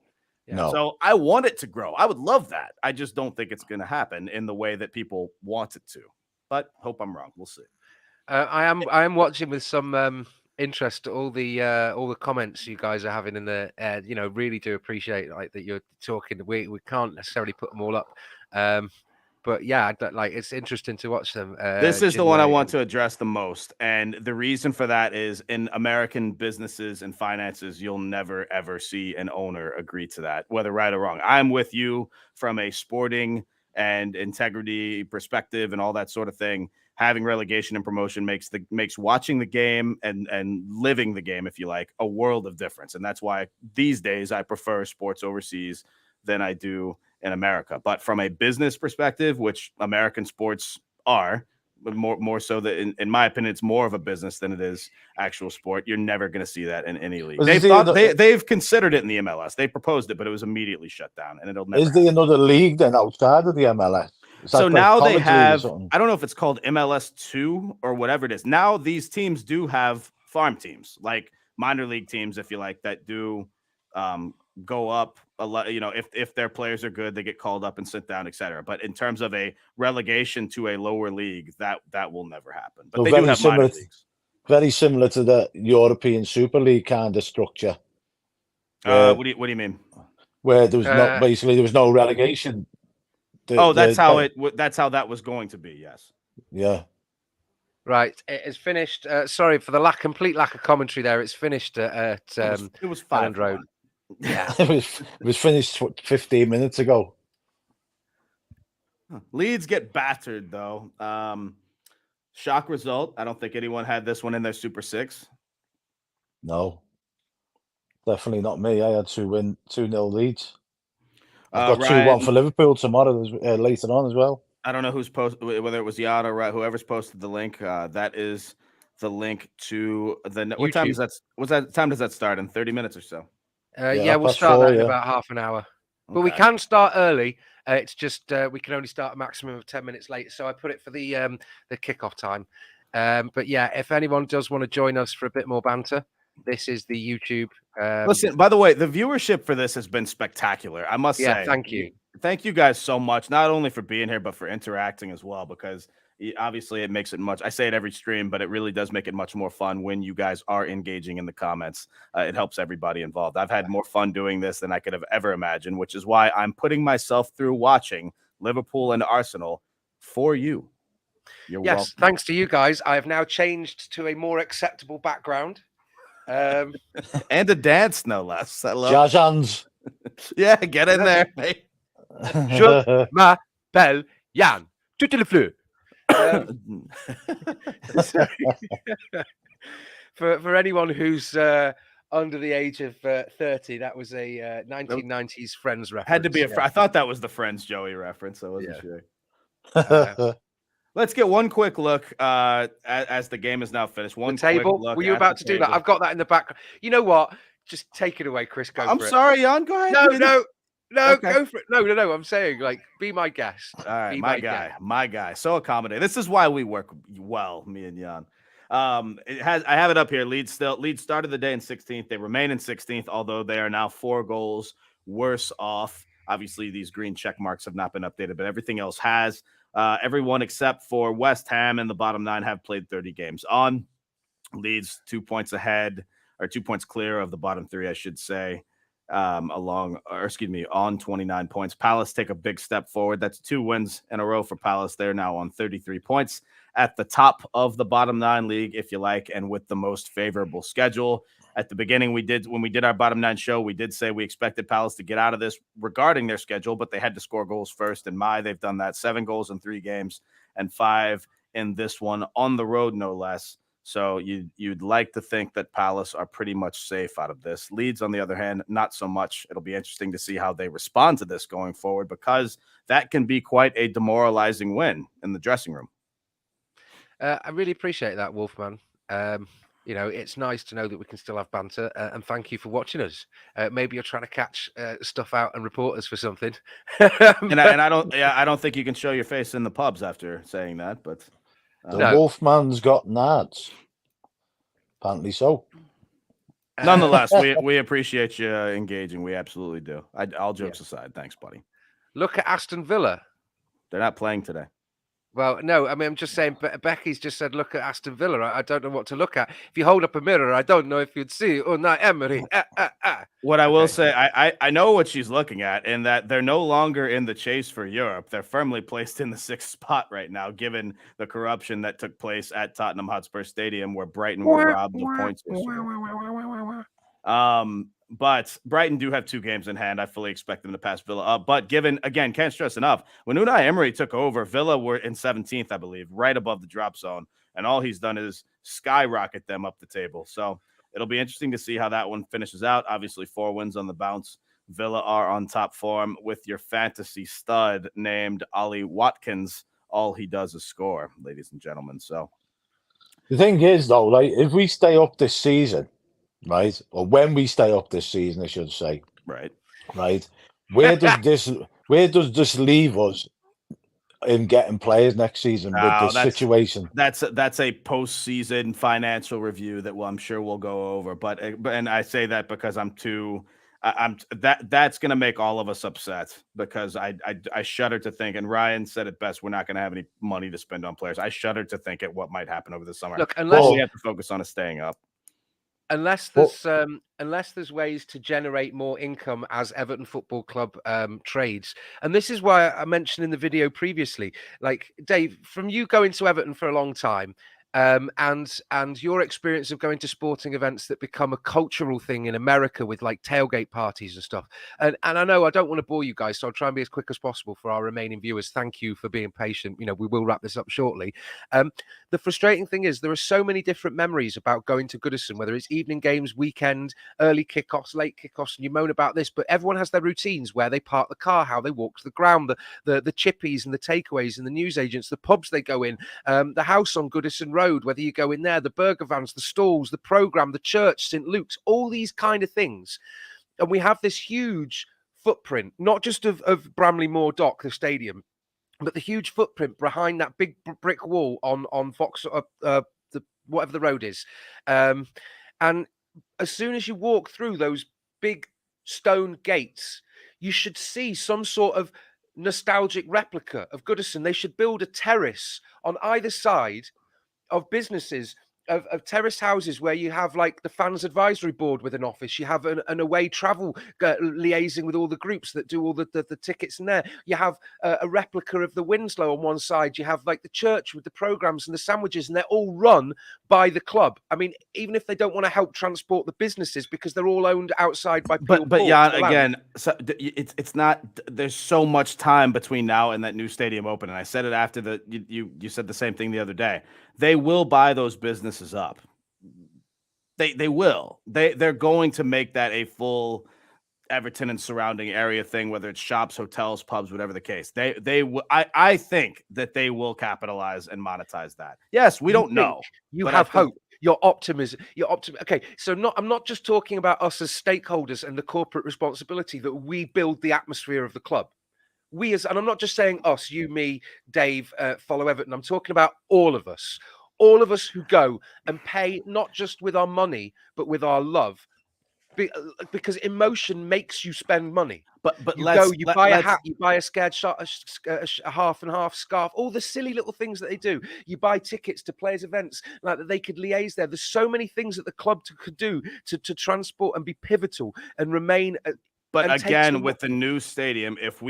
No. So I want it to grow. I would love that. I just don't think it's going to happen in the way that people want it to. But hope I'm wrong. We'll see. I am watching with some interest all the comments you guys are having in the really do appreciate that you're talking. We can't necessarily put them all up, but yeah, it's interesting to watch them. This is the one I want to address the most, and the reason for that is in American businesses and finances, you'll never ever see an owner agree to that, whether right or wrong. I'm with you from a sporting and integrity perspective and all that sort of thing. having relegation and promotion makes watching the game and living the game, if you like, a world of difference. And that's why these days I prefer sports overseas than I do in America. But from a business perspective, which American sports are, more so that in my opinion, it's more of a business than it is actual sport. You're never going to see that in any league. They've considered it in the MLS. They proposed it, but it was immediately shut down, and it'll never. Is there another league then outside of the MLS? So now they have, I don't know if it's called MLS 2 or whatever it is. Now these teams do have farm teams, like minor league teams, if you like, that do go up a lot. You know, if their players are good, they get called up and sent down, etc. But in terms of a relegation to a lower league, that will never happen. But so they do have minor leagues. Very similar to the European Super League kind of structure. What do you mean? Where there was there was no relegation. That's how that was going to be. Yes. Yeah. Right. It is finished. Sorry for the complete lack of commentary there. It's finished at it was 5 Road. Yeah. it was finished 15 minutes ago. Leeds get battered though. Shock result. I don't think anyone had this one in their Super 6. No. Definitely not me. I had 2-0 Leeds. I've got 2-1 for Liverpool tomorrow later on as well. I don't know who's posted, whether it was Yada or whoever's posted the link. That is the link to the. What time is that? Time does that start? In 30 minutes or so? We'll start that in about half an hour. But we can start early. It's just we can only start a maximum of 10 minutes late. So I put it for the kickoff time. But yeah, if anyone does want to join us for a bit more banter, this is the YouTube. Listen, by the way, the viewership for this has been spectacular. I must say, thank you. Thank you guys so much, not only for being here, but for interacting as well, because obviously it makes it I say it every stream, but it really does make it much more fun when you guys are engaging in the comments. It helps everybody involved. I've had more fun doing this than I could have ever imagined, which is why I'm putting myself through watching Liverpool and Arsenal for you. You're welcome. Thanks to you guys. I have now changed to a more acceptable background. And a dance, no less. Jazz hands. Yeah, get in there, mate. Je m'appelle Yann. Tout le fleu. For anyone who's under the age of 30, that was a 1990s Friends reference. Had to be I thought that was the Friends Joey reference. I wasn't sure. Let's get one quick look as the game is now finished. One table. Quick look. Were you about to do that? I've got that in the back. You know what? Just take it away, Chris. I'm sorry, Jan. Go ahead. No, okay. Go for it. No. I'm saying, be my guest. All right, my guy. So accommodating. This is why we work well, me and Jan. I have it up here. Leeds started the day in 16th. They remain in 16th, although they are now 4 goals worse off. Obviously, these green check marks have not been updated, but everything else has. Everyone except for West Ham and the bottom 9 have played 30 games on. Leeds 2 points ahead, or 2 points clear of the bottom 3, I should say. On 29 points. Palace take a big step forward. That's 2 wins in a row for Palace. They're now on 33 points at the top of the bottom 9 league, if you like, and with the most favorable schedule. At the beginning, when we did our bottom 9 show, we did say we expected Palace to get out of this regarding their schedule, but they had to score goals first. In they've done that. 7 goals in 3 games and 5 in this one on the road, no less. So you'd like to think that Palace are pretty much safe out of this. Leeds, on the other hand, not so much. It'll be interesting to see how they respond to this going forward, because that can be quite a demoralizing win in the dressing room. I really appreciate that, Wolfman. It's nice to know that we can still have banter, and thank you for watching us. Maybe you're trying to catch stuff out and report us for something. I don't think you can show your face in the pubs after saying that, but. The Wolfman's got nads. Apparently so. Nonetheless, we appreciate you engaging. We absolutely do. All jokes aside, thanks, buddy. Look at Aston Villa. They're not playing today. Well, no, I mean, I'm just saying, Becky's just said, look at Aston Villa. I don't know what to look at. If you hold up a mirror, I don't know if you'd see Unai Emery. What I will say, I know what she's looking at, and that they're no longer in the chase for Europe. They're firmly placed in the 6th spot right now, given the corruption that took place at Tottenham Hotspur Stadium, where Brighton were robbed of points. But Brighton do have 2 games in hand. I fully expect them to pass Villa up. But given, again, can't stress enough, when Unai Emery took over, Villa were in 17th, I believe, right above the drop zone. And all he's done is skyrocket them up the table. So it'll be interesting to see how that one finishes out. Obviously, 4 wins on the bounce. Villa are on top form with your fantasy stud named Ollie Watkins. All he does is score, ladies and gentlemen. So the thing is, though, like if we stay up this season, right, or when we stay up this season, I should say, right, where does this leave us in getting players next season with this situation? That's a postseason financial review that I'm sure we'll go over. But and I say that because that's going to make all of us upset, because I shudder to think, and Ryan said it best, we're not going to have any money to spend on players. I shudder to think at what might happen over the summer. Look, unless we have to focus on staying up. Unless there's ways to generate more income as Everton Football Club trades. And this is why I mentioned in the video previously, like, Dave, from you going to Everton for a long time, and your experience of going to sporting events that become a cultural thing in America with like tailgate parties and stuff. And I know I don't want to bore you guys, so I'll try and be as quick as possible for our remaining viewers. Thank you for being patient. You know, we will wrap this up shortly. The frustrating thing is there are so many different memories about going to Goodison, whether it's evening games, weekend, early kickoffs, late kickoffs, and you moan about this, but everyone has their routines, where they park the car, how they walk to the ground, the chippies and the takeaways and the newsagents, the pubs they go in, the house on Goodison Road, whether you go in there, the burger vans, the stalls, the program, the church, St. Luke's, all these kind of things. And we have this huge footprint, not just of Bramley Moor Dock, the stadium, but the huge footprint behind that big brick wall on Fox, whatever the road is. And as soon as you walk through those big stone gates, you should see some sort of nostalgic replica of Goodison. They should build a terrace on either side of businesses, of terrace houses, where you have like the fans advisory board with an office, you have an away travel liaising with all the groups that do all the tickets in there, you have a replica of the Winslow on one side, you have like the church with the programs and the sandwiches, and they're all run by the club. I mean, even if they don't want to help transport the businesses, because they're all owned outside by people. But yeah, again, so it's not, there's so much time between now and that new stadium open, and I said it after you said the same thing the other day. They will buy those businesses up. They will. They're going to make that a full Everton and surrounding area thing, whether it's shops, hotels, pubs, whatever the case. I think that they will capitalize and monetize that. Yes, we don't know. You have hope. Your optimism. Okay, so I'm not just talking about us as stakeholders and the corporate responsibility that we build the atmosphere of the club. And I'm not just saying us, you, me, Dave, follow Everton. I'm talking about all of us who go and pay, not just with our money, but with our love, because emotion makes you spend money. But you buy a hat, you buy a scared shot, a half and half scarf, all the silly little things that they do. You buy tickets to players' events like that they could liaise there. There's so many things that the club could do to transport and be pivotal and remain. But again, with the new stadium, if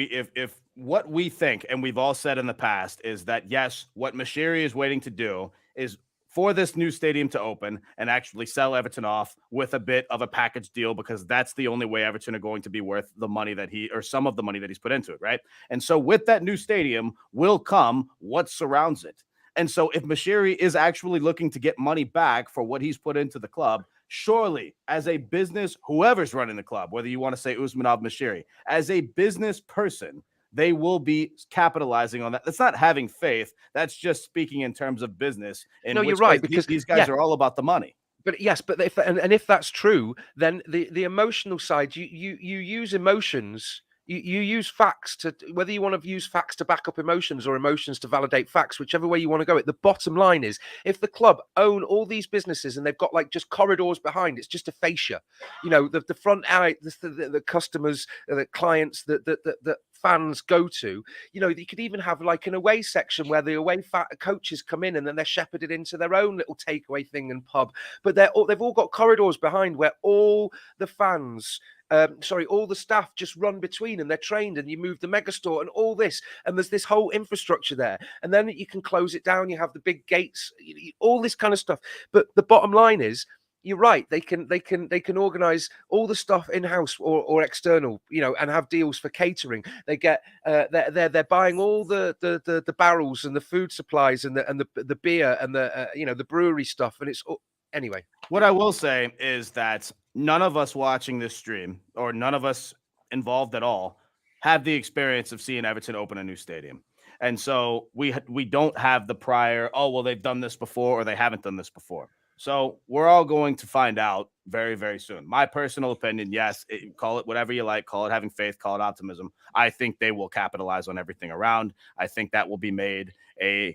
what we think, and we've all said in the past, is that yes, what Mashiri is waiting to do is for this new stadium to open and actually sell Everton off with a bit of a package deal, because that's the only way Everton are going to be worth the money that some of the money that he's put into it, right? And so with that new stadium will come what surrounds it. And so if Mashiri is actually looking to get money back for what he's put into the club, surely, as a business, whoever's running the club, whether you want to say Usmanov, Mashiri, as a business person, they will be capitalizing on that. That's not having faith. That's just speaking in terms of business. No, you're right, because these guys are all about the money. But yes, but if that's true, then the emotional side, you use emotions. You use facts to, whether you want to use facts to back up emotions or emotions to validate facts, whichever way you want to go. The bottom line is, if the club own all these businesses and they've got like just corridors behind, it's just a fascia. You know, the front alley, the customers, the clients, that fans go to. You know, you could even have like an away section where the away coaches come in and then they're shepherded into their own little takeaway thing and pub. But they've all got corridors behind where all the fans. All the staff just run between, and they're trained, and you move the megastore and all this, and there's this whole infrastructure there, and then you can close it down. You have the big gates, all this kind of stuff. But the bottom line is, you're right. They can organize all the stuff in house or external, and have deals for catering. They get they're buying all the barrels and the food supplies and the beer and the brewery stuff, and it's anyway. What I will say is that none of us watching this stream, or none of us involved at all, have the experience of seeing Everton open a new stadium. And so we don't have the prior, oh, well, they've done this before or they haven't done this before. So we're all going to find out very, very soon. My personal opinion, yes, call it whatever you like, call it having faith, call it optimism. I think they will capitalize on everything around. I think that will be made a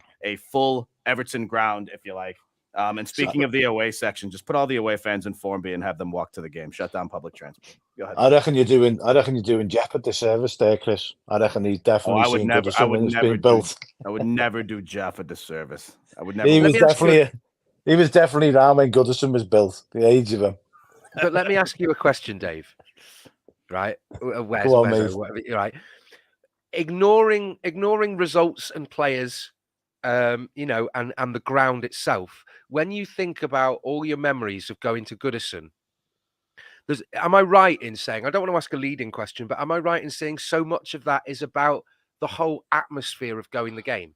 full Everton ground, if you like. And speaking of the away section, just put all the away fans in Form B and have them walk to the game. Shut down public transport. Go ahead. I reckon you're doing Jeff a disservice there, Chris. I reckon he's definitely seen Goodison it's been built. I would never do Jeff a disservice. I would never. He was definitely around when Goodison was built. The age of him. But let me ask you a question, Dave. Right? Right. Ignoring results and players, and the ground itself. When you think about all your memories of going to Goodison, am I right in saying, I don't want to ask a leading question, but am I right in saying so much of that is about the whole atmosphere of going the game?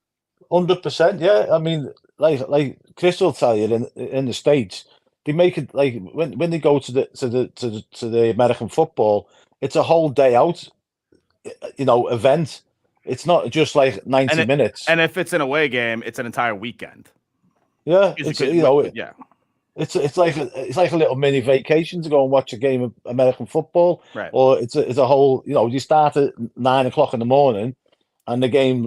100%, yeah. I mean, like Chris will tell you, in the States, they make it like when they go to the American football, it's a whole day out, event. It's not just like 90 minutes. And if it's an away game, it's an entire weekend. Yeah, it's like a little mini vacation to go and watch a game of American football. Right. Or it's a whole, you start at 9 o'clock in the morning, and the game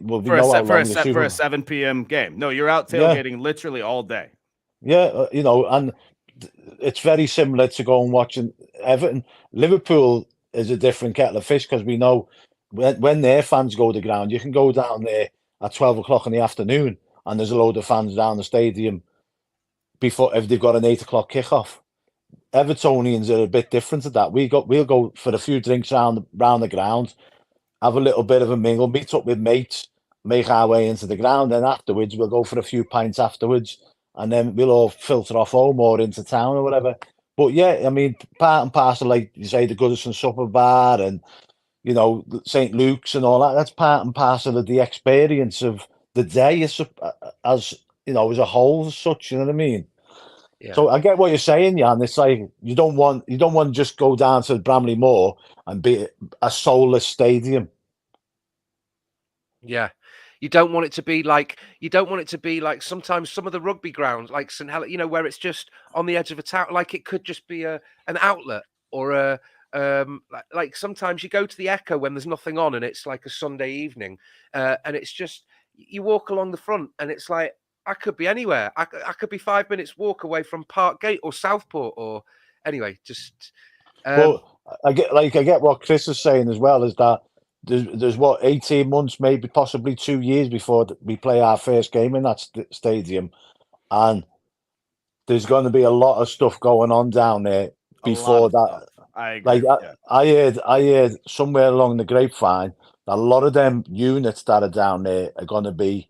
will be for a 7 p.m. game. No, you're out tailgating literally all day. Yeah, and it's very similar to going and watching Everton. Liverpool is a different kettle of fish because we know when their fans go to the ground, you can go down there at 12 o'clock in the afternoon, and there's a load of fans down the stadium before if they've got an 8 o'clock kickoff. Evertonians are a bit different to that. We'll go for a few drinks round the ground, have a little bit of a mingle, meet up with mates, make our way into the ground, and afterwards we'll go for a few pints afterwards, and then we'll all filter off home or into town or whatever. But yeah, I mean, part and parcel, like you say, the Goodison Supper Bar and St. Luke's and all that. That's part and parcel of the experience of the day as a whole, as such. You know what I mean? Yeah. So I get what you're saying, Jan. It's like you don't want to just go down to Bramley Moor and be a soulless stadium. Yeah. You don't want it to be like sometimes some of the rugby grounds, like St. Helens, where it's just on the edge of a town. Like it could just be an outlet or a. Like sometimes you go to the Echo when there's nothing on and it's like a Sunday evening, and it's just you walk along the front and it's like I could be anywhere. I could be 5 minutes walk away from Parkgate or Southport or anyway. Just well, I get what Chris is saying as well, is that there's 18 months, maybe possibly 2 years before we play our first game in that stadium, and there's going to be a lot of stuff going on down there before that. I agree. I heard somewhere along the grapevine that a lot of them units that are down there are going to be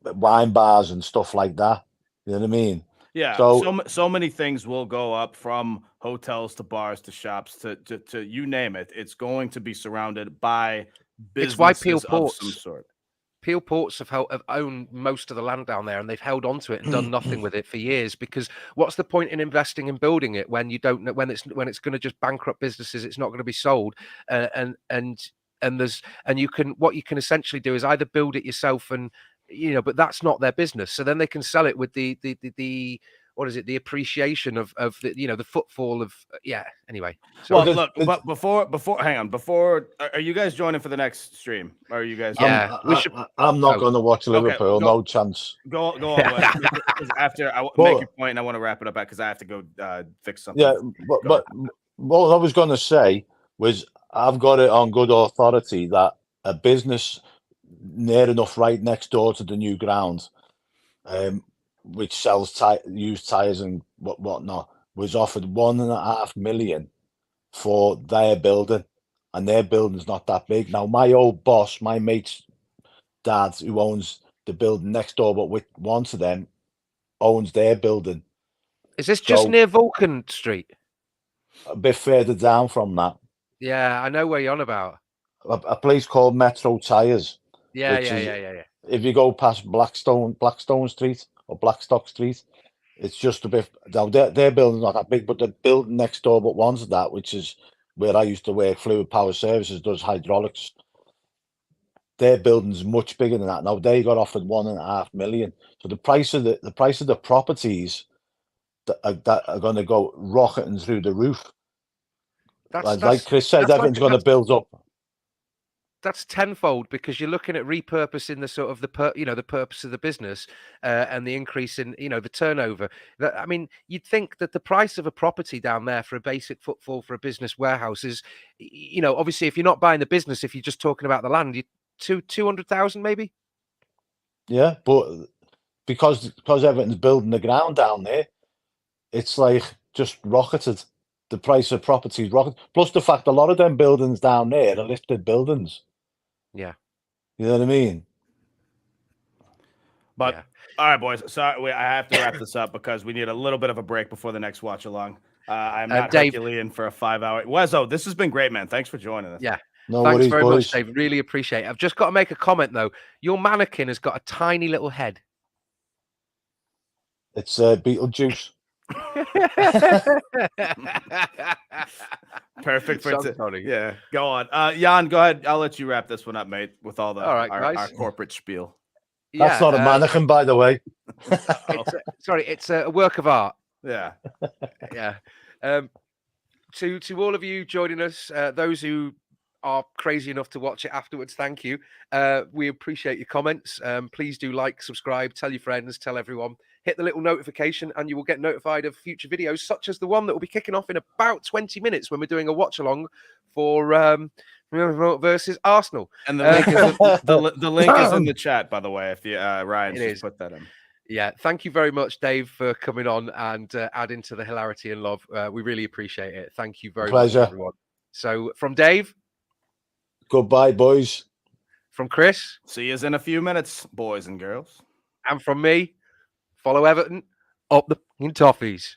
wine bars and stuff like that. You know what I mean? Yeah. So many things will go up, from hotels to bars to shops to you name it. It's going to be surrounded by businesses of some sort. Peel Ports have owned most of the land down there, and they've held on to it and done nothing with it for years. Because what's the point in investing and building it when you don't know when it's going to just bankrupt businesses? It's not going to be sold, and you can essentially do is either build it yourself and but that's not their business. So then they can sell it with the what is it? The appreciation of the the footfall of Anyway, so well, look, but before hang on, are you guys joining for the next stream? Or are you guys? Yeah, I'm not going to watch Liverpool. No chance. Go on. After I make your point, and I want to wrap it up because I have to go fix something. Yeah, but what I was going to say was I've got it on good authority that a business near enough right next door to the new ground, which sells used tires and whatnot, was offered $1.5 million for their building, and their building's not that big. Now, my old boss, my mate's dad, who owns the building next door, but with one of them owns their building, Is this just So- near Vulcan Street? A bit further down from that, Yeah, I know where you're on about. a place called Metro Tires. Yeah, Which yeah, is- yeah. If you go past Blackstone Street or Blackstock Street, it's just a bit. Now their building's not that big, but the building next door, but one's to that, which is where I used to work. Fluid Power Services does hydraulics. Their building's much bigger than that. Now they got offered 1.5 million. So the price of the properties that are going to go rocketing through the roof. Like Chris said, everyone's going to build up. That's tenfold because you're looking at repurposing the sort of the purpose of the business and the increase in the turnover. I mean, you'd think that the price of a property down there for a basic footfall for a business warehouse is, obviously if you're not buying the business, if you're just talking about the land, 200,000 maybe. Yeah, but because everything's building the ground down there, it's like just rocketed. The price of properties rocketed. Plus the fact a lot of them buildings down there are listed buildings. Yeah. You know what I mean? But Yeah. all right, boys. Sorry, I have to wrap this up because we need a little bit of a break before the next watch along. I'm not Dave, Herculean for a 5-hour. Wezzo, this has been great, man. Thanks for joining us. Yeah. No Thanks worries, very boys. much, Dave. Really appreciate it. I've just got to make a comment though. Your mannequin has got a tiny little head. It's Beetlejuice. Perfect for Funny. Yeah, go on. Jan, go ahead. I'll let you wrap this one up, mate, with all our corporate spiel. That's not a mannequin, by the way. It's a work of art. Yeah. Yeah. To all of you joining us, those who are crazy enough to watch it afterwards, thank you. We appreciate your comments. Please do like, subscribe, tell your friends, tell everyone. Hit the little notification and you will get notified of future videos, such as the one that will be kicking off in about 20 minutes when we're doing a watch along for versus Arsenal. And the link is the link is in the chat, by the way. If you Ryan just put that in. Yeah, thank you very much, Dave, for coming on and adding to the hilarity and love. We really appreciate it. Thank you very much, everyone. So from Dave, goodbye, boys. From Chris, see you in a few minutes, boys and girls. And from me, follow Everton up the toffees.